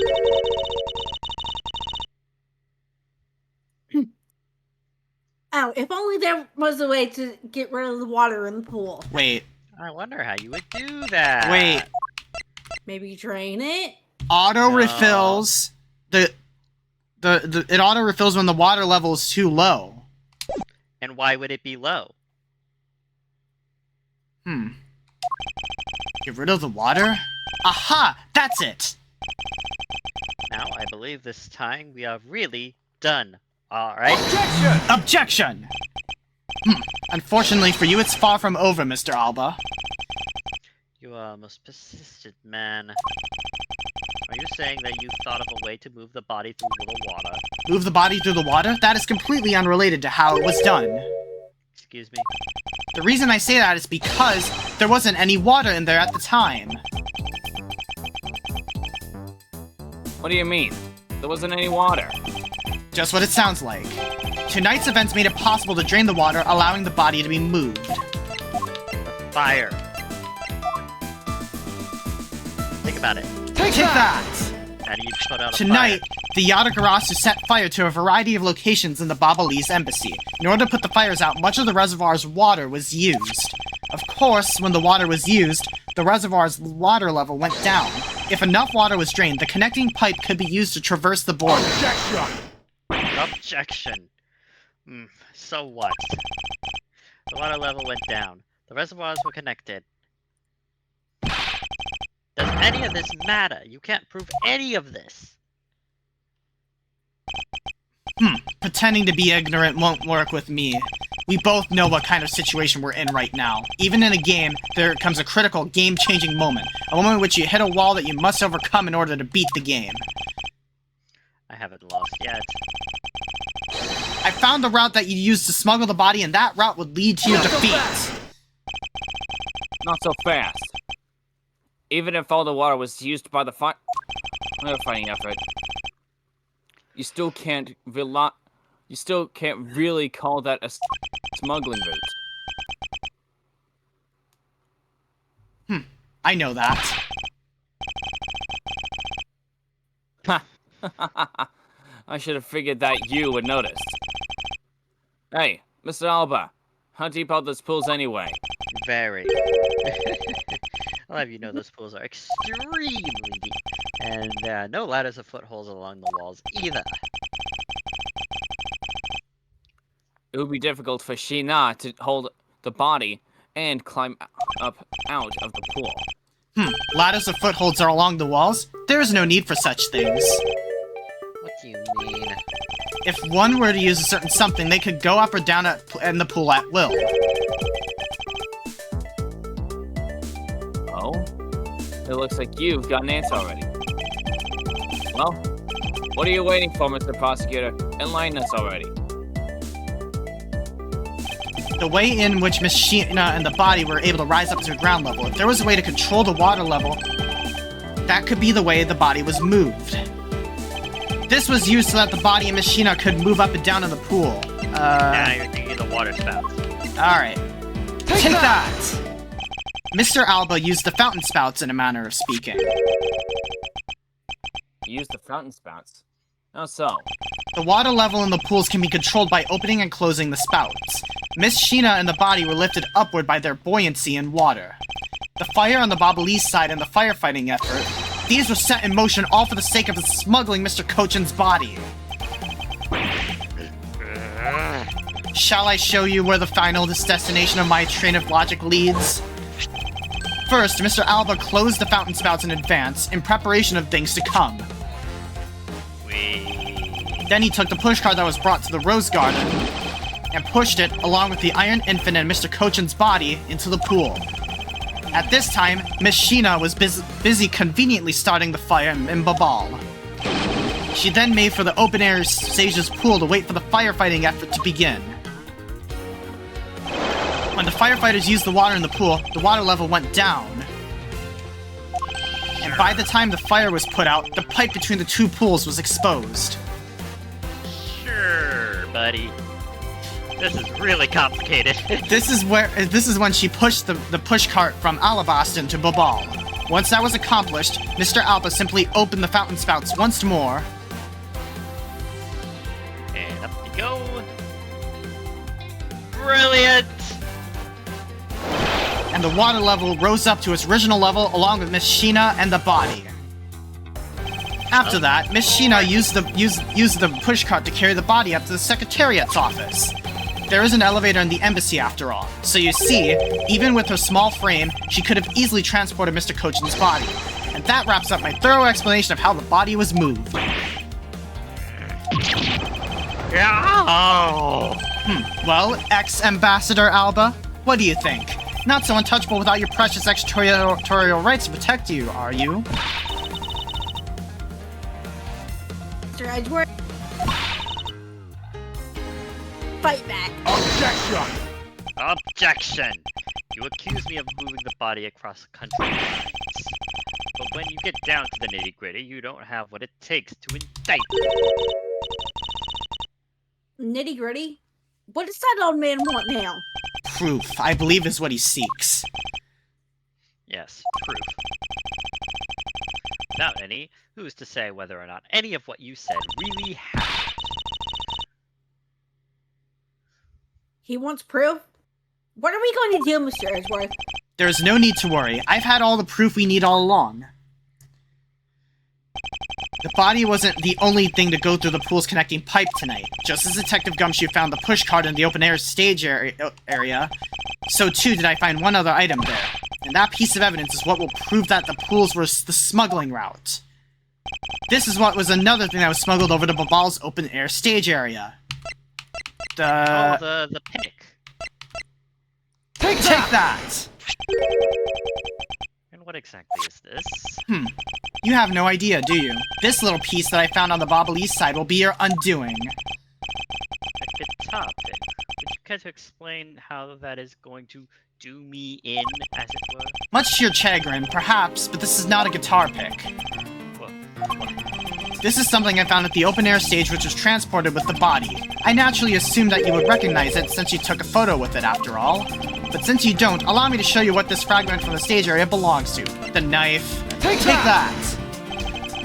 Speaker 4: Now, if only there was a way to get rid of the water in the pool.
Speaker 1: Wait.
Speaker 2: I wonder how you would do that.
Speaker 1: Wait.
Speaker 4: Maybe drain it?
Speaker 1: Auto
Speaker 2: No.
Speaker 1: refills. It auto refills when the water level is too low.
Speaker 2: And why would it be low?
Speaker 1: Get rid of the water? Aha! That's it!
Speaker 2: Now, I believe this time we are really done. Alright?
Speaker 1: Objection! Unfortunately for you, it's far from over, Mr. Alba.
Speaker 2: You are a most persistent man. Are you saying that you thought of a way to move the body through the water?
Speaker 1: Move the body through the water? That is completely unrelated to how it was done.
Speaker 2: Excuse me?
Speaker 1: The reason I say that is because there wasn't any water in there at the time.
Speaker 3: What do you mean? There wasn't any water.
Speaker 1: Just what it sounds like. Tonight's events made it possible to drain the water, allowing the body to be moved.
Speaker 2: Fire. Think about it.
Speaker 1: Take that!
Speaker 2: How do you put out a
Speaker 1: Tonight,
Speaker 2: fire?
Speaker 1: the Yatagarasu set fire to a variety of locations in the Babalese embassy. In order to put the fires out, much of the reservoir's water was used. Of course, when the water was used, the reservoir's water level went down. If enough water was drained, the connecting pipe could be used to traverse the border.
Speaker 2: Objection. So what? The water level went down. The reservoirs were connected. Does any of this matter? You can't prove any of this.
Speaker 1: Pretending to be ignorant won't work with me. We both know what kind of situation we're in right now. Even in a game, there comes a critical, game-changing moment. A moment in which you hit a wall that you must overcome in order to beat the game.
Speaker 2: I haven't lost yet.
Speaker 1: I found the route that you used to smuggle the body, and that route would lead to your defeat.
Speaker 3: Not so fast. Even if all the water was used by the firefighting effort, you still can't really call that a smuggling route.
Speaker 1: I know that.
Speaker 3: I should have figured that you would notice. Hey, Mr. Alba, how deep are those pools anyway?
Speaker 2: Very. I'll have you know those pools are extremely deep. And there are no ladders or footholds along the walls either.
Speaker 3: It would be difficult for Sheena to hold the body and climb up out of the pool.
Speaker 1: Ladders or footholds are along the walls? There is no need for such things.
Speaker 2: What do you mean?
Speaker 1: If one were to use a certain something, they could go up or down in the pool at will.
Speaker 3: Oh? It looks like you've got an answer already. Well, what are you waiting for, Mr. Prosecutor? Enlighten us already.
Speaker 1: The way in which Miss Sheena and the body were able to rise up to ground level, if there was a way to control the water level, that could be the way the body was moved. This was used so that the body and Miss Sheena could move up and down in the pool.
Speaker 2: Now you're thinking the water spouts.
Speaker 1: Alright. Take that! Mr. Alba used the fountain spouts in a manner of speaking.
Speaker 3: Use the fountain spouts. How so?
Speaker 1: The water level in the pools can be controlled by opening and closing the spouts. Miss Sheena and the body were lifted upward by their buoyancy in water. The fire on the Babalese side and the firefighting effort, these were set in motion all for the sake of smuggling Mr. Kochan's body. Shall I show you where the final destination of my train of logic leads? First, Mr. Alba closed the fountain spouts in advance, in preparation of things to come. Then he took the pushcart that was brought to the Rose Garden and pushed it, along with the Iron Infant and Mr. Kochan's body, into the pool. At this time, Miss Sheena was busy conveniently starting the fire in Babal. She then made for the open-air Sage's pool to wait for the firefighting effort to begin. When the firefighters used the water in the pool, the water level went down. And by the time the fire was put out, the pipe between the two pools was exposed.
Speaker 2: Sure, buddy. This is really complicated.
Speaker 1: This is when she pushed the pushcart from Alabaston to Babal. Once that was accomplished, Mr. Alba simply opened the fountain spouts once more.
Speaker 2: And up you go. Brilliant!
Speaker 1: And the water level rose up to its original level along with Miss Sheena and the body. After that, Miss Sheena used the pushcart to carry the body up to the Secretariat's office. There is an elevator in the embassy after all, so you see, even with her small frame, she could have easily transported Mr. Cochin's body. And that wraps up my thorough explanation of how the body was moved. Well, ex-Ambassador Alba, what do you think? Not so untouchable without your precious extraterritorial rights to protect you, are you?
Speaker 4: Mr. Edgeworth? Fight back.
Speaker 5: Objection!
Speaker 2: Objection! You accuse me of moving the body across country lines. But when you get down to the nitty-gritty, you don't have what it takes to indict me.
Speaker 4: Nitty-gritty? What does that old man want now?
Speaker 1: Proof, I believe, is what he seeks.
Speaker 2: Yes, proof. Without any, who's to say whether or not any of what you said really happened?
Speaker 4: He wants proof? What are we going to do, Mr. Edgeworth?
Speaker 1: There's no need to worry. I've had all the proof we need all along. The body wasn't the only thing to go through the pool's connecting pipe tonight. Just as Detective Gumshoe found the pushcart in the open-air stage area, so too did I find one other item there. And that piece of evidence is what will prove that the pools were the smuggling route. This is what was another thing that was smuggled over to Babal's open-air stage area.
Speaker 2: The pick.
Speaker 1: Take that!
Speaker 2: And what exactly is this?
Speaker 1: You have no idea, do you? This little piece that I found on the Babalese side will be your undoing.
Speaker 2: A guitar pick. Would you care to explain how that is going to do me in, as it were?
Speaker 1: Much to your chagrin, perhaps, but this is not a guitar pick.
Speaker 2: What?
Speaker 1: This is something I found at the open-air stage which was transported with the body. I naturally assumed that you would recognize it since you took a photo with it after all. But since you don't, allow me to show you what this fragment from the stage area belongs to. The knife. Take that!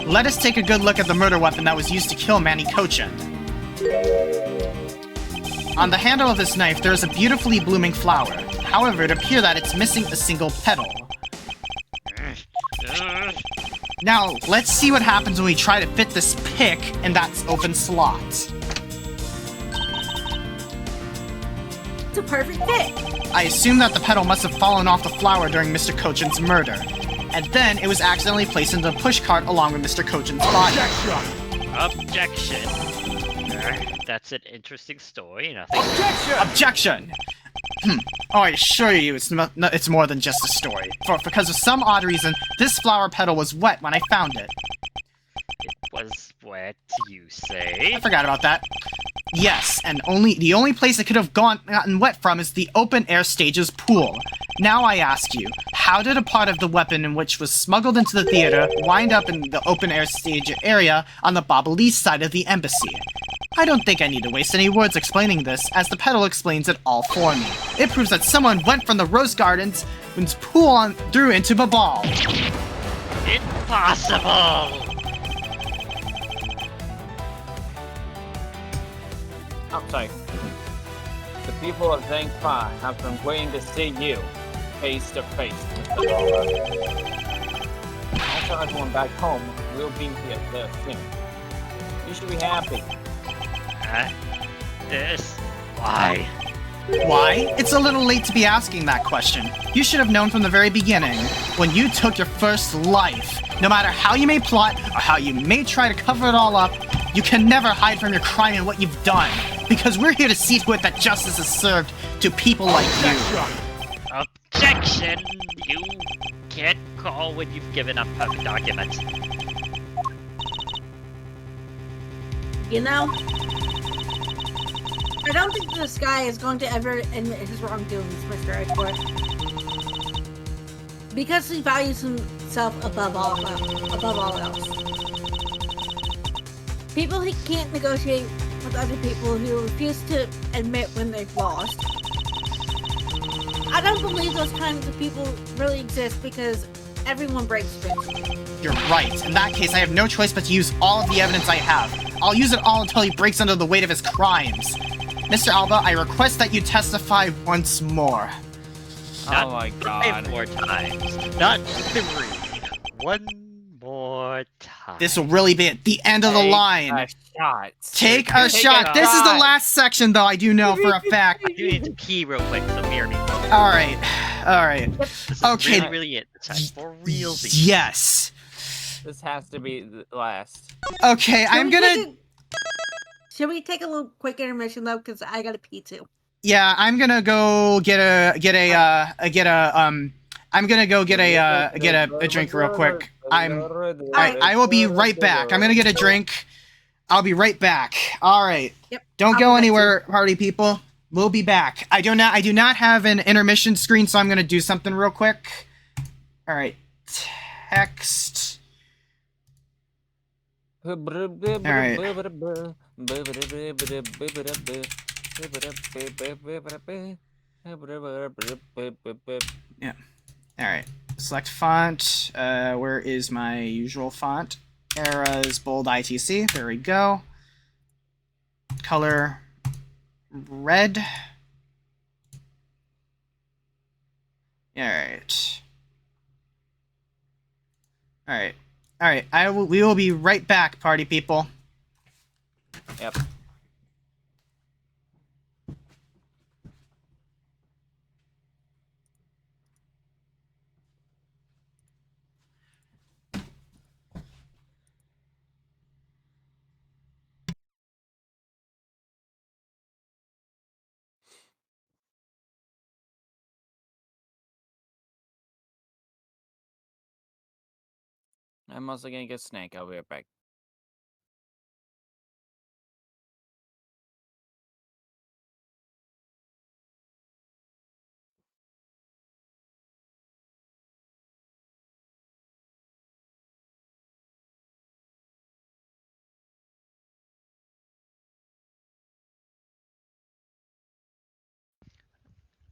Speaker 1: Let us take a good look at the murder weapon that was used to kill Manny Cochin. On the handle of this knife, there is a beautifully blooming flower. However, it appears that it's missing a single petal. Now, let's see what happens when we try to fit this pick in that open slot.
Speaker 4: It's a perfect fit.
Speaker 1: I assume that the petal must have fallen off the flower during Mr. Cochin's murder. And then it was accidentally placed into the pushcart along with Mr. Cochin's body.
Speaker 2: Objection! That's an interesting story, nothing.
Speaker 1: Objection! Oh, I assure you, it's more than just a story. Because of some odd reason, this flower petal was wet when I found it.
Speaker 2: It was wet, you say?
Speaker 1: I forgot about that. Yes, and the only place it could have gotten wet from is the open-air stage's pool. Now I ask you, how did a part of the weapon in which was smuggled into the theater wind up in the open-air stage area on the Babalese side of the embassy? I don't think I need to waste any words explaining this, as the petal explains it all for me. It proves that someone went from the Rose Gardens and pool on through into Babal.
Speaker 2: Impossible!
Speaker 3: I'm sorry. The people of Zhangfa have been waiting to see you, face to face, Mr. Lola. I'll tell everyone back home we'll be here there soon. You should be happy.
Speaker 2: Why?
Speaker 1: Why? It's a little late to be asking that question. You should have known from the very beginning, when you took your first life. No matter how you may plot, or how you may try to cover it all up, you can never hide from your crime and what you've done. Because we're here to see to it that justice is served to people like you.
Speaker 2: Objection! You can't call when you've given up perfect arguments.
Speaker 4: You know, I don't think this guy is going to ever admit his wrongdoings, Mr. Edgeworth. Because he values himself above all else. People he can't negotiate with other people who refuse to admit when they've lost. I don't believe those kinds of people really exist because everyone breaks things.
Speaker 1: You're right. In that case, I have no choice but to use all of the evidence I have. I'll use it all until he breaks under the weight of his crimes. Mr. Alba, I request that you testify once more.
Speaker 3: Oh my god.
Speaker 2: 5 more times. Not 3. One more time.
Speaker 1: This will really be at the end of the line.
Speaker 3: A shot.
Speaker 1: Take a shot. This is the last section, though, I do know for a fact.
Speaker 2: You need to pee real quick, so mirror me.
Speaker 1: Alright. Alright.
Speaker 2: This is
Speaker 1: Okay.
Speaker 2: really it this time. For realsy.
Speaker 1: Yes.
Speaker 3: This has to be the last.
Speaker 1: Okay, I'm gonna...
Speaker 4: Should we take a little quick intermission though? Because I gotta pee too.
Speaker 1: Yeah, I'm gonna go get a drink real quick. I will be right back. I'm gonna get a drink. I'll be right back. All right.
Speaker 4: Yep.
Speaker 1: Don't
Speaker 4: I'll
Speaker 1: go
Speaker 4: be back
Speaker 1: anywhere, party people. We'll be back. I do not have an intermission screen, so I'm gonna do something real quick. All right. Text.
Speaker 3: All
Speaker 1: right. Yeah. All right. Select font. Where is my usual font? Era's bold ITC. There we go. Color red. All right. All right. All right. We will be right back, party people.
Speaker 3: Yep. I'm also gonna get Snake. I'll be right back.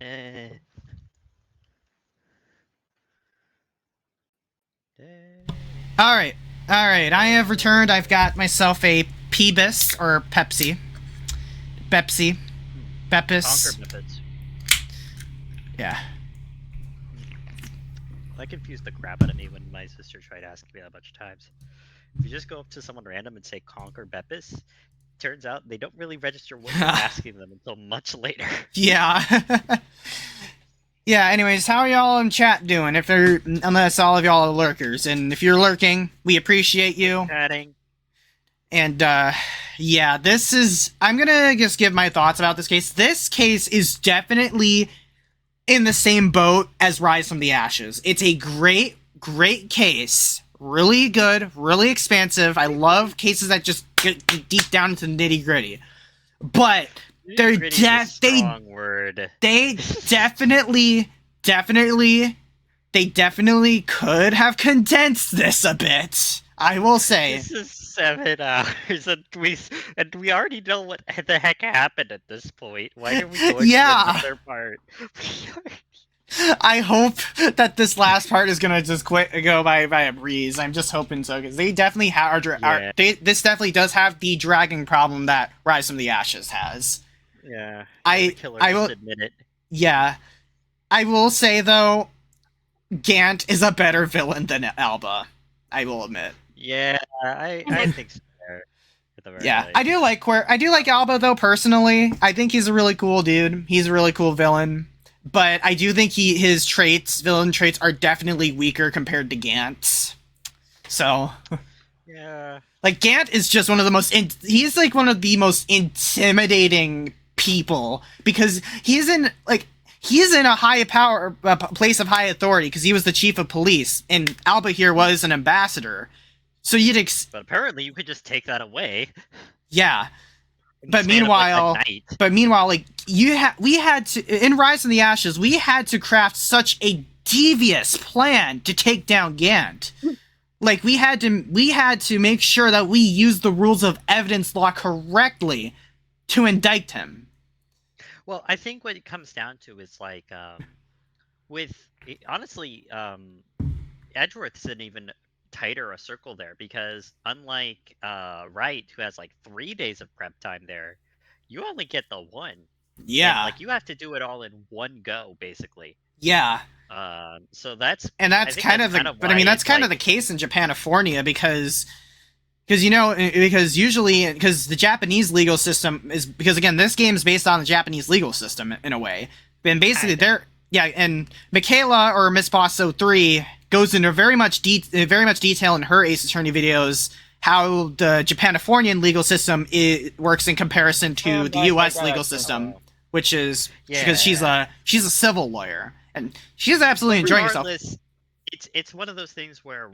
Speaker 2: Eh.
Speaker 1: All right. All right. I have returned. I've got myself a Peebus or Pepsi. Pepsi. Pepis.
Speaker 2: Conquer methods.
Speaker 1: Yeah.
Speaker 2: That confused the crap out of me when my sister tried asking me that a bunch of times. If you just go up to someone random and say Conquer Beppis, turns out they don't really register what you're asking them until much later.
Speaker 1: Yeah. Yeah, anyways, how are y'all in chat doing? Unless all of y'all are lurkers. And if you're lurking, we appreciate you.
Speaker 2: Chatting.
Speaker 1: And, yeah, I'm gonna just give my thoughts about this case. This case is definitely in the same boat as Rise from the Ashes. It's a great, great case. Really good, really expansive. I love cases that just get deep down into the nitty gritty. But they definitely could have condensed this a bit. I will say.
Speaker 2: This is 7 hours, and we already know what the heck happened at this point. Why are we going to another part?
Speaker 1: I hope that this last part is gonna just go by a breeze. I'm just hoping so, because they definitely this definitely does have the dragging problem that Rise from the Ashes has.
Speaker 2: Yeah,
Speaker 1: I will
Speaker 2: admit it.
Speaker 1: Yeah, I will say though, Gant is a better villain than Alba. I will admit.
Speaker 2: Yeah, I think so.
Speaker 1: Yeah, I do like Alba though personally. I think he's a really cool dude. He's a really cool villain. But I do think his villain traits, are definitely weaker compared to Gant's. So,
Speaker 2: yeah,
Speaker 1: like Gant is just one of the most intimidating people, because he's in a high power place of high authority, because he was the chief of police, and Alba here was an ambassador. So but
Speaker 2: apparently you could just take that away.
Speaker 1: Yeah. But meanwhile, like we had to, in Rise from the Ashes, we had to craft such a devious plan to take down Gant. Like we had to make sure that we used the rules of evidence law correctly to indict him.
Speaker 2: Well, I think what it comes down to is like, honestly, Edgeworth's an even tighter a circle there, because unlike Wright, who has like 3 days of prep time there, you only get the one.
Speaker 1: Yeah.
Speaker 2: And, like, you have to do it all in one go, basically.
Speaker 1: Yeah.
Speaker 2: So that's
Speaker 1: And that's kind of the, but I mean, that's kind of the case in Japanifornia because usually, because the Japanese legal system is, because again, this game is based on the Japanese legal system in a way. And basically and Michaela or Miss Bosso 3 goes into very much detail in her Ace Attorney videos how the Japanifornian legal system works in comparison to the US legal system, which is because she's a civil lawyer. And she's absolutely enjoying herself.
Speaker 2: It's one of those things where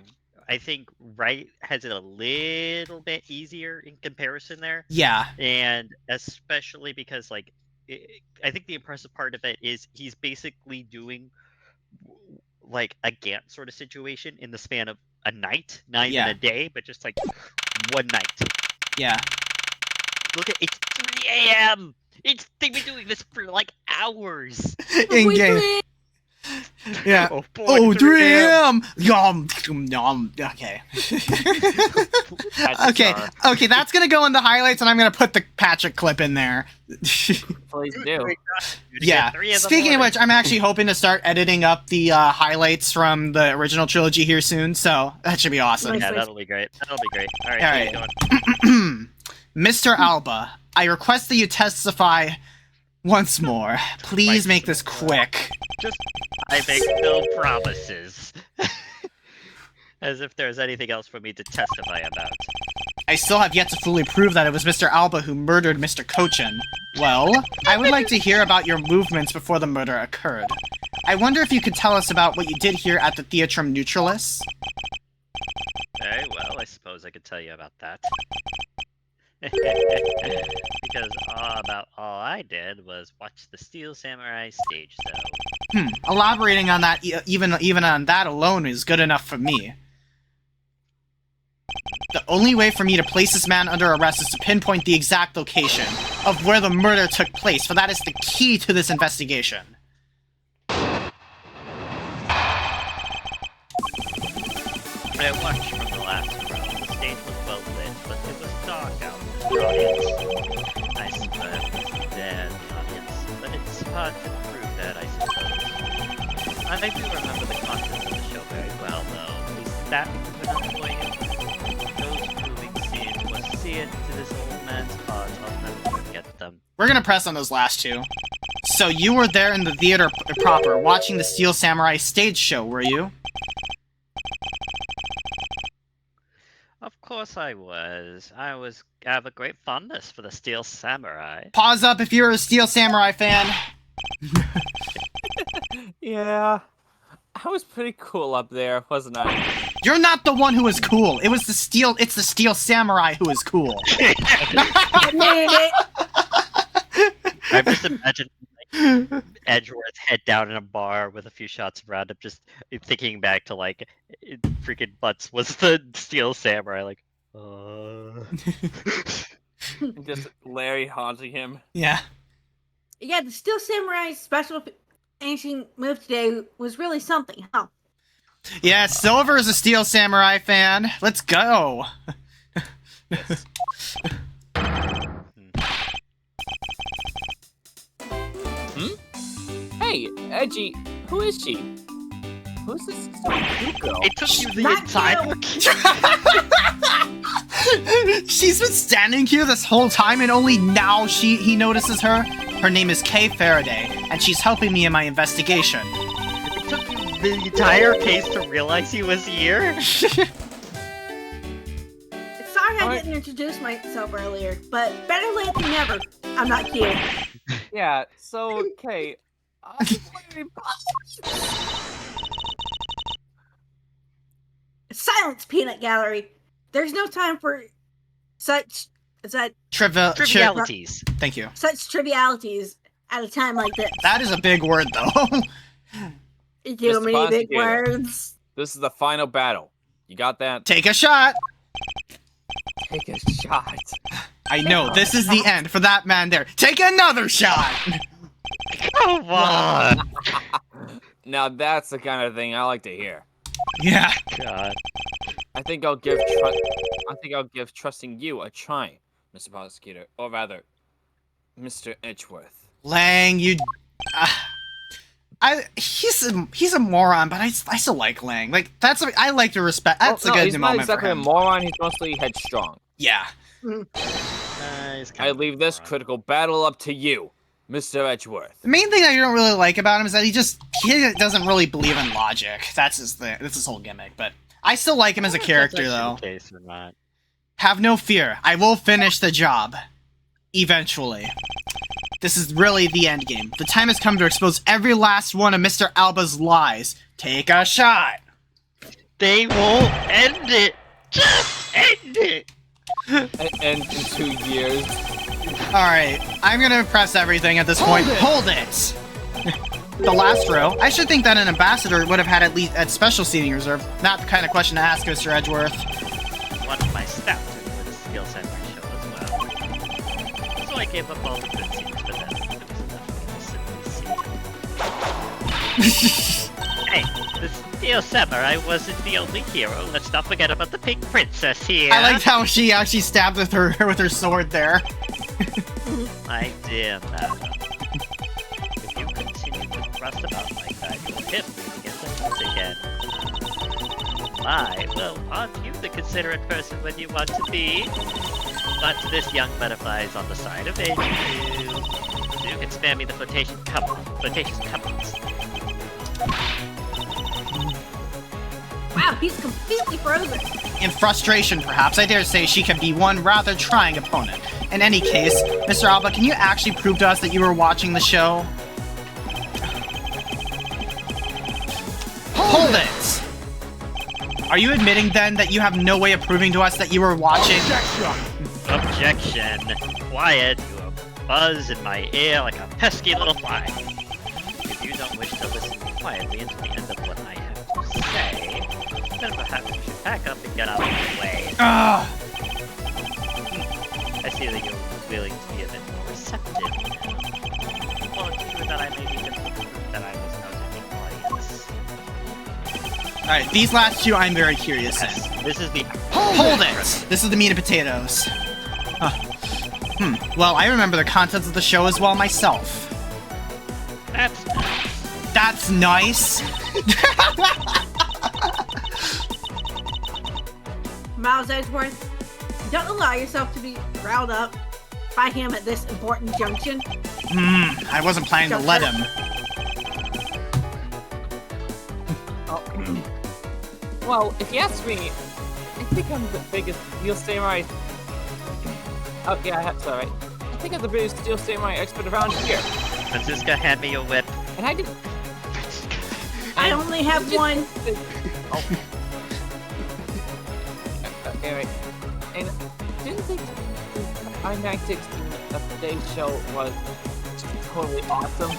Speaker 2: I think Wright has it a little bit easier in comparison there.
Speaker 1: Yeah.
Speaker 2: And especially because, like, I think the impressive part of it is he's basically doing, like, a Gantt sort of situation in the span of a night, not even a day, but just, like, one night.
Speaker 1: Yeah.
Speaker 2: Look at it's 3 a.m. They've been doing this for, like, hours.
Speaker 1: In game. Yeah.
Speaker 2: Oh, boy,
Speaker 1: oh 3 a.m. Yum. Okay. Okay, that's gonna go in the highlights, and I'm gonna put the Patrick clip in there.
Speaker 3: Please do.
Speaker 1: Yeah. Speaking of which, I'm actually hoping to start editing up the highlights from the original trilogy here soon, so that should be awesome.
Speaker 2: Yeah, that'll be great. That'll be great. All right.
Speaker 1: All right. Mr. Alba, I request that you testify once more. Please make this quick.
Speaker 2: I make no promises. As if there's anything else for me to testify about.
Speaker 1: I still have yet to fully prove that it was Mr. Alba who murdered Mr. Cochin. Well, I would like to hear about your movements before the murder occurred. I wonder if you could tell us about what you did here at the Theatrum Neutralis?
Speaker 2: Very well, I suppose I could tell you about that. Because about all I did was watch the Steel Samurai stage show.
Speaker 1: Elaborating on that, even on that alone, is good enough for me. The only way for me to place this man under arrest is to pinpoint the exact location of where the murder took place, for that is the key to this investigation.
Speaker 2: I watched from the last row. The stage was well lit, but it was dark out in the audience. I suppose it was dead, the audience, but it's hard to prove that, I suppose. I do remember the contents of the show very well, though. At least that was enough for you. Those moving scenes were seared to this old man's heart. I'll never forget them.
Speaker 1: We're gonna press on those last two. So you were there in the theater proper, watching the Steel Samurai stage show, were you?
Speaker 2: Of course I was. I have a great fondness for the Steel Samurai.
Speaker 1: Pause up if you're a Steel Samurai fan.
Speaker 3: Yeah. I was pretty cool up there, wasn't I?
Speaker 1: You're not the one who was cool. It's the Steel Samurai who is cool.
Speaker 2: I just imagine like, Edgeworth head down in a bar with a few shots of Roundup, just thinking back to like freaking Butts was the Steel Samurai, like,
Speaker 3: Just Larry haunting him.
Speaker 1: Yeah.
Speaker 4: Yeah, the Steel Samurai's special finishing move today was really something, huh?
Speaker 1: Yeah, Silver is a Steel Samurai fan. Let's go.
Speaker 3: Yes. Hey, Edgy, who is she? Who's this girl?
Speaker 2: it took you the
Speaker 4: Not
Speaker 2: entire.
Speaker 1: She's been standing here this whole time, and only now he notices her. Her name is Kay Faraday, and she's helping me in my investigation.
Speaker 2: It took you the entire case to realize he was here.
Speaker 4: Sorry I didn't introduce myself earlier, but better late than never. I'm not kidding.
Speaker 3: Yeah, so, okay.
Speaker 4: Silence, Peanut Gallery. There's no time for such
Speaker 2: Trivialities.
Speaker 1: Thank you.
Speaker 4: such trivialities at a time like this.
Speaker 1: That is a big word, though.
Speaker 4: Too many big
Speaker 3: prosecutor.
Speaker 4: words.
Speaker 3: This is the final battle. You got that?
Speaker 1: Take a shot.
Speaker 3: Take a shot.
Speaker 1: I know, this is the end for that man there. Take another shot.
Speaker 2: Come on.
Speaker 3: Now that's the kind of thing I like to hear.
Speaker 1: Yeah.
Speaker 2: God.
Speaker 3: I think I'll give trusting you a try, Mr. Prosecutor. Or rather, Mr. Edgeworth.
Speaker 1: Lang, you. He's a moron, but I still like Lang. Like I like to respect. That's
Speaker 3: no,
Speaker 1: a good
Speaker 3: he's
Speaker 1: moment
Speaker 3: not exactly
Speaker 1: for
Speaker 3: a
Speaker 1: him.
Speaker 3: moron. He's mostly headstrong.
Speaker 1: Yeah.
Speaker 2: He's kind
Speaker 3: I
Speaker 2: of
Speaker 3: leave this
Speaker 2: moron.
Speaker 3: critical battle up to you, Mr. Edgeworth.
Speaker 1: The main thing I don't really like about him is that he doesn't really believe in logic. That's his thing. That's his whole gimmick. But I still like him as a
Speaker 2: I don't know if
Speaker 1: character,
Speaker 2: that's
Speaker 1: though.
Speaker 2: actually the case or not.
Speaker 1: Have no fear. I will finish the job. Eventually. This is really the end game. The time has come to expose every last one of Mr. Alba's lies. Take a shot.
Speaker 2: They won't end it. Just end it.
Speaker 3: And in 2 years.
Speaker 1: Alright, I'm gonna press everything at this point. Hold it! The last row. I should think that an ambassador would have had at least at special seating reserve. Not the kind of question to ask, Mr. Edgeworth.
Speaker 2: One of my staff took with a skill set show as well. So I gave up all the good scenes for them. It was enough to simply see. Hey, the Steel Samurai wasn't the only hero. Let's not forget about the pink princess here.
Speaker 1: I liked how she actually stabbed with her sword there.
Speaker 2: My dear madam, if you continue to thrust about like that, you'll hit me to get the once again. Well, aren't you the considerate person when you want to be? But this young butterfly is on the side of age. You can spare me the flirtatious comments.
Speaker 4: Wow, he's completely frozen.
Speaker 1: In frustration, perhaps, I dare say she can be one rather trying opponent. In any case, Mr. Alba, can you actually prove to us that you were watching the show? Hold it! Are you admitting, then, that you have no way of proving to us that you were watching?
Speaker 2: Objection! Quiet, you buzz in my ear like a pesky little fly. If you don't wish to listen quietly until the end of what I have to say, then perhaps you should pack up and get out of my way.
Speaker 1: Ugh!
Speaker 2: I see that you're willing to be a bit more receptive now. Well, it's true that I may be difficult that I was not an audience.
Speaker 1: Alright, these last two I'm very curious in.
Speaker 2: Yes, this is the...
Speaker 1: Hold it! This is the meat and potatoes. Well, I remember the contents of the show as well myself.
Speaker 2: That's nice.
Speaker 1: That's nice!
Speaker 4: Miles Edgeworth, don't allow yourself to be riled up by him at this important junction.
Speaker 1: I wasn't planning to let him.
Speaker 3: Well, if you ask me, I think I'm the biggest Steel Samurai. Oh, yeah, that's alright. I think I'm the biggest Steel Samurai expert around here.
Speaker 2: Francisca, hand me your whip.
Speaker 3: And I didn't.
Speaker 4: I only have one.
Speaker 3: Oh. Okay, right. And didn't think our Night 16 of today's show was totally awesome.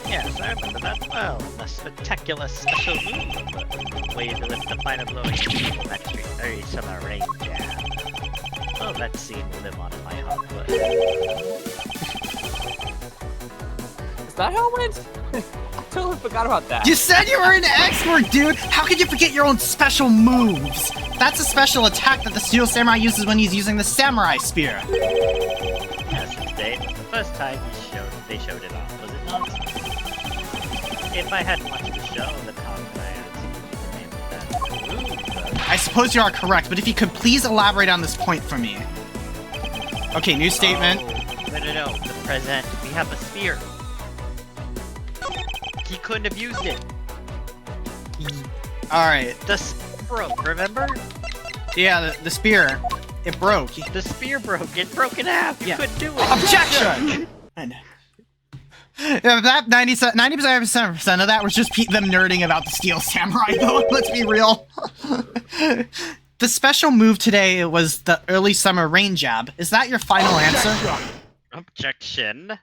Speaker 2: Yes, I remember that well. The spectacular special move. Way to lift the final blow against the electric 30 summer rain jam. Oh, that scene will live on in my heart.
Speaker 3: Is that how it went? I totally forgot about that.
Speaker 1: You said you were an expert, dude! How could you forget your own special moves? That's a special attack that the Steel Samurai uses when he's using the Samurai Spear.
Speaker 2: Yes, it's Dave. The first time they showed it off, was it not? If I hadn't watched the show, then how could I answer the name of that move?
Speaker 1: I suppose you are correct, but if you could please elaborate on this point for me. Okay, new statement.
Speaker 2: Oh, no. The present. We have a spear. He couldn't have used it.
Speaker 1: Alright.
Speaker 2: The spear broke, remember?
Speaker 1: Yeah, the spear. It broke.
Speaker 2: The spear broke. It broke in half. You
Speaker 1: Yeah.
Speaker 2: couldn't do it.
Speaker 1: Objection! Yeah, that 97% of that was just them nerding about the Steel Samurai, though. Let's be real. The special move today was the early summer rain jab. Is that your final answer?
Speaker 2: Objection.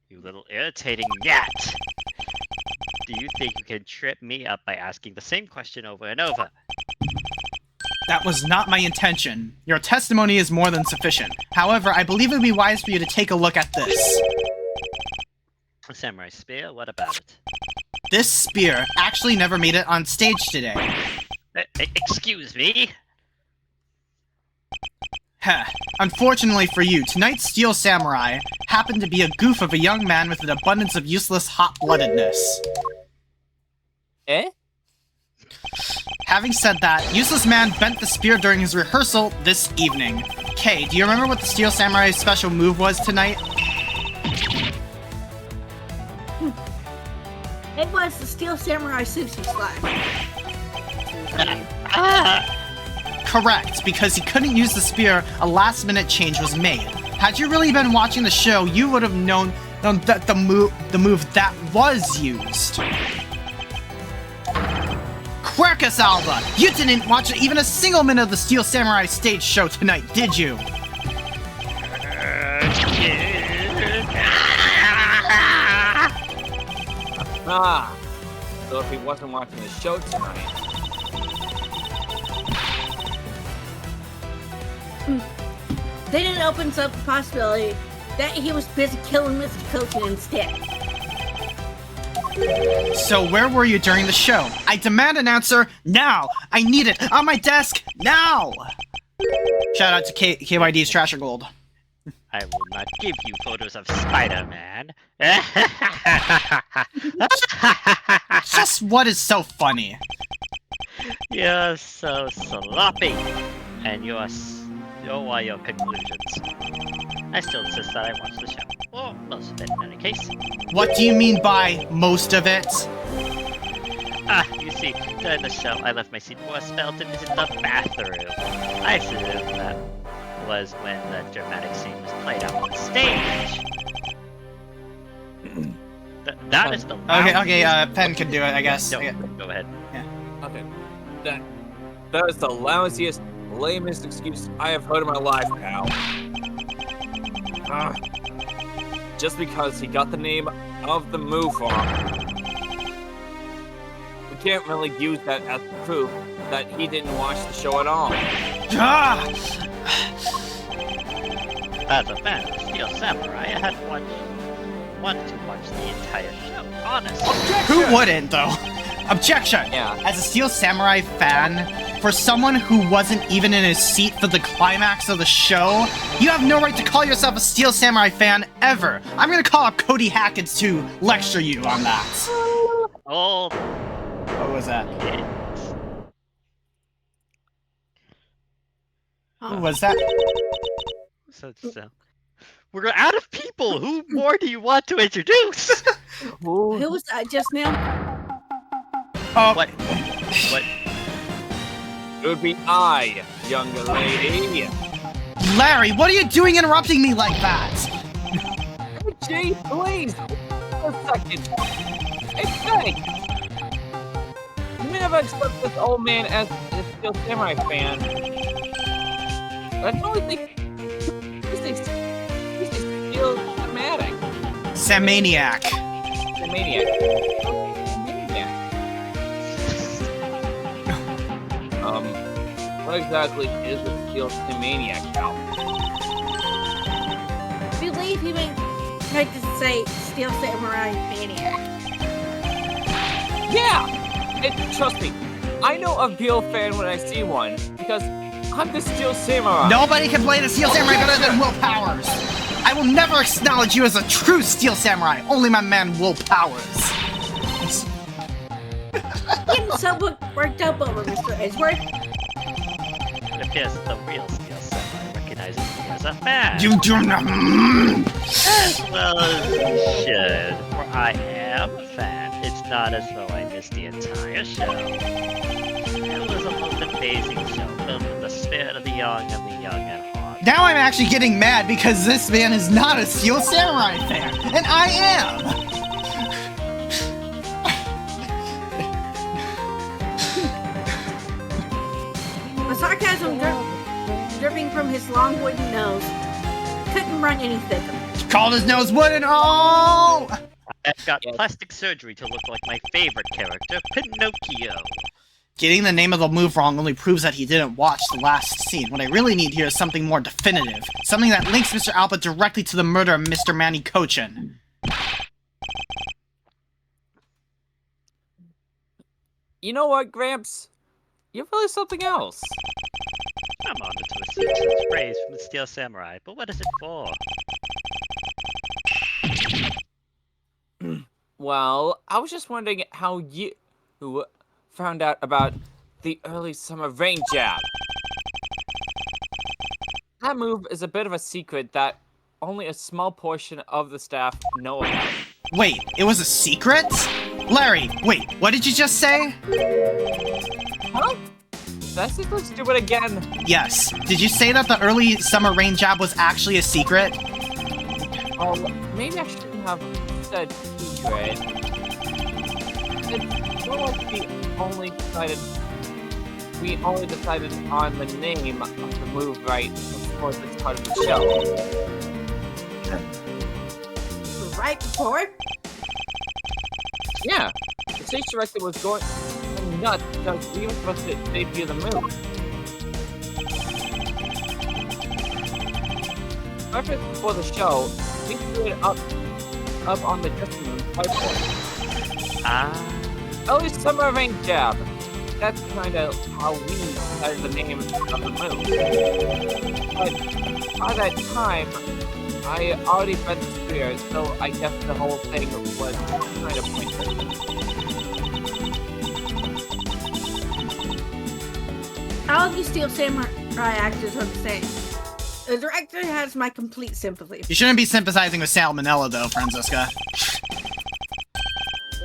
Speaker 2: You little irritating gnat. Do you think you can trip me up by asking the same question over and over?
Speaker 1: That was not my intention. Your testimony is more than sufficient. However, I believe it would be wise for you to take a look at this.
Speaker 2: A samurai spear? What about it?
Speaker 1: This spear actually never made it on stage today.
Speaker 2: Excuse me?
Speaker 1: Heh. Unfortunately for you, tonight's Steel Samurai happened to be a goof of a young man with an abundance of useless hot-bloodedness.
Speaker 3: Eh?
Speaker 1: Having said that, Useless Man bent the spear during his rehearsal this evening. Kay, do you remember what the Steel Samurai's special move was tonight?
Speaker 4: It was the Steel Samurai Sushi Slash.
Speaker 1: Correct, because he couldn't use the spear, a last-minute change was made. Had you really been watching the show, you would have known that the move that was used. Quercus Alba! You didn't watch even a single minute of the Steel Samurai stage show tonight, did you?
Speaker 3: Ah. So if he wasn't watching the show tonight.
Speaker 4: Then it opens up the possibility that he was busy killing Mr. Coaching instead.
Speaker 1: So where were you during the show? I demand an answer now! I need it on my desk now! Shout out to KYD's Trasher Gold.
Speaker 2: I will not give you photos of Spider-Man.
Speaker 1: Just what is so funny?
Speaker 2: You're so sloppy, and you're are your conclusions. I still insist that I watch the show, or most of it in any case.
Speaker 1: What do you mean by most of it?
Speaker 2: You see, during the show, I left my seat for a spell to visit the bathroom. I assume that was when the dramatic scene was played out on stage. That is the
Speaker 1: Okay, Pen can do it, I guess.
Speaker 2: No,
Speaker 1: Okay.
Speaker 2: go ahead.
Speaker 3: Okay. That is the lousiest, lamest excuse I have heard in my life, pal. Just because he got the name of the move wrong, we can't really use that as proof that he didn't watch the show at all.
Speaker 2: As a fan of Steel Samurai, I had wanted to watch the entire show, honestly.
Speaker 1: Who wouldn't, though? Objection!
Speaker 3: Yeah.
Speaker 1: As a Steel Samurai fan, for someone who wasn't even in his seat for the climax of the show, you have no right to call yourself a Steel Samurai fan ever. I'm gonna call up Cody Hackett to lecture you on that.
Speaker 2: Oh,
Speaker 1: What was that?
Speaker 2: kids.
Speaker 1: Who was that?
Speaker 2: So, we're out of people. Who more do you want to introduce?
Speaker 4: Who was that just now?
Speaker 1: Oh,
Speaker 2: What?
Speaker 3: It would be I, younger lady.
Speaker 1: Larry, what are you doing interrupting me like that?
Speaker 3: Gee, please, a second. Hey, Frank. You may never accept this old man as a Steel Samurai fan. But I don't think he's a Steel Dramatic.
Speaker 1: Sammaniac.
Speaker 3: The maniac. What exactly is a Steel Maniac now?
Speaker 4: I believe he tried to say Steel Samurai Maniac.
Speaker 3: Yeah! And trust me, I know a real fan when I see one, because I'm the Steel Samurai.
Speaker 1: Nobody can play the Steel Samurai better than Will Powers. I will never acknowledge you as a true Steel Samurai. Only my man Will Powers.
Speaker 4: Getting so worked up over Mr. Edgeworth.
Speaker 2: It appears that the real Steel Samurai recognizes me as a fan.
Speaker 1: You do not.
Speaker 2: As well as you should, for I am a fan. It's not as though I missed the entire show. It was a most amazing show, filled with the spirit of the young and the young at heart.
Speaker 1: Now I'm actually getting mad because this man is not a Steel Samurai fan, and I am.
Speaker 4: The sarcasm dripping from his long wooden nose couldn't run any thicker.
Speaker 1: He called his nose wooden. Oh!
Speaker 2: I've got plastic surgery to look like my favorite character, Pinocchio.
Speaker 1: Getting the name of the move wrong only proves that he didn't watch the last scene. What I really need here is something more definitive. Something that links Mr. Alba directly to the murder of Mr. Manny Cochin.
Speaker 3: You know what, Gramps? You're really something else.
Speaker 2: I'm on to received such praise from the Steel Samurai, but what is it for?
Speaker 3: Well, I was just wondering how you found out about the early summer rain jab. That move is a bit of a secret that only a small portion of the staff know about.
Speaker 1: Wait, it was a secret? Larry, wait, what did you just say?
Speaker 3: Huh? That's just so stupid again.
Speaker 1: Yes. Did you say that the early summer rain jab was actually a secret?
Speaker 3: Oh, maybe I shouldn't have said secret. It's more like we only decided on the name of the move right before this part of the show.
Speaker 4: Right before?
Speaker 3: Yeah, the stage director was going nuts because we were supposed to debut the move. Right before the show, we threw it up on the dressing room whiteboard. Early summer rain jab. That's kind of how we decided the name of the move. But by that time, I already read the spear, so I guess the whole thing was kind of pointless.
Speaker 4: All of you Steel Samurai actors are the same. The director has my complete sympathy.
Speaker 1: You shouldn't be sympathizing with Salmonella, though, Franziska.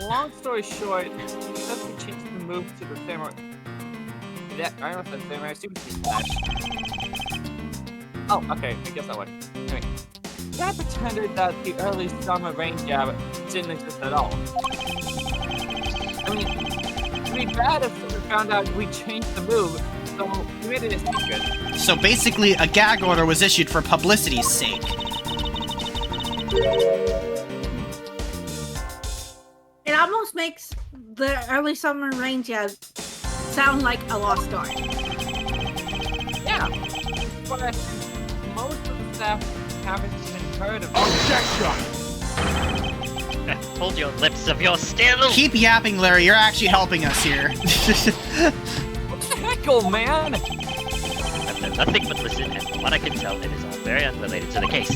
Speaker 3: Long story short, because we changed the move to the samurai. I don't know if that's samurai super smash. Oh, okay, I guess that one. Anyway, I pretended that the early summer rain jab didn't exist at all. I mean, it'd be bad if we found out we changed the move, so we made it a secret.
Speaker 1: So basically, a gag order was issued for publicity's sake.
Speaker 4: It almost makes the early summer rain jab sound like a lost art.
Speaker 3: Yeah, but most of the staff haven't even heard of it.
Speaker 5: Objection!
Speaker 2: Hold your lips of your scandal!
Speaker 1: Keep yapping, Larry. You're actually helping us here.
Speaker 3: What the heck, old man?
Speaker 2: I've done nothing but listen, and from what I can tell, it is all very unrelated to the case.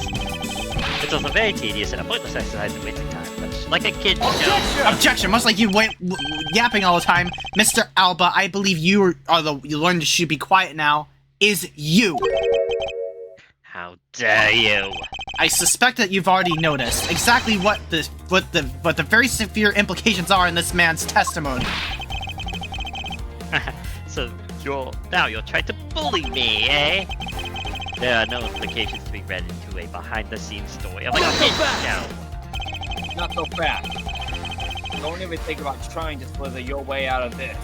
Speaker 2: It's also very tedious and a pointless exercise in wasting time, much like a kid show.
Speaker 1: Objection! Much like you yapping all the time, Mr. Alba, I believe you learned to be quiet now, is you.
Speaker 2: How dare you!
Speaker 1: I suspect that you've already noticed exactly what the very severe implications are in this man's testimony.
Speaker 2: So you're trying to bully me, eh? There are no implications to be read into a behind-the-scenes story of a kid show.
Speaker 3: Not so fast. Don't even think about trying to slither your way out of this,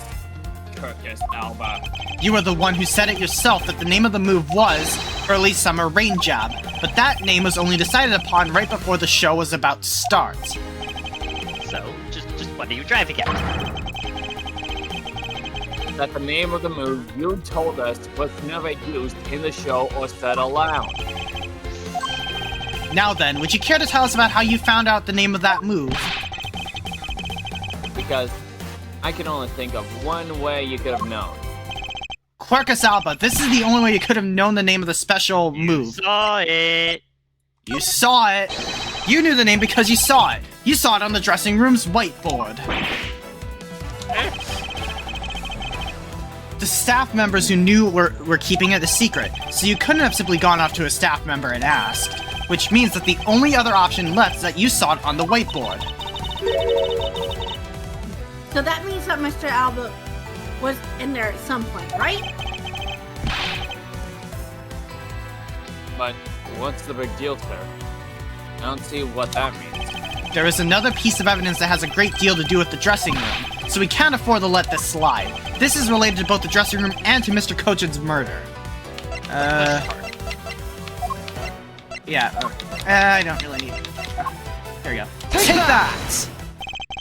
Speaker 3: Kirkus Alba.
Speaker 1: You are the one who said it yourself that the name of the move was Early Summer Rain Jab, but that name was only decided upon right before the show was about to start.
Speaker 2: So, just what are you driving at?
Speaker 3: That the name of the move you told us was never used in the show or said aloud.
Speaker 1: Now then, would you care to tell us about how you found out the name of that move?
Speaker 3: Because I can only think of one way you could have known.
Speaker 1: Quercus Alba, this is the only way you could have known the name of the special move.
Speaker 2: Saw it!
Speaker 1: You saw it! You knew the name because you saw it! You saw it on the dressing room's whiteboard. The staff members who knew were keeping it a secret, so you couldn't have simply gone off to a staff member and asked. Which means that the only other option left is that you saw it on the whiteboard.
Speaker 4: So that means that Mr. Alba was in there at some point, right?
Speaker 3: But what's the big deal, sir? I don't see what that means.
Speaker 1: There is another piece of evidence that has a great deal to do with the dressing room, so we can't afford to let this slide. This is related to both the dressing room and to Mr. Kochin's murder. I don't really need it. There we go. Take that!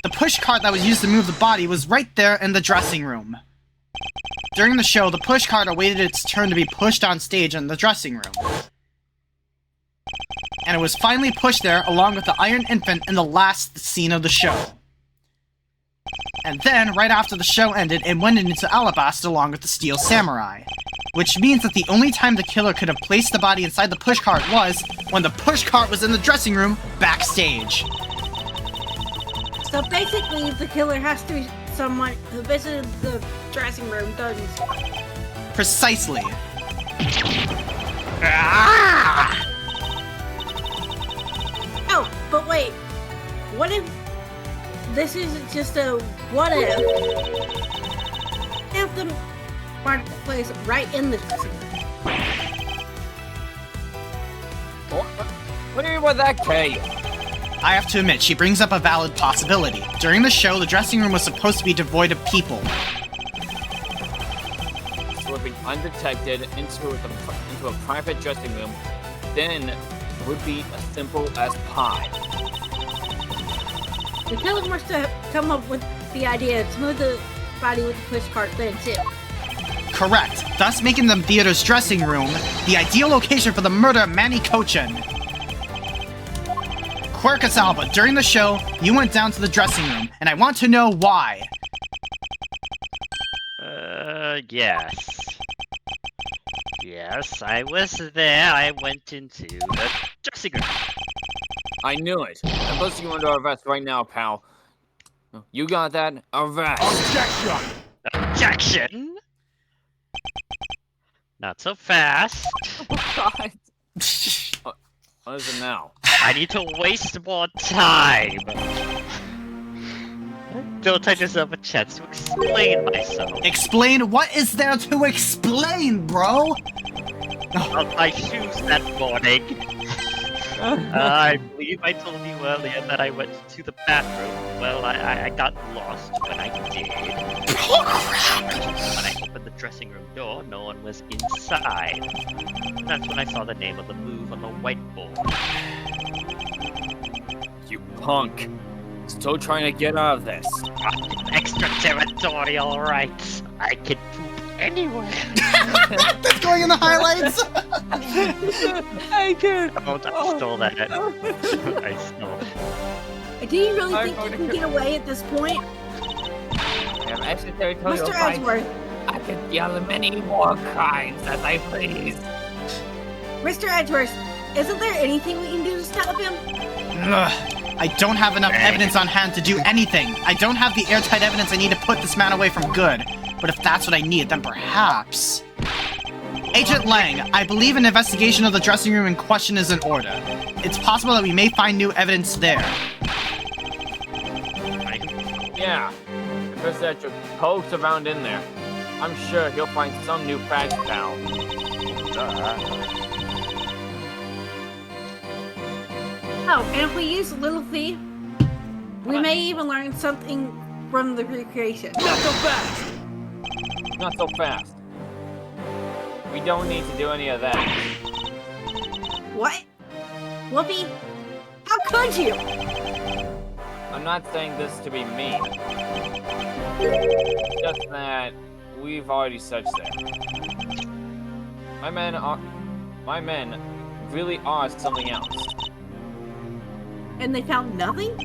Speaker 1: The push cart that was used to move the body was right there in the dressing room. During the show, the push cart awaited its turn to be pushed on stage in the dressing room. And it was finally pushed there along with the Iron Infant in the last scene of the show. And then, right after the show ended, it went into Alabasta along with the Steel Samurai. which means that the only time the killer could have placed the body inside the pushcart was when the pushcart was in the dressing room backstage.
Speaker 4: So basically, the killer has to be someone who visited the dressing room, doesn't he?
Speaker 1: Precisely.
Speaker 4: Oh, but wait. What if this isn't just a what if? If the body took place right in the dressing room.
Speaker 3: What do you mean by that, Kay?
Speaker 1: I have to admit, she brings up a valid possibility. During the show, the dressing room was supposed to be devoid of people.
Speaker 3: Slipping undetected into a private dressing room, then it would be as simple as pie.
Speaker 4: The killer must have come up with the idea to move the body with the pushcart then too.
Speaker 1: Correct, thus making the theater's dressing room the ideal location for the murder of Manny Cochin. Quercus Alba, during the show, you went down to the dressing room, and I want to know why.
Speaker 2: Yes. Yes, I was there. I went into the dressing room.
Speaker 3: I knew it. I'm posting you under arrest right now, pal. You got that? Arrest.
Speaker 5: Objection!
Speaker 2: Objection! Not so fast.
Speaker 3: God. What is it now?
Speaker 2: I need to waste more time. Don't I deserve a chance to explain myself?
Speaker 1: Explain? What is there to explain, bro?
Speaker 2: About my shoes that morning. I believe I told you earlier that I went to the bathroom. Well, I got lost when I did. When I opened the dressing room door, no one was inside. And that's when I saw the name of the move on the whiteboard.
Speaker 3: You punk. Still trying to get out of this.
Speaker 2: Extraterritorial rights. I can poop anywhere.
Speaker 1: That's going in the highlights!
Speaker 3: I can't.
Speaker 2: Oh, I stole that. I stole it.
Speaker 4: Do you really think you can get away at this point?
Speaker 3: I have extraterritorial
Speaker 4: Mr.
Speaker 3: rights.
Speaker 4: Edgeworth,
Speaker 3: I can yell many more crimes as I please.
Speaker 4: Mr. Edgeworth, isn't there anything we can do to stop him?
Speaker 1: Ugh. I don't have enough evidence on hand to do anything. I don't have the airtight evidence I need to put this man away from good. But if that's what I need, then perhaps... Agent Lang, I believe an investigation of the dressing room in question is in order. It's possible that we may find new evidence there.
Speaker 3: Yeah. If Mr. Edgeworth pokes around in there, I'm sure he'll find some new facts, pal.
Speaker 4: Oh, and if we use Little Fee, we may even learn something from the recreation.
Speaker 5: Not so fast!
Speaker 3: Not so fast. We don't need to do any of that.
Speaker 4: What? Whoopi? How could you?
Speaker 3: I'm not saying this to be mean. Just that we've already searched there. My men really are something else.
Speaker 4: And they found nothing?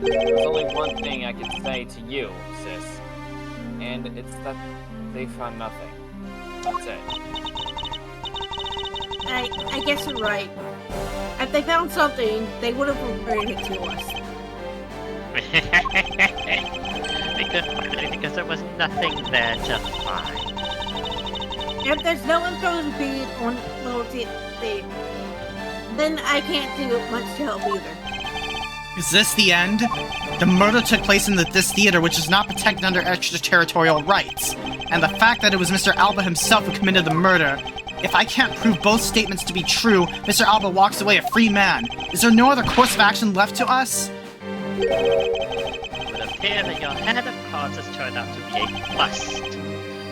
Speaker 3: There's only one thing I can say to you, sis. And it's that they found nothing. That's it.
Speaker 4: I guess you're right. If they found something, they would have reported it to us.
Speaker 2: They couldn't find anything because there was nothing there to find.
Speaker 4: If there's no info to feed on Little Fee, then I can't do much to help either.
Speaker 1: Is this the end? The murder took place in this theater, which is not protected under extraterritorial rights. And the fact that it was Mr. Alba himself who committed the murder, if I can't prove both statements to be true, Mr. Alba walks away a free man. Is there no other course of action left to us?
Speaker 2: It would appear that your hand of cards has turned out to be a bust.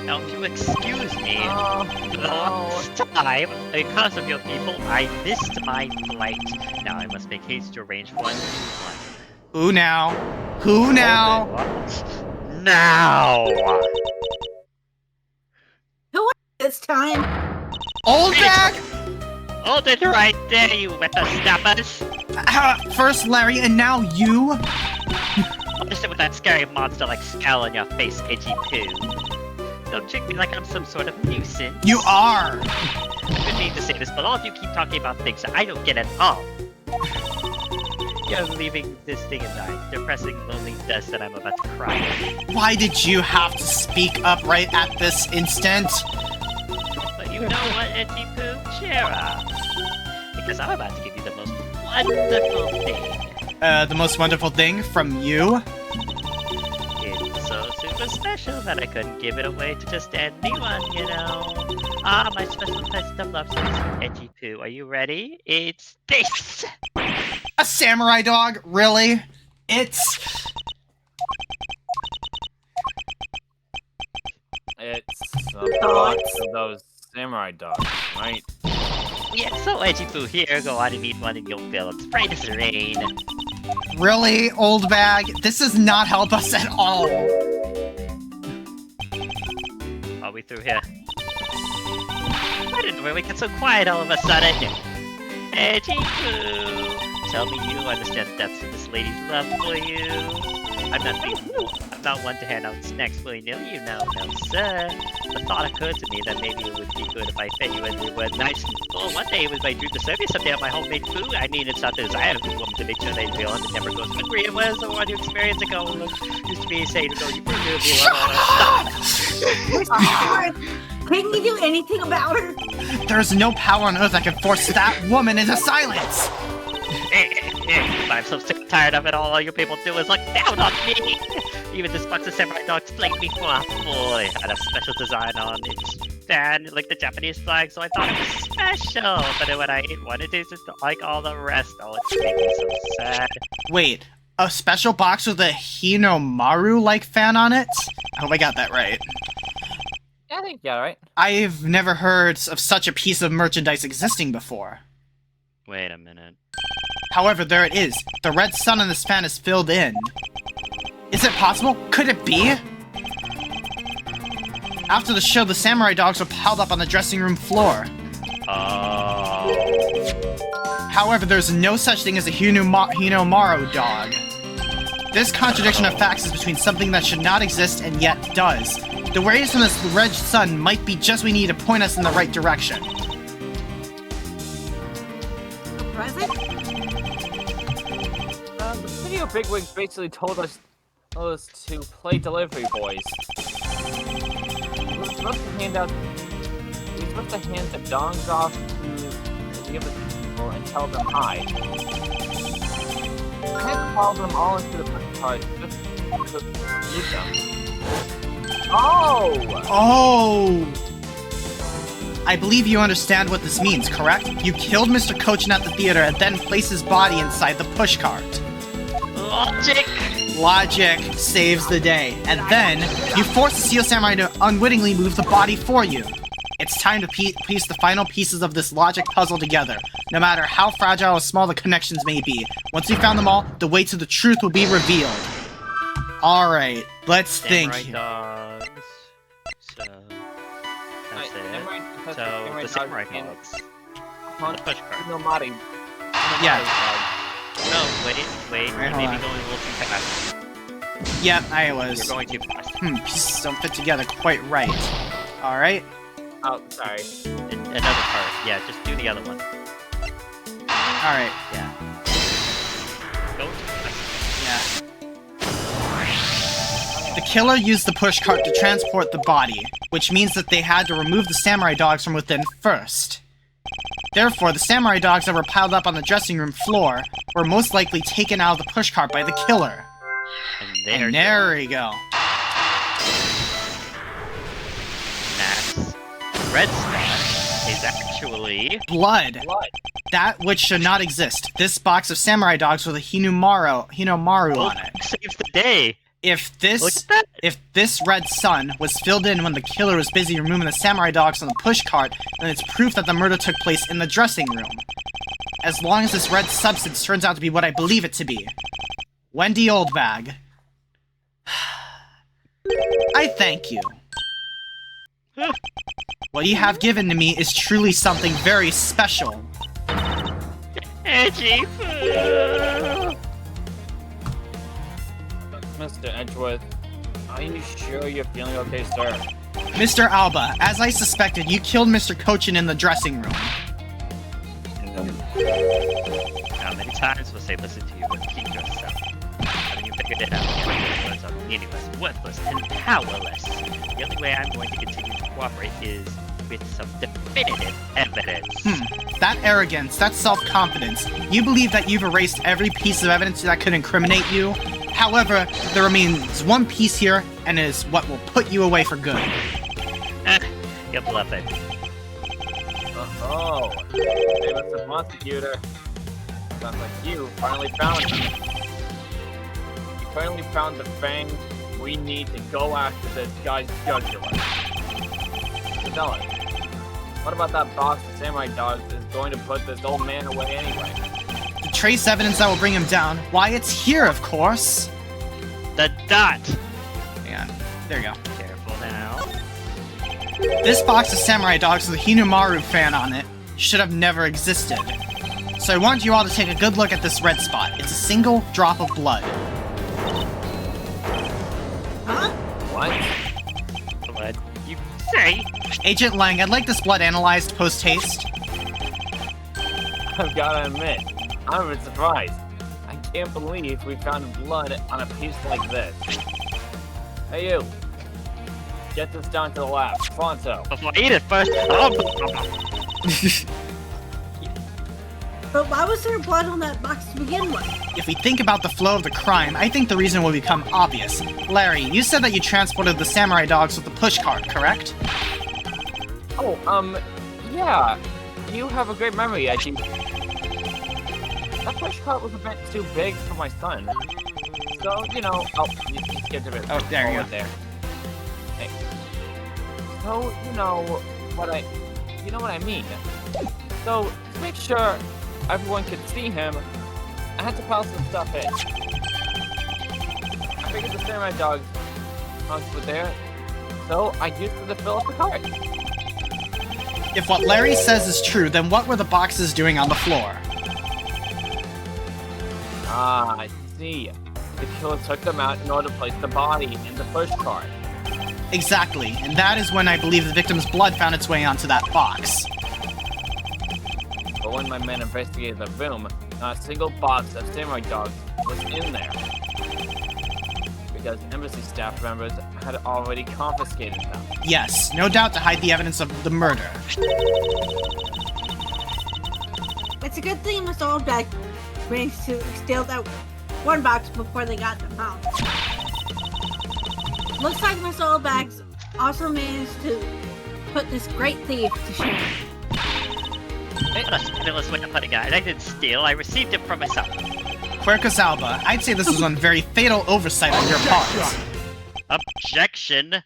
Speaker 2: Now, if you excuse me, for the last time, because of your people, I missed my flight. Now I must make haste to arrange for a new one.
Speaker 1: Who now? Who now?
Speaker 2: Now!
Speaker 4: This time.
Speaker 1: Old Dag?
Speaker 2: Hold it right there, you whippersnappers!
Speaker 1: First Larry, and now you?
Speaker 2: I'll just sit with that scary monster like scowl on your face, edgy poo. Don't treat me like I'm some sort of nuisance.
Speaker 1: You are!
Speaker 2: I didn't mean to say this, but all of you keep talking about things that I don't get at all. You're leaving this thing in my depressing, lonely desk that I'm about to cry.
Speaker 1: Why did you have to speak up right at this instant?
Speaker 2: But you know what, Edgy Poo? Cheer up. Because I'm about to give you the most wonderful thing.
Speaker 1: The most wonderful thing from you?
Speaker 2: It's so super special that I couldn't give it away to just anyone, you know. Ah, my special test of love space for Edgy Poo. Are you ready? It's this!
Speaker 1: A samurai dog? Really? It's
Speaker 3: a box of those samurai dogs, right?
Speaker 2: Yeah, so Edgy Poo, here, go on and eat one and you'll feel it's bright as rain.
Speaker 1: really, old bag? This does not help us at all.
Speaker 2: Are we through here? I didn't know where we get so quiet all of a sudden. Edgy Poo, tell me you understand the depths of this lady's love for you. I'm not one to hand out snacks willy-nilly, you know, no sir. The thought occurred to me that maybe it would be good if I fed you and you were nice and full. One day it was my dream to serve you someday on my homemade food. I mean, it's not the desire of a woman to make sure they feel and it never goes hungry. It was the one you experience ago. Used to be saying, no, you preferably want
Speaker 4: Stop! Can you do anything about her?
Speaker 1: There's no power on earth that can force that woman into silence!
Speaker 2: I'm so sick and tired of it. All you people do is look down on me. Even this box of samurai dogs played me for a fool. It had a special design on its fan, like the Japanese flag, so I thought it was special. But when I ate one, it tasted like all the rest. Oh, it made me so sad.
Speaker 1: Wait, a special box with a Hinomaru-like fan on it? I hope I got that right.
Speaker 3: Yeah, I think yeah, right.
Speaker 1: I've never heard of such a piece of merchandise existing before.
Speaker 2: Wait a minute.
Speaker 1: However, there it is. The red sun in this fan is filled in. Is it possible? Could it be? After the show, the samurai dogs were piled up on the dressing room floor.
Speaker 2: Oh.
Speaker 1: However, there's no such thing as a Hinomaru dog. This contradiction of facts is between something that should not exist and yet does. The rays from this red sun might be just what we need to point us in the right direction.
Speaker 4: Present?
Speaker 3: The video bigwigs basically told us to play delivery boys. We're supposed to hand the dongs off to the other people and tell them hi. We can't call them all into the push cart just to use them. Oh!
Speaker 1: Oh! I believe you understand what this means, correct? You killed Mr. Cochin at the theater and then placed his body inside the pushcart.
Speaker 2: Logic!
Speaker 1: Logic saves the day. And then, you force the Steel Samurai to unwittingly move the body for you. It's time to piece the final pieces of this logic puzzle together, no matter how fragile or small the connections may be. Once we found them all, the way to the truth will be revealed. Alright, let's think.
Speaker 2: Samurai dogs. So... That's it. So, the samurai dogs.
Speaker 3: On
Speaker 2: The push cart.
Speaker 3: No Mari.
Speaker 1: Yeah.
Speaker 2: No, wait,
Speaker 1: Wait,
Speaker 2: you're
Speaker 1: hold
Speaker 2: maybe
Speaker 1: on.
Speaker 2: going a little too fast.
Speaker 1: Yep, I was.
Speaker 2: You're going too fast.
Speaker 1: Pieces don't fit together quite right. Alright.
Speaker 3: Oh, sorry.
Speaker 2: Another part. Yeah, just do the other one.
Speaker 1: Alright.
Speaker 2: Yeah. Go too fast.
Speaker 1: Yeah. The killer used the pushcart to transport the body, which means that they had to remove the samurai dogs from within first. Therefore, the samurai dogs that were piled up on the dressing room floor were most likely taken out of the pushcart by the killer.
Speaker 2: And
Speaker 1: And there we go.
Speaker 2: Max. Red spot is actually...
Speaker 1: Blood.
Speaker 3: Blood.
Speaker 1: That which should not exist. This box of samurai dogs with a Hinomaru on it.
Speaker 2: Saves the day.
Speaker 1: If
Speaker 2: Look at that.
Speaker 1: this red sun was filled in when the killer was busy removing the samurai dogs from the pushcart, then it's proof that the murder took place in the dressing room. As long as this red substance turns out to be what I believe it to be. Wendy Oldbag. I thank you. What you have given to me is truly something very special.
Speaker 2: Edgy Poo.
Speaker 3: Mr. Edgeworth, are you sure you're feeling okay, sir?
Speaker 1: Mr. Alba, as I suspected, you killed Mr. Cochin in the dressing room.
Speaker 2: How many times must I listen to you repeat yourself? Haven't you figured it out? Your words are meaningless, worthless, and powerless. The only way I'm going to continue to cooperate is with some definitive evidence.
Speaker 1: That arrogance, that self-confidence, you believe that you've erased every piece of evidence that could incriminate you? However, there remains one piece here, and it is what will put you away for good.
Speaker 2: You're bluffing.
Speaker 3: Oh, hey, Mr. Prosecutor. Sounds like you finally found him. You finally found the fang we need to go after this guy's jugular. So tell us, what about that box of samurai dogs is going to put this old man away anyway?
Speaker 1: The trace evidence that will bring him down, why, it's here, of course.
Speaker 2: The dot!
Speaker 1: Hang on. There you go.
Speaker 2: Careful now.
Speaker 1: This box of samurai dogs with a Hinamaru fan on it should have never existed. So I want you all to take a good look at this red spot. It's a single drop of blood.
Speaker 4: Huh?
Speaker 3: What?
Speaker 2: Blood, you say?
Speaker 1: Agent Lang, I'd like this blood analyzed post-haste.
Speaker 3: I've gotta admit, I'm a bit surprised. I can't believe we found blood on a piece like this. Hey you! Get this down to the lab, pronto.
Speaker 2: Before I eat it first.
Speaker 4: But why was there blood on that box to begin with?
Speaker 1: If we think about the flow of the crime, I think the reason will become obvious. Larry, you said that you transported the samurai dogs with the pushcart, correct?
Speaker 3: Oh, yeah. You have a great memory, I think. That pushcart was a bit too big for my son. So, you know, you skipped a bit.
Speaker 1: Oh, there you go.
Speaker 3: There. Hey. So, you know what I mean. So, to make sure everyone could see him, I had to pile some stuff in. I figured the samurai dogs were there, so I used them to fill up the cart.
Speaker 1: If what Larry says is true, then what were the boxes doing on the floor?
Speaker 3: Ah, I see. The killer took them out in order to place the body in the pushcart.
Speaker 1: Exactly, and that is when I believe the victim's blood found its way onto that box.
Speaker 3: But when my men investigated the room, not a single box of samurai dogs was in there. Because embassy staff members had already confiscated them.
Speaker 1: Yes, no doubt to hide the evidence of the murder.
Speaker 4: It's a good thing Mr. Oldback managed to steal that one box before they got them out. Looks like Mr. Oldback also managed to put this great thief to shame.
Speaker 2: What a spineless way of putting it. I didn't steal, I received it from myself.
Speaker 1: Quercus Alba, I'd say this was one very fatal oversight on your part.
Speaker 2: Objection!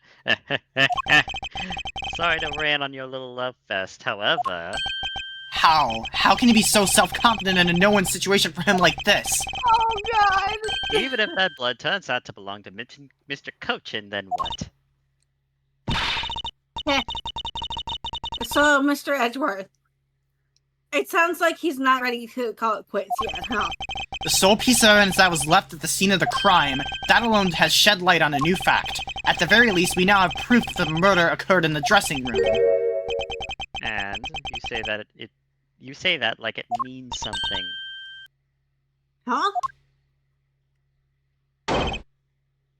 Speaker 2: Sorry to ran on your little love fest, however...
Speaker 1: How? How can you be so self-confident in a no-win situation for him like this?
Speaker 4: Oh god!
Speaker 2: Even if that blood turns out to belong to Mr. Cochin, then what?
Speaker 4: So, Mr. Edgeworth, it sounds like he's not ready to call it quits yet, huh?
Speaker 1: The sole piece of evidence that was left at the scene of the crime, that alone has shed light on a new fact. At the very least, we now have proof that the murder occurred in the dressing room.
Speaker 2: And you say that like it means something.
Speaker 4: Huh?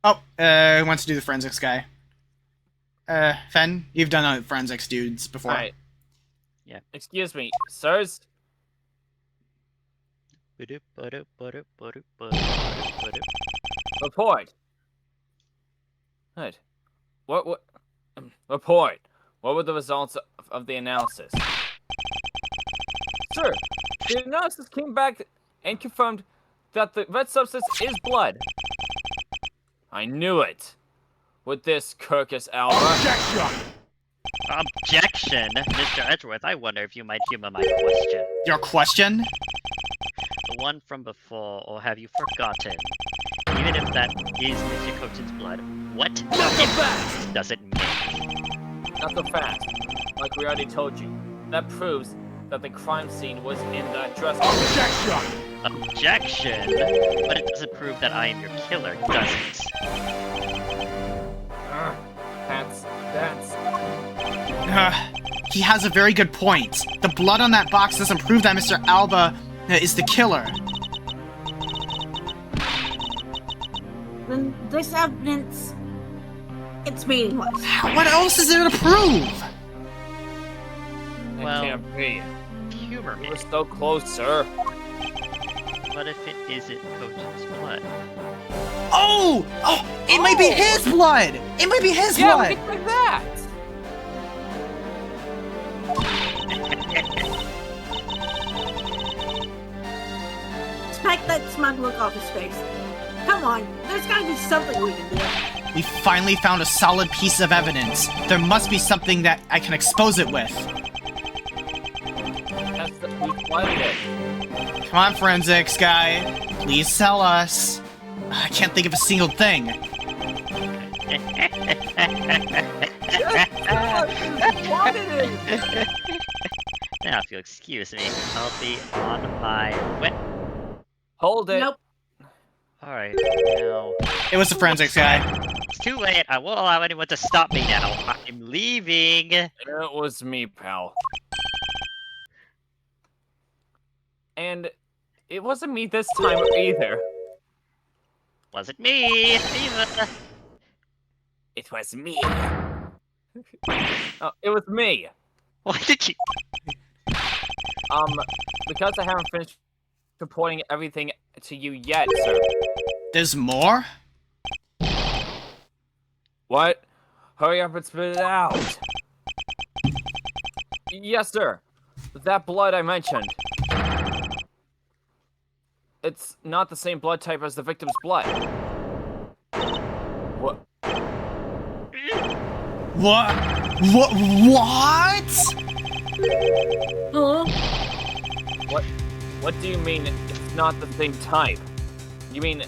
Speaker 1: Oh, who wants to do the forensics guy? Fen, you've done forensics dudes before.
Speaker 3: Alright.
Speaker 2: Yeah.
Speaker 3: Excuse me, sirs? Report. Right. What, report. What were the results of the analysis? Sir, the analysis came back and confirmed that the red substance is blood. I knew it. With this, Quercus Alba.
Speaker 2: Objection! Mr. Edgeworth, I wonder if you might humor my question.
Speaker 1: Your question?
Speaker 2: The one from before, or have you forgotten? Even if that is Mr. Cochin's blood, what difference does it make?
Speaker 3: Not so fast. Like we already told you. That proves that the crime scene was in that dressing room.
Speaker 2: Objection! But it doesn't prove that I am your killer, does it?
Speaker 3: That's
Speaker 1: he has a very good point. The blood on that box doesn't prove that Mr. Alba is the killer.
Speaker 4: Then this evidence, it's meaningless.
Speaker 1: What else is there to prove?
Speaker 2: Well,
Speaker 3: It can't be.
Speaker 2: humor me.
Speaker 3: We're so close, sir.
Speaker 2: What if it isn't Coach's blood?
Speaker 1: Oh! Oh! It might be his blood! It might be his
Speaker 3: Yeah,
Speaker 1: blood!
Speaker 3: look like that.
Speaker 4: Smack that smug look off his face. Come on, there's gotta be something we can do.
Speaker 1: We finally found a solid piece of evidence. There must be something that I can expose it with.
Speaker 3: That's the who's blooded it.
Speaker 1: Come on, forensics guy. Please tell us. I can't think of a single thing.
Speaker 2: Now, if you'll excuse me, I'll be on my way.
Speaker 3: Hold it.
Speaker 4: Nope.
Speaker 2: Alright, now.
Speaker 1: It was the forensics guy.
Speaker 2: It's too late. I won't allow anyone to stop me now. I'm leaving.
Speaker 3: It was me, pal. And it wasn't me this time either.
Speaker 2: Wasn't me either.
Speaker 3: It was me. Oh, it was me.
Speaker 2: Why did you?
Speaker 3: Because I haven't finished reporting everything to you yet, sir.
Speaker 1: There's more?
Speaker 3: What? Hurry up and spit it out. Yes, sir. That blood I mentioned. It's not the same blood type as the victim's blood. What?
Speaker 1: What? What?
Speaker 4: Huh?
Speaker 3: What do you mean it's not the same type? You mean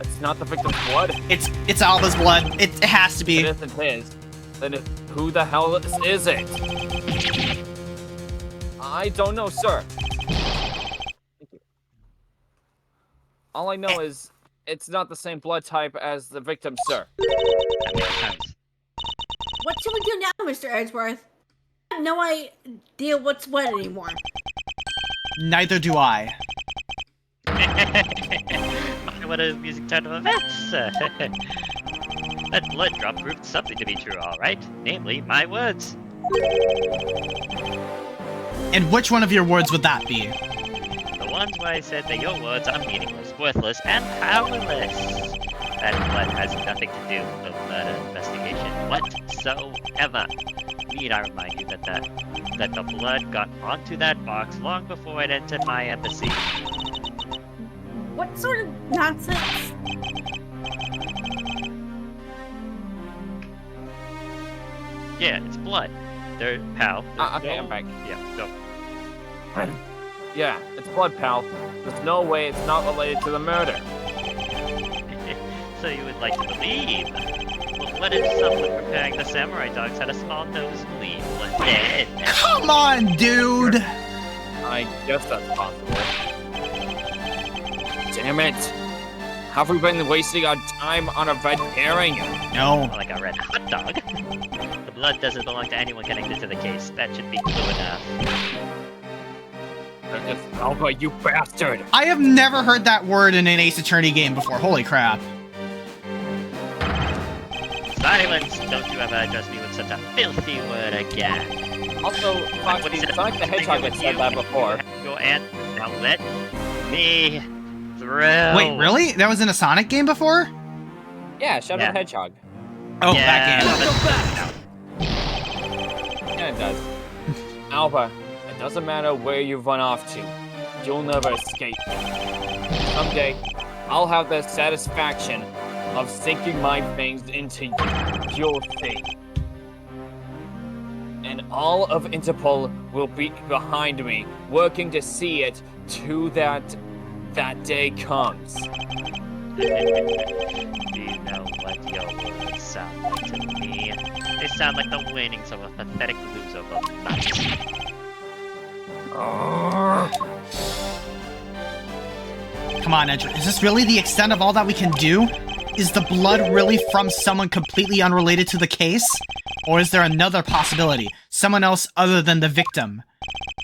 Speaker 3: it's not the victim's blood?
Speaker 1: It's Alba's blood. It has to
Speaker 3: It
Speaker 1: be.
Speaker 3: isn't his. Then who the hell is it? I don't know, sir. Thank you. All I know is it's not the same blood type as the victim, sir.
Speaker 2: That makes sense.
Speaker 4: What should we do now, Mr. Edgeworth? I have no idea what's what anymore.
Speaker 1: Neither do I.
Speaker 2: What a amusing turn of events. That blood drop proved something to be true, alright. Namely, my words.
Speaker 1: And which one of your words would that be?
Speaker 2: The ones where I said that your words are meaningless, worthless, and powerless. That blood has nothing to do with the murder investigation whatsoever. Need I remind you that the blood got onto that box long before it entered my embassy.
Speaker 4: What sort of nonsense?
Speaker 2: Yeah, it's blood. There, pal.
Speaker 3: Okay, I'm back.
Speaker 2: Yeah, go.
Speaker 3: Yeah, it's blood, pal. There's no way it's not related to the murder.
Speaker 2: So you would like to believe? Well, what if someone preparing the samurai dogs had a small nosebleed? What then?
Speaker 1: Come on, dude!
Speaker 3: I guess that's possible. Damn it! Have we been wasting our time on a red herring?
Speaker 1: No.
Speaker 2: Like a red hot dog? The blood doesn't belong to anyone connected to the case. That should be clue enough.
Speaker 3: Alba, you bastard!
Speaker 1: I have never heard that word in an Ace Attorney game before. Holy crap.
Speaker 2: Silence! Don't you ever address me with such a filthy word again.
Speaker 3: Also, Foxy, Sonic the Hedgehog had said that before.
Speaker 2: Your aunt, now let me through.
Speaker 1: Wait, really? That was in a Sonic game before?
Speaker 3: Yeah, Shadow
Speaker 2: Yeah.
Speaker 3: the Hedgehog.
Speaker 1: Oh,
Speaker 2: Yeah,
Speaker 1: that game.
Speaker 3: Yeah, it does. Alba, it doesn't matter where you run off to. You'll never escape. Someday, I'll have the satisfaction of sinking my fangs into your thing. And all of Interpol will be behind me, working to see it to that day comes.
Speaker 2: Do you know what your words sound like to me? They sound like the winnings of a pathetic loser of a night.
Speaker 1: Come on, Edgeworth. Is this really the extent of all that we can do? Is the blood really from someone completely unrelated to the case? Or is there another possibility? Someone else other than the victim?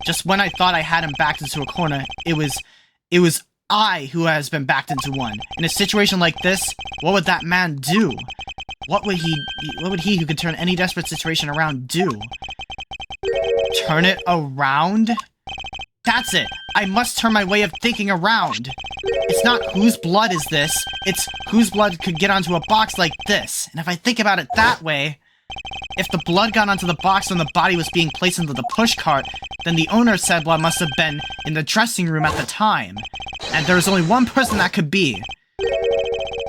Speaker 1: Just when I thought I had him backed into a corner, it was I who has been backed into one. In a situation like this, what would that man do? What would he who could turn any desperate situation around do? Turn it around? That's it! I must turn my way of thinking around! It's not whose blood is this, it's whose blood could get onto a box like this. And if I think about it that way, if the blood got onto the box when the body was being placed into the pushcart, then the owner said blood must have been in the dressing room at the time. And there's only one person that could be.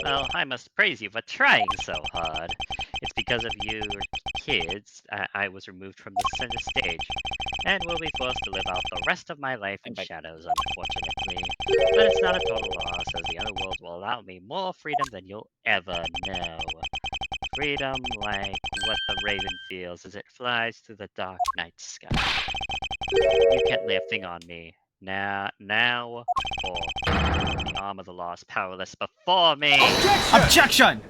Speaker 2: Well, I must praise you for trying so hard. It's because of you kids I was removed from the center stage, and will be forced to live out the rest of my life in shadows, unfortunately. But it's not a total loss, as the other world will allow me more freedom than you'll ever know. Freedom like what the raven feels as it flies through the dark night sky. You can't lay a thing on me. Now, or the arm of the law is powerless before me!
Speaker 1: Objection!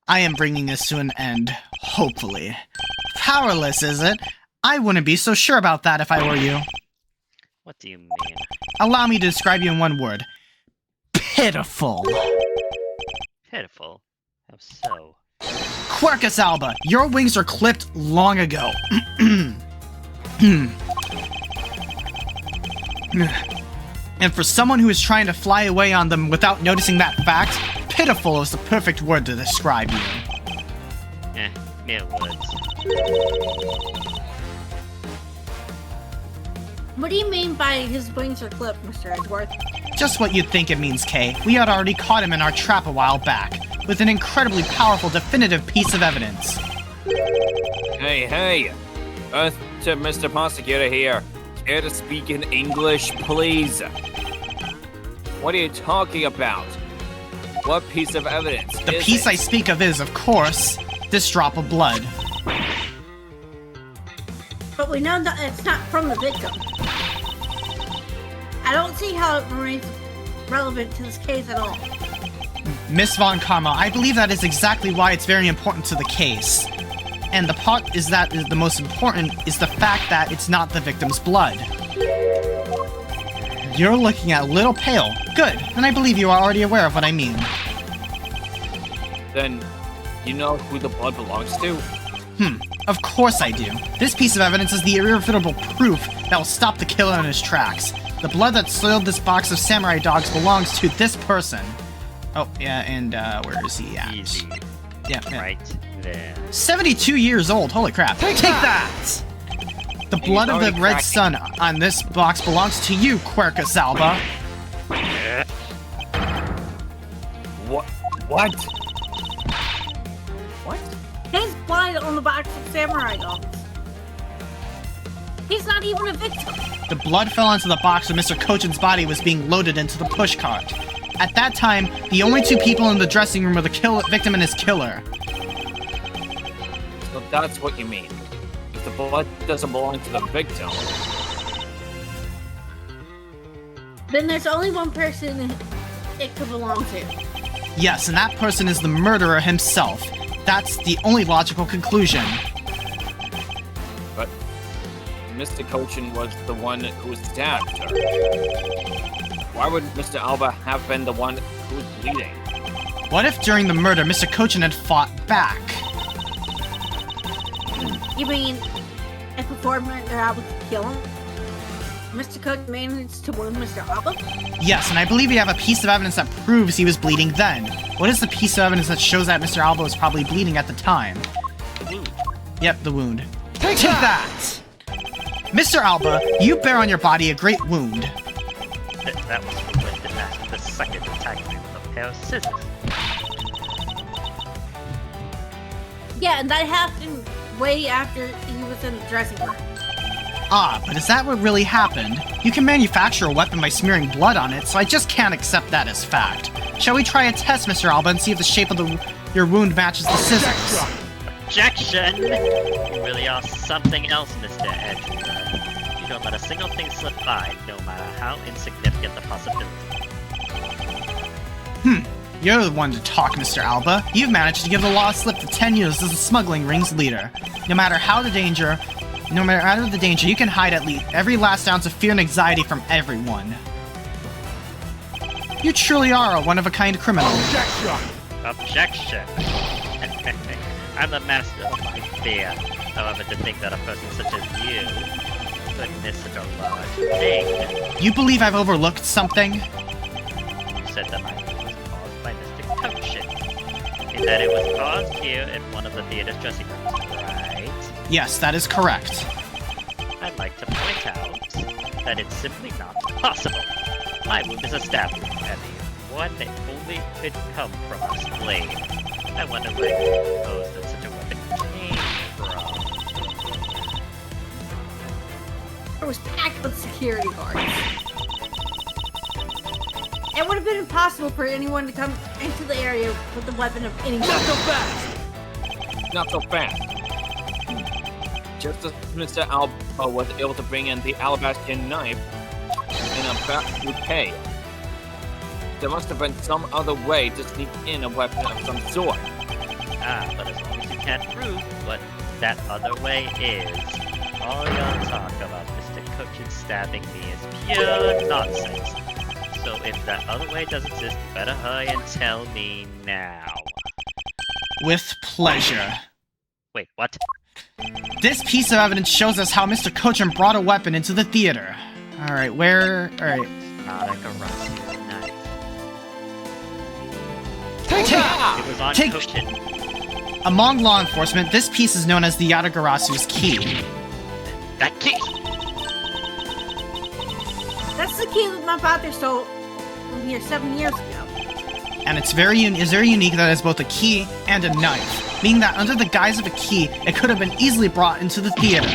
Speaker 1: I am bringing this to an end, hopefully. Powerless, is it? I wouldn't be so sure about that if I were you.
Speaker 2: What do you mean?
Speaker 1: Allow me to describe you in one word. Pitiful.
Speaker 2: Pitiful? How so?
Speaker 1: Quercus alba, your wings are clipped long ago. And for someone who is trying to fly away on them without noticing that fact, pitiful is the perfect word to describe you.
Speaker 2: Mere words.
Speaker 4: What do you mean by his wings are clipped, Mr. Edgeworth?
Speaker 1: Just what you'd think it means, Kay. We had already caught him in our trap a while back, with an incredibly powerful, definitive piece of evidence.
Speaker 3: Hey! To Mr. Prosecutor here. Care to speak in English, please? What are you talking about? What piece of evidence
Speaker 1: The piece I speak of is, of course, this drop of blood.
Speaker 4: But we know that it's not from the victim. I don't see how it remains relevant to this case at all.
Speaker 1: Miss Von Karma, I believe that is exactly why it's very important to the case. And the part is that the most important is the fact that it's not the victim's blood. You're looking a little pale. Good, then I believe you are already aware of what I mean.
Speaker 3: Then, you know who the blood belongs to?
Speaker 1: Of course I do. This piece of evidence is the irrefutable proof that will stop the killer in his tracks. The blood that soiled this box of samurai dogs belongs to this person. Oh, yeah, and where is he at?
Speaker 2: Easy.
Speaker 1: Yeah.
Speaker 2: Right there.
Speaker 1: 72 years old, holy crap. Take that! The blood of the red sun on this box belongs to you, Quercus alba.
Speaker 3: What?
Speaker 4: His blood on the box of samurai dogs. He's not even a victim.
Speaker 1: The blood fell onto the box when Mr. Kochin's body was being loaded into the pushcart. At that time, the only two people in the dressing room were the victim and his killer.
Speaker 3: So that's what you mean. If the blood doesn't belong to the victim,
Speaker 4: Then there's only one person it could belong to.
Speaker 1: Yes, and that person is the murderer himself. That's the only logical conclusion.
Speaker 3: but Mr. Kochin was the one who stabbed her. Why would Mr. Alba have been the one who was bleeding?
Speaker 1: What if during the murder, Mr. Kochin had fought back?
Speaker 4: You mean, if before Mr. Alba could kill him, Mr. Cook managed to wound Mr. Alba?
Speaker 1: Yes, and I believe we have a piece of evidence that proves he was bleeding then. What is the piece of evidence that shows that Mr. Alba was probably bleeding at the time?
Speaker 2: The wound.
Speaker 1: Yep, the wound. Take that! Mr. Alba, you bear on your body a great wound.
Speaker 2: That was from when the second attacked me with a pair of scissors.
Speaker 4: Yeah, and that happened way after he was in the dressing room.
Speaker 1: Ah, but is that what really happened? You can manufacture a weapon by smearing blood on it, so I just can't accept that as fact. Shall we try a test, Mr. Alba, and see if the shape of your wound matches the scissors?
Speaker 2: Objection! You really are something else, Mr. Edgeworth. You don't let a single thing slip by, no matter how insignificant the possibility.
Speaker 1: You're the one to talk, Mr. Alba. You've managed to give the law a slip for 10 years as the smuggling ring's leader. No matter the danger, you can hide at least every last ounce of fear and anxiety from everyone. You truly are a one-of-a-kind criminal.
Speaker 2: Objection! I'm the master of my fear. However, to think that a person such as you could miss such a large thing.
Speaker 1: You believe I've overlooked something?
Speaker 2: You said that my name was caused by Mr. Coachin. And that it was caused here in one of the theater's dressing rooms, right?
Speaker 1: Yes, that is correct.
Speaker 2: I'd like to point out that it's simply not possible. My wound is a stab wound, and the one that only could come from this blade. I wonder where you suppose that such a weapon came from.
Speaker 4: It was packed with security guards. It would have been impossible for anyone to come into the area with a weapon of any kind.
Speaker 5: Not so fast!
Speaker 3: Not so fast. Just as Mr. Alba was able to bring in the Alabastian knife in a bouquet, there must have been some other way to sneak in a weapon of some sort.
Speaker 2: Ah, but as long as you can't prove what that other way is, all your talk about Mr. Coachin stabbing me is pure nonsense. So if that other way does exist, you better hurry and tell me now.
Speaker 1: With pleasure.
Speaker 2: Wait, what?
Speaker 1: This piece of evidence shows us how Mr. Coachin brought a weapon into the theater. Alright, where... Alright.
Speaker 2: Not a Garasi knife.
Speaker 1: Take-
Speaker 2: It was on
Speaker 1: take-
Speaker 2: Coachin.
Speaker 1: Among law enforcement, this piece is known as the Yatagarasu's key.
Speaker 2: That key!
Speaker 4: That's the key that my father stole from here 7 years ago.
Speaker 1: And it's very unique that it's both a key and a knife, meaning that under the guise of a key, it could have been easily brought into the theater.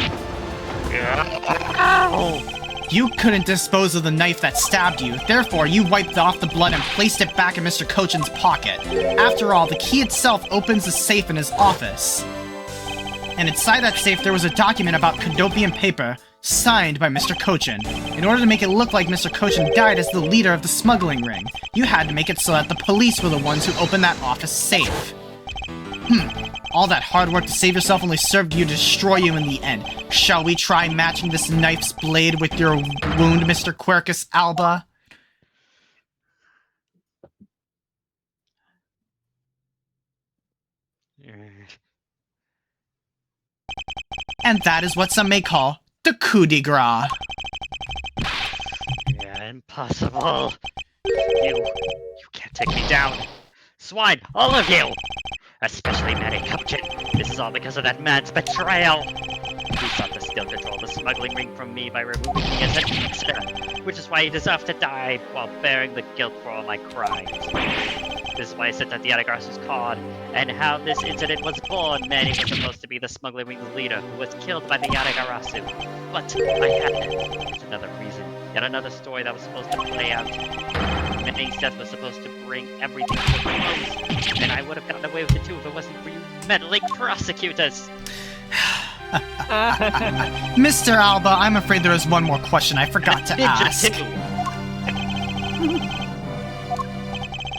Speaker 1: You couldn't dispose of the knife that stabbed you, therefore you wiped off the blood and placed it back in Mr. Coachin's pocket. After all, the key itself opens the safe in his office. And inside that safe there was a document about Cadopian paper, signed by Mr. Coachin. In order to make it look like Mr. Coachin died as the leader of the smuggling ring, you had to make it so that the police were the ones who opened that office safe. All that hard work to save yourself only served you to destroy you in the end. Shall we try matching this knife's blade with your wound, Mr. Quercus Alba? And that is what some may call the coup de grace.
Speaker 2: Yeah, impossible. You can't take me down. Swine, all of you! Especially Matty Cupchin. This is all because of that man's betrayal. He sought to steal control of the smuggling ring from me by removing me as a gangster, which is why he deserves to die while bearing the guilt for all my crimes. This is why I sent out the Adagarsu's card, and how this incident was born. Manny was supposed to be the smuggling ring's leader, who was killed by the Yadagarasu. But I hadn't. It's another reason, yet another story that was supposed to play out. Manny's death was supposed to bring everything to a close, and I would have gotten away with it too if it wasn't for you meddling prosecutors.
Speaker 1: Mr. Alba, I'm afraid there is one more question I forgot to ask.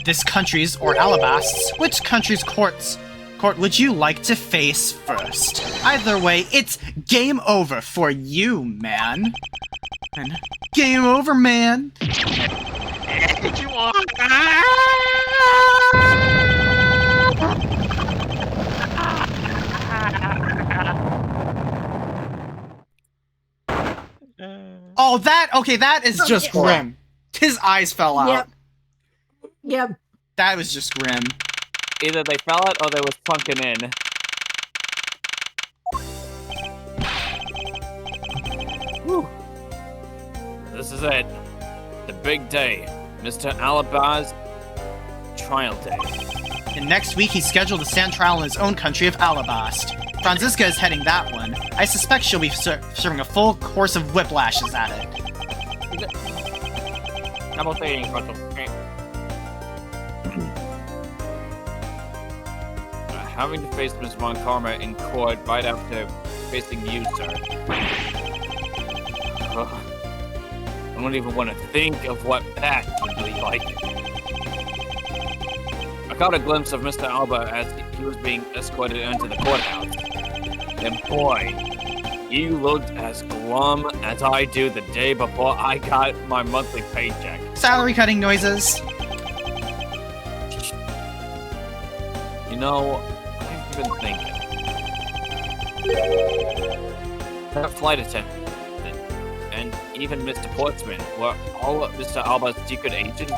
Speaker 1: This country's, or Alabast's, which country's court would you like to face first? Either way, it's game over for you, man. And game over, man.
Speaker 2: You are.
Speaker 1: Oh, that is just grim. His eyes fell out.
Speaker 4: Yep.
Speaker 1: That was just grim.
Speaker 3: Either they fell out or they was plunking in. Whew. This is it. The big day. Mr. Alaba's trial day.
Speaker 1: And next week he's scheduled to stand trial in his own country of Alabast. Franziska is heading that one. I suspect she'll be serving a full course of whiplashes at it.
Speaker 3: Having to face Ms. Von Karma in court right after facing you, sir. I don't even want to think of what that would be like. caught a glimpse of Mr. Alba as he was being escorted into the courthouse. And boy, he looked as glum as I do the day before I got my monthly paycheck.
Speaker 1: Salary cutting noises.
Speaker 3: You know, I've been thinking. That flight attendant and even Mr. Portsman were all of Mr. Alba's secret agents?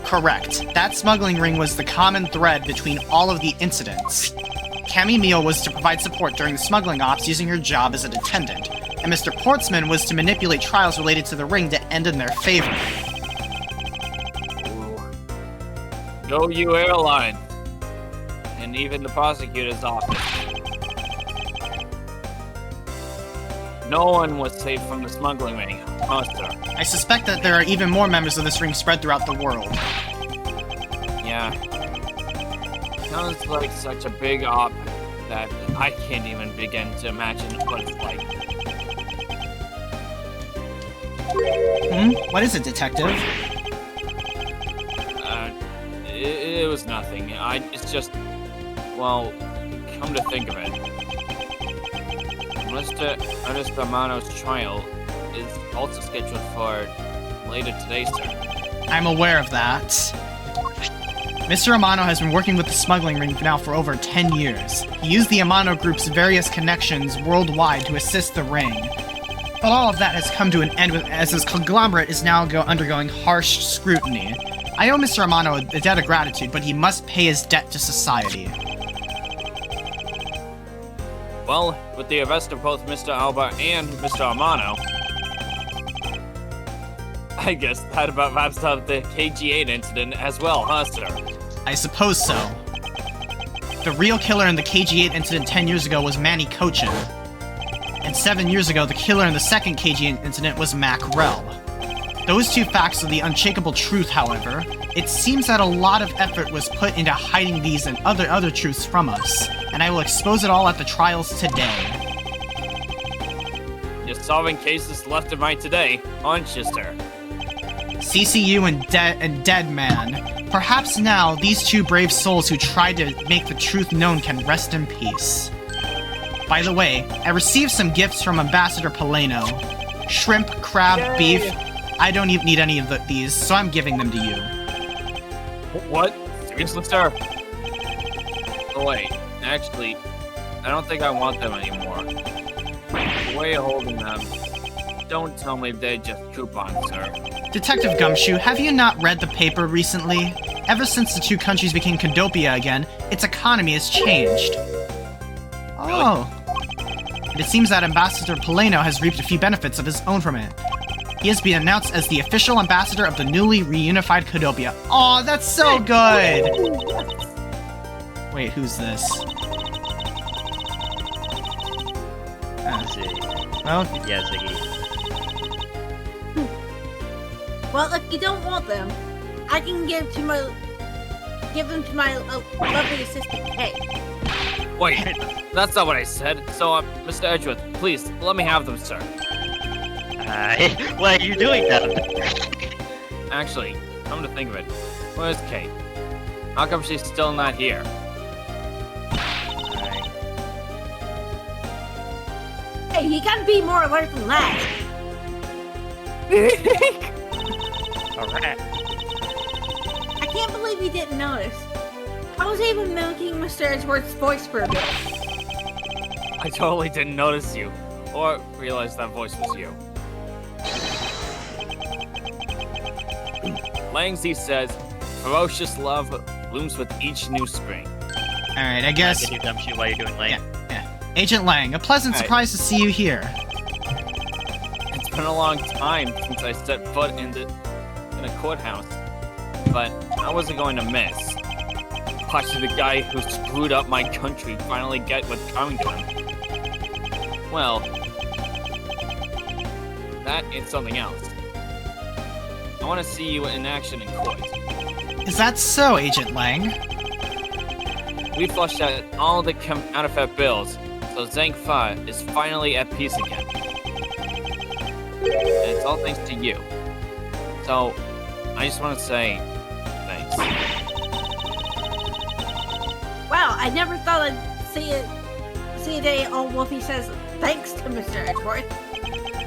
Speaker 1: Correct. That smuggling ring was the common thread between all of the incidents. Cammy Meal was to provide support during the smuggling ops using her job as a attendant, and Mr. Portsman was to manipulate trials related to the ring to end in their favor.
Speaker 3: Ooh. Go you airlines! And even the prosecutor's office. No one was safe from the smuggling ring, huh, sir?
Speaker 1: I suspect that there are even more members of this ring spread throughout the world.
Speaker 3: Yeah. Sounds like such a big op that I can't even begin to imagine what it's like.
Speaker 1: What is it, Detective?
Speaker 3: It was nothing. It's just, well, come to think of it. Mr. Ernest Romano's trial is also scheduled for later today, sir.
Speaker 1: I'm aware of that. Mr. Amano has been working with the smuggling ring now for over 10 years. He used the Amano Group's various connections worldwide to assist the ring. But all of that has come to an end as his conglomerate is now undergoing harsh scrutiny. I owe Mr. Amano a debt of gratitude, but he must pay his debt to society.
Speaker 3: Well, with the arrest of both Mr. Alba and Mr. Amano, I guess that about wraps up the KG-8 incident as well, huh, sir?
Speaker 1: I suppose so. The real killer in the KG-8 incident 10 years ago was Manny Cochin. And 7 years ago, the killer in the second KG-8 incident was Mac Rel. Those two facts are the unshakable truth, however. It seems that a lot of effort was put into hiding these and other truths from us, and I will expose it all at the trials today.
Speaker 3: You're solving cases left and right today, aren't you, sir?
Speaker 1: CCU and Dead Man. Perhaps now, these two brave souls who tried to make the truth known can rest in peace. By the way, I received some gifts from Ambassador Paleno. Shrimp, crab,
Speaker 3: Yay.
Speaker 1: beef. I don't even need any of these, so I'm giving them to you.
Speaker 3: What? Seriously, sir? Oh, wait. Actually, I don't think I want them anymore. The way you're holding them, don't tell me they're just coupons, sir.
Speaker 1: Detective Gumshoe, have you not read the paper recently? Ever since the two countries became Condopia again, its economy has changed. Oh. And it seems that Ambassador Paleno has reaped a few benefits of his own from it. He has been announced as the official ambassador of the newly reunified Condopia. Aw, that's so good! Wait, who's this?
Speaker 2: Ziggy.
Speaker 1: Well,
Speaker 2: Yeah, Ziggy.
Speaker 4: Well, if you don't want them, I can give them to my lovely assistant Kay.
Speaker 3: Wait, that's not what I said. So, Mr. Edgeworth, please, let me have them, sir.
Speaker 2: Why are you doing that?
Speaker 3: Actually, come to think of it, where's Kate? How come she's still not here?
Speaker 4: Hey, you gotta be more alert than that.
Speaker 2: Alright.
Speaker 4: I can't believe you didn't notice. I was even mimicking Mr. Edgeworth's voice for a bit.
Speaker 3: I totally didn't notice you, or realize that voice was you. Langsy says, ferocious love blooms with each new spring.
Speaker 1: alright, I guess...
Speaker 2: Did you Gumshoe while you're doing lane?
Speaker 1: Yeah. Agent Lang, a pleasant
Speaker 3: Hey.
Speaker 1: surprise to see you here.
Speaker 3: It's been a long time since I set foot in a courthouse, but I wasn't going to miss. Watching the guy who screwed up my country finally get what's coming to him. Well, that and something else. I want to see you in action in court.
Speaker 1: Is that so, Agent Lang?
Speaker 3: We flushed out all the counterfeit bills, so Zhang Fa is finally at peace again. And it's all thanks to you. So, I just want to say thanks.
Speaker 4: I never thought I'd see a day old Wolfie says thanks to Mr. Edgeworth.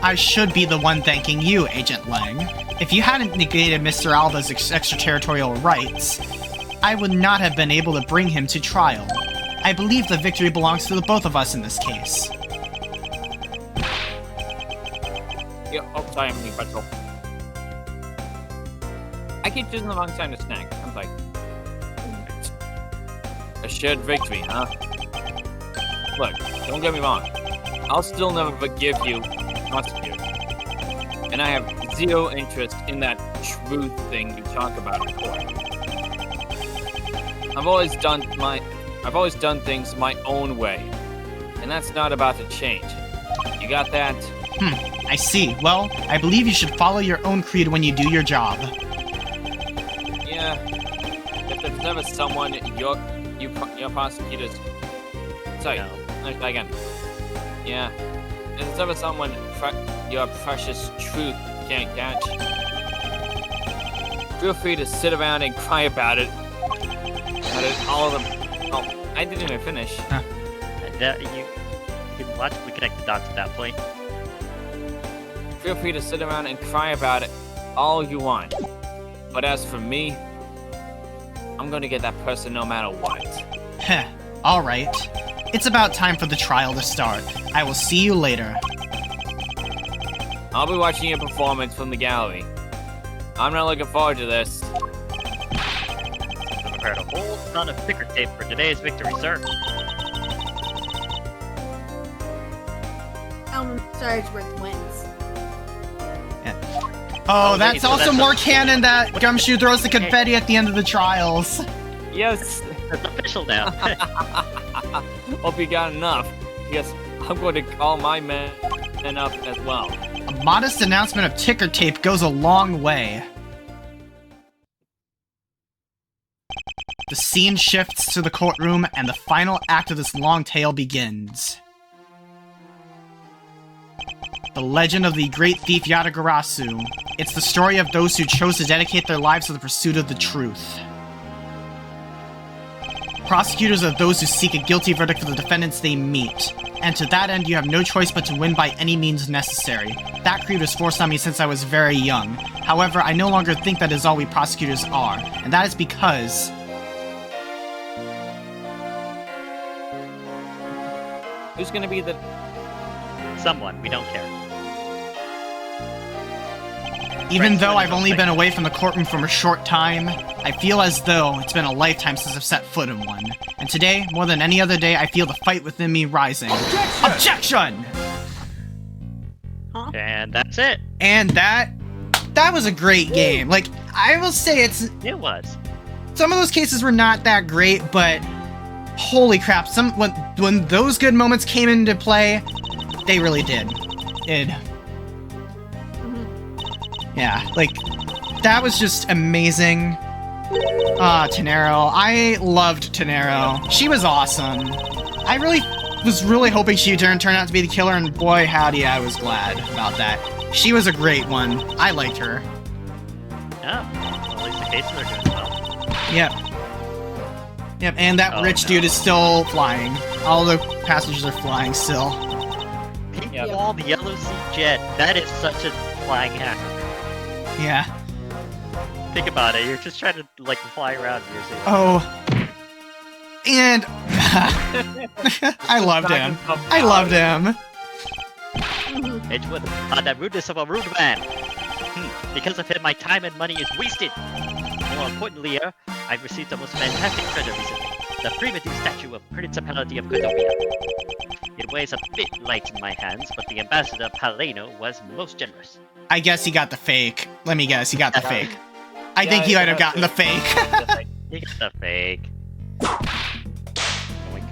Speaker 1: I should be the one thanking you, Agent Lang. If you hadn't negated Mr. Alva's extraterritorial rights, I would not have been able to bring him to trial. I believe the victory belongs to the both of us in this case.
Speaker 3: Yeah, oh, sorry, I'm eating pretzel. I keep choosing the wrong time to snack. I'm like, a shared victory, huh? Look, don't get me wrong. I'll still never forgive you, prosecutor. And I have zero interest in that truth thing you talk about in court. I've always done things my own way, and that's not about to change. You got that?
Speaker 1: I see. Well, I believe you should follow your own creed when you do your job.
Speaker 3: Yeah. If there's never someone your prosecutors. Sorry.
Speaker 2: No.
Speaker 3: Let me try again. Yeah. If there's never someone your precious truth can't catch, feel free to sit around and cry about it. All of them. Oh, I didn't even finish.
Speaker 2: And, you can logically connect the dots at that point.
Speaker 3: Feel free to sit around and cry about it all you want. But as for me, I'm gonna get that person no matter what.
Speaker 1: Heh. Alright. It's about time for the trial to start. I will see you later.
Speaker 3: I'll be watching your performance from the gallery. I'm not looking forward to this.
Speaker 2: I prepared a whole ton of sticker tape for today's victory, sir.
Speaker 4: Sorry, Edgeworth wins.
Speaker 1: Oh,
Speaker 2: Oh,
Speaker 1: that's
Speaker 2: so
Speaker 1: also
Speaker 2: that's
Speaker 1: more
Speaker 2: a-
Speaker 1: canon that Gumshoe throws the confetti at the end of the trials.
Speaker 3: Yes.
Speaker 2: It's official now.
Speaker 3: Hope you got enough. Yes, I'm going to call my men up as well.
Speaker 1: A modest announcement of ticker tape goes a long way. The scene shifts to the courtroom, and the final act of this long tale begins. The legend of the great thief Yatagarasu. It's the story of those who chose to dedicate their lives to the pursuit of the truth. Prosecutors are those who seek a guilty verdict for the defendants they meet. And to that end, you have no choice but to win by any means necessary. That creed was forced on me since I was very young. However, I no longer think that is all we prosecutors are. And that is because...
Speaker 3: Who's going to be the...
Speaker 2: Someone, we don't care.
Speaker 1: Even
Speaker 2: Right,
Speaker 1: though
Speaker 2: so
Speaker 1: I've
Speaker 2: it's
Speaker 1: only
Speaker 2: like-
Speaker 1: been away from the courtroom for a short time, I feel as though it's been a lifetime since I've set foot in one. And today, more than any other day, I feel the fight within me rising. Objection!
Speaker 4: Huh?
Speaker 2: And that's it.
Speaker 1: And that was a great game. Like, I will say
Speaker 2: It was.
Speaker 1: some of those cases were not that great, but holy crap, when those good moments came into play, they really did. Yeah, like, that was just amazing. Tenero. I loved Tenero. She was awesome. I was really hoping she would turn out to be the killer, and boy, howdy, I was glad about that. She was a great one. I liked her.
Speaker 2: Yeah. At least the cases are doing well.
Speaker 1: Yep. Yep, and that
Speaker 2: Oh,
Speaker 1: rich
Speaker 2: no.
Speaker 1: dude is still flying. All the passengers are flying still.
Speaker 2: People
Speaker 3: Yeah.
Speaker 2: on the Yellow Sea Jet. That is such a flying hack.
Speaker 1: Yeah.
Speaker 2: Think about it. You're just trying to like fly around. And you're saying,
Speaker 1: Oh. And I loved him. I loved him.
Speaker 2: Edgeworth, on the rudeness of a rude man. Because of him, my time and money is wasted. More importantly, I've received the most fantastic treasure recently. The primitive statue of Principality of Cotopia. It weighs a bit light in my hands, but the ambassador Paleno was most generous.
Speaker 1: I guess he got the fake. Let me guess, he got the fake. I
Speaker 3: Yeah,
Speaker 1: think he
Speaker 3: yeah,
Speaker 1: might have gotten the fake.
Speaker 2: He got the fake. Oink.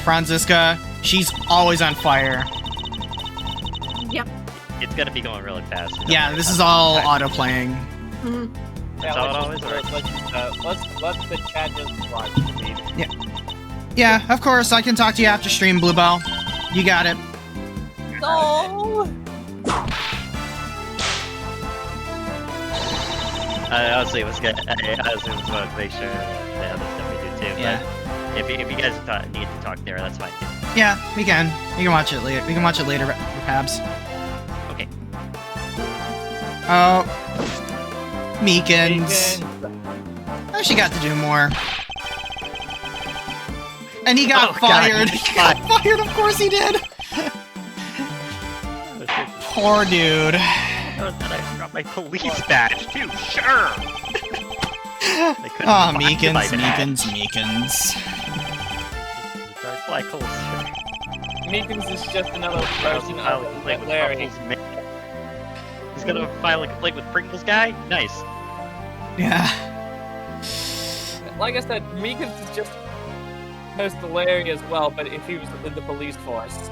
Speaker 1: Franziska, she's always on fire.
Speaker 4: Yep.
Speaker 2: It's gonna be going really fast. Don't
Speaker 1: Yeah,
Speaker 2: worry
Speaker 1: this
Speaker 2: about
Speaker 1: is
Speaker 2: it.
Speaker 1: all auto-playing.
Speaker 4: Mhm.
Speaker 3: Yeah,
Speaker 2: That's how it
Speaker 3: let's
Speaker 2: always
Speaker 3: just, let's the chat just watch the feed.
Speaker 1: Yeah, of course, I can talk to you after stream, Bluebell. You got it.
Speaker 3: No!
Speaker 2: I honestly was gonna. I honestly was going to make sure the other stuff we do too.
Speaker 1: Yeah.
Speaker 2: But If you guys need to talk there, that's fine.
Speaker 1: Yeah, we can. We can watch it later. We can watch it later, perhaps.
Speaker 2: Okay.
Speaker 1: Oh. Meekins. Oh, she got to do more. And he got fired. He got fired, of course he did. Poor dude.
Speaker 2: Oh, then I got my police badge too. Sure.
Speaker 1: Oh, Meekins.
Speaker 3: Meekins is just another person
Speaker 2: File a
Speaker 3: of
Speaker 2: complaint with
Speaker 3: Larry.
Speaker 2: Pringles man. He's gonna file a complaint with Pringles guy? Nice.
Speaker 1: Yeah.
Speaker 3: Like I said, Meekins is just close to Larry as well, but if he was in the police force.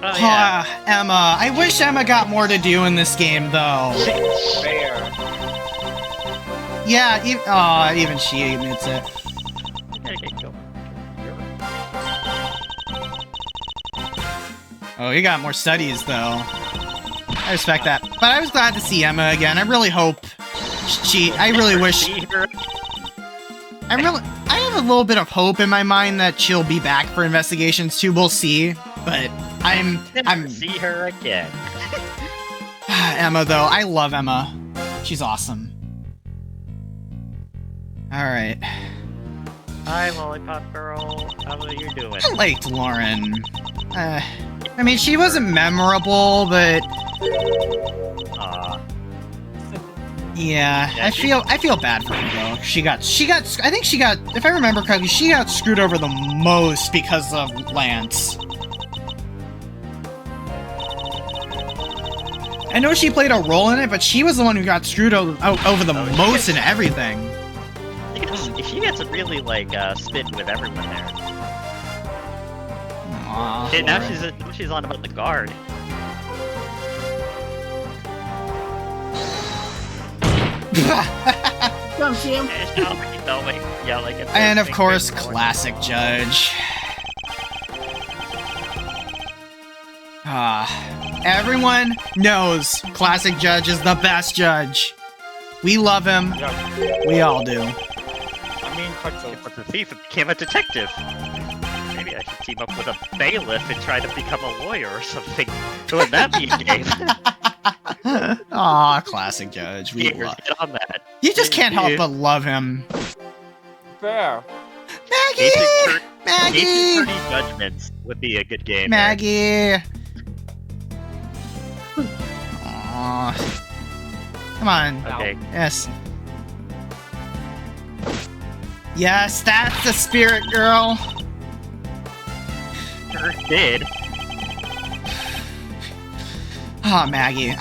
Speaker 2: Oh yeah.
Speaker 1: Emma. I wish Emma got more to do in this game, though.
Speaker 3: Fair.
Speaker 1: Yeah, even she admits it.
Speaker 2: Okay, go.
Speaker 1: Oh, he got more studies, though. I respect that. But I was glad to see Emma again. I really hope I really wish... I have a little bit of hope in my mind that she'll be back for investigations, too. We'll see. But I'm
Speaker 2: see her again.
Speaker 1: Emma, though. I love Emma. She's awesome. Alright.
Speaker 2: Hi, Lollipop Girl. How are you doing?
Speaker 1: I liked Lauren. I mean, she wasn't memorable, but... Yeah, I feel bad for her, though. I think she got, if I remember correctly, she got screwed over the most because of Lance. I know she played a role in it, but she was the one who got screwed over the most in everything.
Speaker 2: She gets a really, spin with everyone there.
Speaker 1: Aww,
Speaker 2: And now she's on about the guard.
Speaker 4: Come see him.
Speaker 1: And of course, classic Judge. Everyone knows Classic Judge is the best judge. We love him. We all do.
Speaker 3: I mean,
Speaker 2: If it's a thief, it became a detective. Maybe I should team up with a bailiff and try to become a lawyer or something. Wouldn't that be a game?
Speaker 1: Aw, Classic Judge. We love.
Speaker 2: Get on that.
Speaker 1: You just can't help but love him.
Speaker 3: fair.
Speaker 1: Maggie! Maggie!
Speaker 2: 30 Judgments would be a good game.
Speaker 1: Maggie! Aww. Come on.
Speaker 2: Okay.
Speaker 1: Yes. Yes, that's the spirit, girl.
Speaker 2: Sure did.
Speaker 1: Oh, Maggie.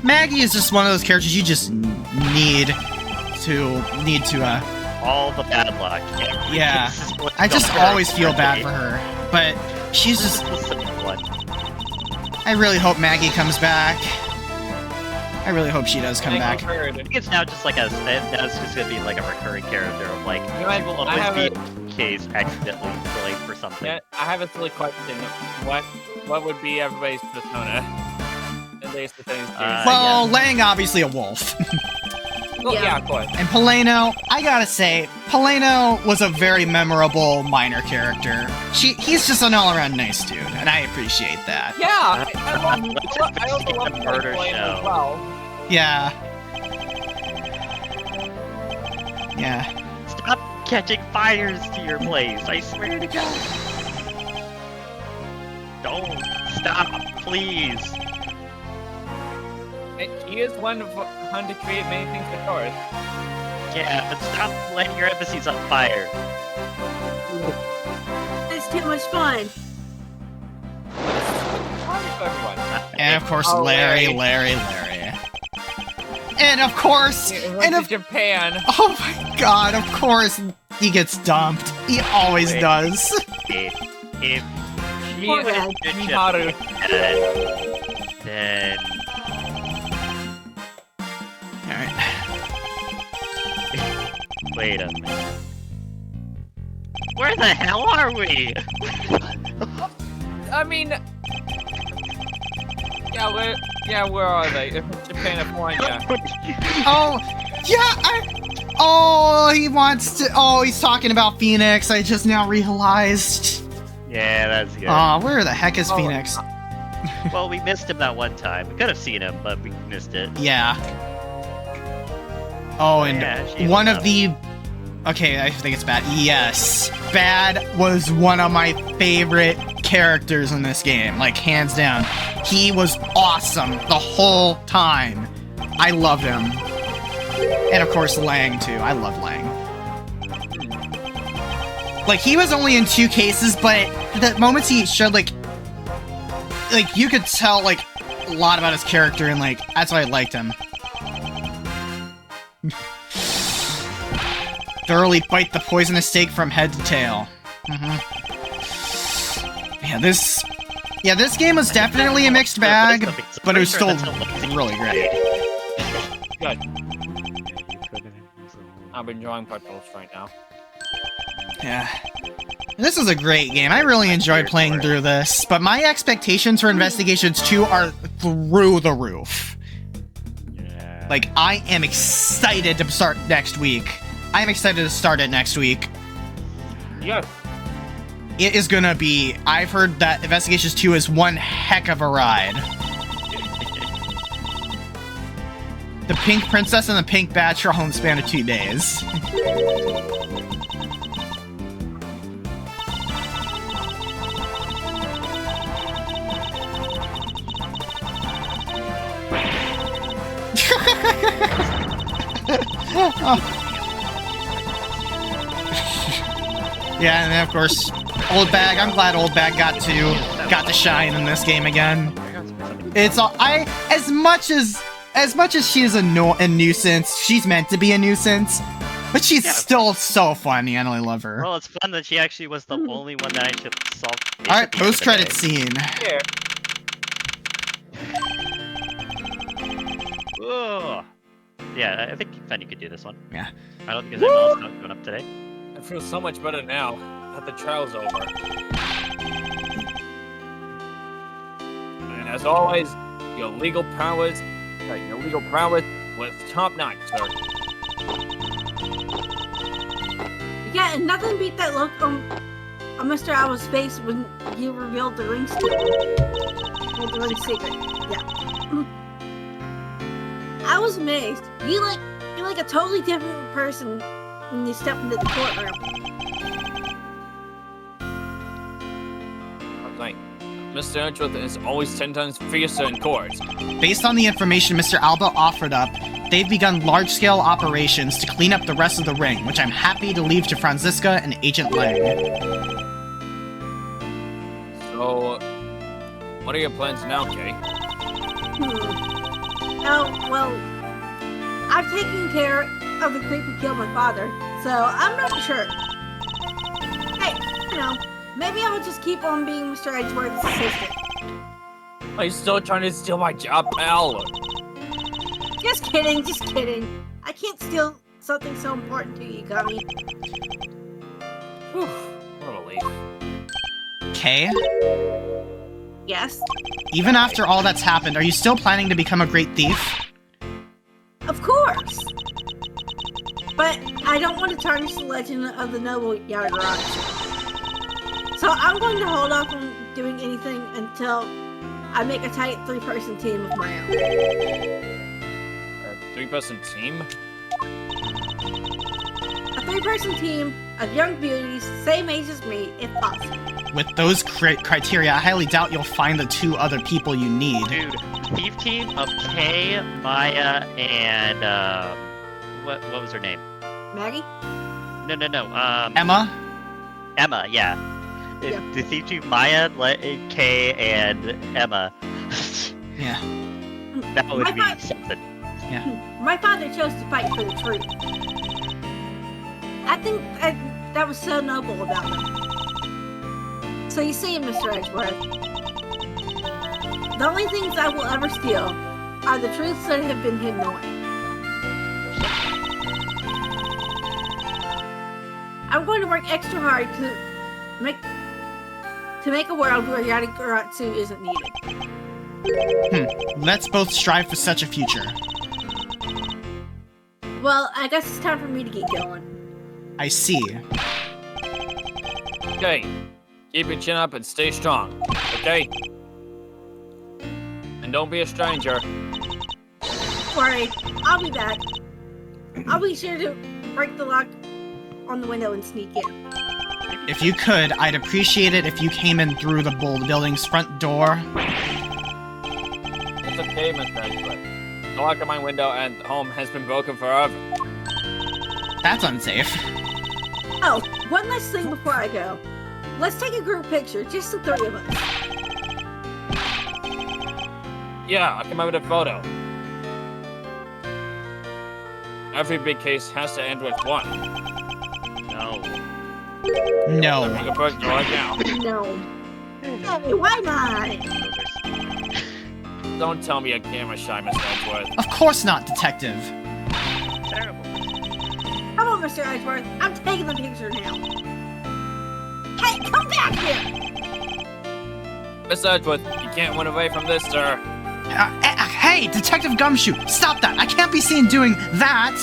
Speaker 1: Maggie is just one of those characters you just need to,
Speaker 2: All the bad luck.
Speaker 1: yeah. I just always feel bad for her. But she's just, I really hope Maggie comes back. I really hope she does come back.
Speaker 2: I think it's now just now it's just gonna be like a recurring character of like, she will always be in case accidentally played for something.
Speaker 3: Yeah, I have a silly question. What would be everybody's persona? In these things.
Speaker 1: Well, Lang obviously a wolf.
Speaker 3: Well, yeah, of course.
Speaker 1: And Poleno, I gotta say, Poleno was a very memorable minor character. He's just an all-around nice dude, and I appreciate that.
Speaker 3: Yeah, I also love
Speaker 2: the murder
Speaker 3: Flame
Speaker 2: show.
Speaker 3: as well.
Speaker 1: Yeah. Yeah.
Speaker 2: Stop catching fires to your place, I swear to God. Don't stop, please.
Speaker 3: He is one to create many things for Taurus.
Speaker 2: Yeah, but stop letting your embassies on fire.
Speaker 4: It's too much fun.
Speaker 1: And of course,
Speaker 3: Oh,
Speaker 1: Larry. And of course,
Speaker 3: He went to Japan.
Speaker 1: oh my god, of course, he gets dumped. He always does.
Speaker 2: If
Speaker 4: Poor guy.
Speaker 3: Miharu.
Speaker 2: then
Speaker 1: Alright.
Speaker 2: wait a minute. Where the hell are we?
Speaker 3: I mean, where are they? Japan, California.
Speaker 1: Oh, yeah, Oh, he wants to. Oh, he's talking about Phoenix. I just now realized.
Speaker 2: Yeah, that's good.
Speaker 1: Oh, where the heck is Phoenix?
Speaker 2: Well, we missed him that one time. We could have seen him, but we missed it.
Speaker 1: Yeah. Oh, and
Speaker 2: Yeah, she
Speaker 1: one
Speaker 2: was
Speaker 1: of the. Okay, I think it's Bad. Yes, Bad was one of my favorite characters in this game, like hands down. He was awesome the whole time. I loved him. And of course Lang too. I love Lang. Like he was only in 2 cases, but the moments he showed like you could tell like a lot about his character, and like that's why I liked him. Thoroughly bite the poisonous steak from head to tail. Yeah, this game was definitely a mixed bag, but it was still really great.
Speaker 3: Good. I'm enjoying Purples right now.
Speaker 1: Yeah. This was a great game. I really enjoyed playing through this, but my expectations for Investigations 2 are through the roof.
Speaker 2: Yeah.
Speaker 1: Like, I am excited to start next week. I am excited to start it next week.
Speaker 3: Yes.
Speaker 1: It is gonna be... I've heard that Investigations 2 is one heck of a ride. The Pink Princess and the Pink Bachelor home span of 2 days. Yeah, and then of course, Old Bag. I'm glad Old Bag got to shine in this game again. It's all as much as she is a nuisance. She's meant to be a nuisance, but she's still so funny, and I love her.
Speaker 2: Well, it's fun that she actually was the only one that I should solve.
Speaker 1: All right, post-credit scene.
Speaker 3: Here.
Speaker 2: Ugh. Yeah, I think Fanny could do this one.
Speaker 1: Yeah.
Speaker 2: I don't think there's anyone else going up today.
Speaker 3: I feel so much better now that the trial's over. And as always, your legal prowess was top-notch, sir.
Speaker 4: Yeah, and nothing beat that look on Mr. Owl's face when you revealed the ring secret. Well, the ring secret. Yeah. I was amazed. You're like a totally different person when you step into the courtroom.
Speaker 3: I was like, Mr. Edgeworth is always 10 times fiercer in court.
Speaker 1: Based on the information Mr. Alba offered up, they've begun large-scale operations to clean up the rest of the ring, which I'm happy to leave to Franziska and Agent Lang.
Speaker 3: So, what are your plans now, Kay?
Speaker 4: Oh, well, I've taken care of the creep who killed my father, so I'm not sure. Hey, maybe I will just keep on being Mr. Edgeworth's assistant.
Speaker 3: Are you still trying to steal my job, pal?
Speaker 4: Just kidding, just kidding. I can't steal something so important to you, Gummy.
Speaker 3: Whew, what a relief.
Speaker 1: Kay?
Speaker 4: Yes?
Speaker 1: Even after all that's happened, are you still planning to become a great thief?
Speaker 4: Of course! But I don't want to tarnish the legend of the noble Yagarachi. So I'm going to hold off on doing anything until I make a tight 3-person team of my own.
Speaker 3: A 3-person team?
Speaker 4: A 3-person team of young beauties, same age as me, if possible.
Speaker 1: With those criteria, I highly doubt you'll find the 2 other people you need.
Speaker 2: Dude, thief team of Kay, Maya, and what was her name?
Speaker 4: Maggie?
Speaker 2: No.
Speaker 1: Emma?
Speaker 2: Emma, yeah.
Speaker 4: Yeah.
Speaker 2: The thief team Maya, Kay, and Emma.
Speaker 1: Yeah.
Speaker 2: That would be something.
Speaker 4: My father chose to fight for the truth. I think that was so noble about him. So you see, Mr. Edgeworth, the only things I will ever steal are the truths that have been hidden away. I'm going to work extra hard to make a world where Yagarachi isn't needed.
Speaker 1: Let's both strive for such a future.
Speaker 4: Well, I guess it's time for me to get going.
Speaker 1: I see.
Speaker 3: Okay. Keep your chin up and stay strong. Okay? And don't be a stranger.
Speaker 4: Don't worry, I'll be back. I'll be sure to break the lock on the window and sneak in.
Speaker 1: If you could, I'd appreciate it if you came in through the building's front door.
Speaker 3: It's okay, Mr. Edgeworth. The lock on my window and home has been broken forever.
Speaker 1: That's unsafe.
Speaker 4: Oh, one last thing before I go. Let's take a group picture, just the three of us.
Speaker 3: Yeah, I'll come up with a photo. Every big case has to end with one.
Speaker 2: No.
Speaker 1: No.
Speaker 3: Make a person right now.
Speaker 4: No. Hey, why not?
Speaker 3: Don't tell me I camera shy, Mr. Edgeworth.
Speaker 1: Of course not, Detective.
Speaker 2: Terrible.
Speaker 4: Come on, Mr. Edgeworth. I'm taking the picture now. Hey, come back here!
Speaker 3: Mr. Edgeworth, you can't run away from this, sir.
Speaker 1: Hey, Detective Gumshoe, stop that! I can't be seen doing that!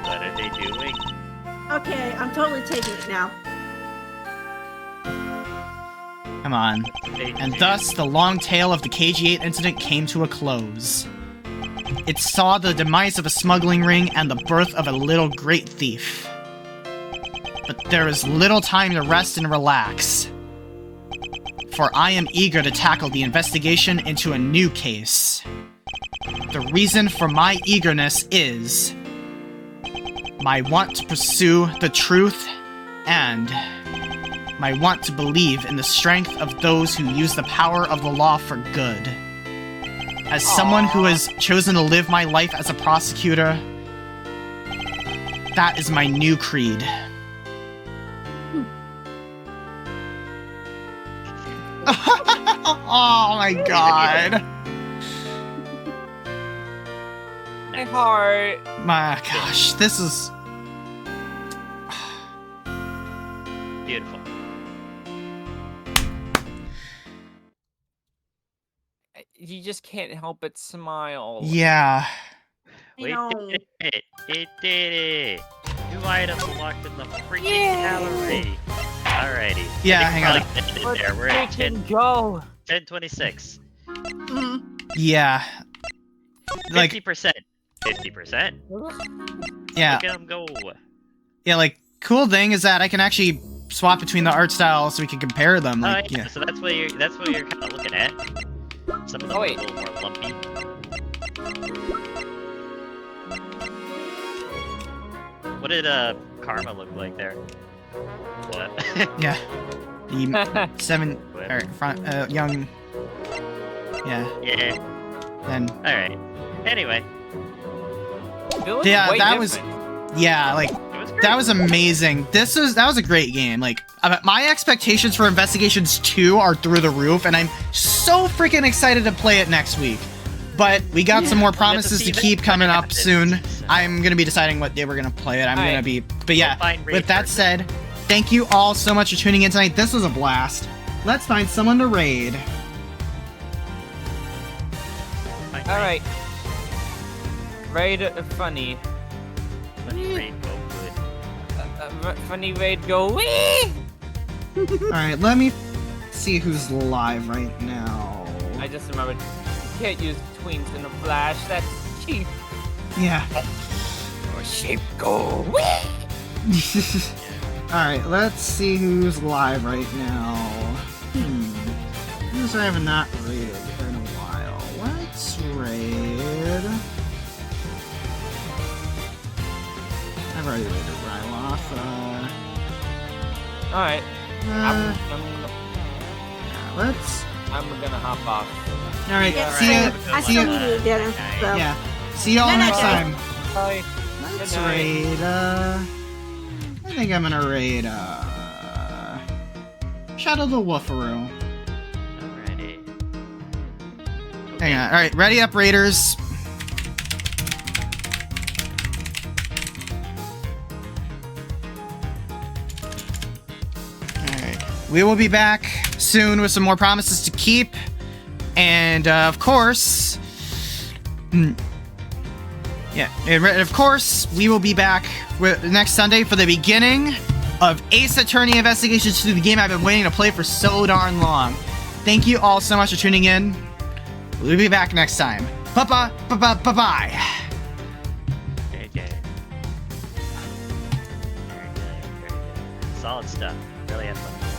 Speaker 2: What are they doing?
Speaker 4: Okay, I'm totally taking it now.
Speaker 1: Come on. And thus, the long tale of the KG-8 incident came to a close. It saw the demise of a smuggling ring and the birth of a little great thief. But there is little time to rest and relax. For I am eager to tackle the investigation into a new case. The reason for my eagerness is my want to pursue the truth and my want to believe in the strength of those who use the power of the law for good. As someone who has chosen to live my life as a prosecutor, that is my new creed. Oh my god.
Speaker 3: My heart.
Speaker 1: My gosh, this is...
Speaker 2: Beautiful.
Speaker 3: You just can't help but smile.
Speaker 1: Yeah.
Speaker 2: We
Speaker 4: know.
Speaker 2: did it. It did it. New items locked in the freaking gallery. Alrighty.
Speaker 1: Yeah,
Speaker 2: I
Speaker 1: hang
Speaker 2: think
Speaker 1: on.
Speaker 2: probably ended it there. We're at 10,
Speaker 3: Go.
Speaker 2: 10:26.
Speaker 4: Mhm.
Speaker 1: Yeah. Like,
Speaker 2: 50%. 50%.
Speaker 1: yeah.
Speaker 2: Look at them go.
Speaker 1: Yeah, like, cool thing is that I can actually swap between the art styles so we can compare them.
Speaker 2: Oh,
Speaker 1: Like,
Speaker 2: yeah.
Speaker 1: yeah.
Speaker 2: So that's what you're kind of looking at. Some of them
Speaker 3: Oh,
Speaker 2: are a
Speaker 3: wait.
Speaker 2: little more lumpy. What did Karma look like there? What?
Speaker 1: Yeah. The 7, or front, young, yeah,
Speaker 2: Yeah.
Speaker 1: then,
Speaker 2: All right. Anyway,
Speaker 1: Yeah, that was- yeah, like,
Speaker 2: it was great.
Speaker 1: that was amazing. That was a great game. Like, my expectations for Investigations 2 are through the roof, and I'm so freaking excited to play it next week. But we got some more promises to keep coming up soon. I'm gonna be deciding what day we're gonna play it. I'm gonna be, but yeah.
Speaker 2: We'll find
Speaker 1: With
Speaker 2: raid
Speaker 1: that
Speaker 2: person.
Speaker 1: said, thank you all so much for tuning in tonight. This was a blast. Let's find someone to raid.
Speaker 2: Find
Speaker 3: All
Speaker 2: raid.
Speaker 3: right. Raid funny.
Speaker 2: Funny raid, go good.
Speaker 3: Funny raid go wee.
Speaker 1: All right, let me see who's live right now.
Speaker 3: I just remembered. You can't use twins in a flash. That's cheap.
Speaker 1: Yeah.
Speaker 3: Or shape go wee.
Speaker 1: Alright, let's see who's live right now. Who's I have not raided in a while. Let's raid. I've already raided Ryloth.
Speaker 3: All right.
Speaker 1: Yeah, let's.
Speaker 3: I'm gonna hop off.
Speaker 1: Alright,
Speaker 4: Yeah,
Speaker 1: see ya.
Speaker 4: I
Speaker 1: See
Speaker 4: still
Speaker 1: ya.
Speaker 4: need to dinner, so.
Speaker 1: Yeah. See y'all
Speaker 4: Good night,
Speaker 1: next
Speaker 4: guys.
Speaker 1: time.
Speaker 3: Bye.
Speaker 1: Let's
Speaker 3: Good night.
Speaker 1: raid, I think I'm gonna raid, Shadow the Woofaroo.
Speaker 2: Alrighty.
Speaker 1: Hang on. Alright, ready up, Raiders. Alright. We will be back soon with some more promises to keep. And, of course... Yeah, Yeah, and of course, we will be back next Sunday for the beginning of Ace Attorney Investigations 2, the game I've been waiting to play for so darn long. Thank you all so much for tuning in. We'll be back next time. Bye-bye. Bye-bye.
Speaker 2: Very good. Very good. Very good. Solid stuff. Really had fun.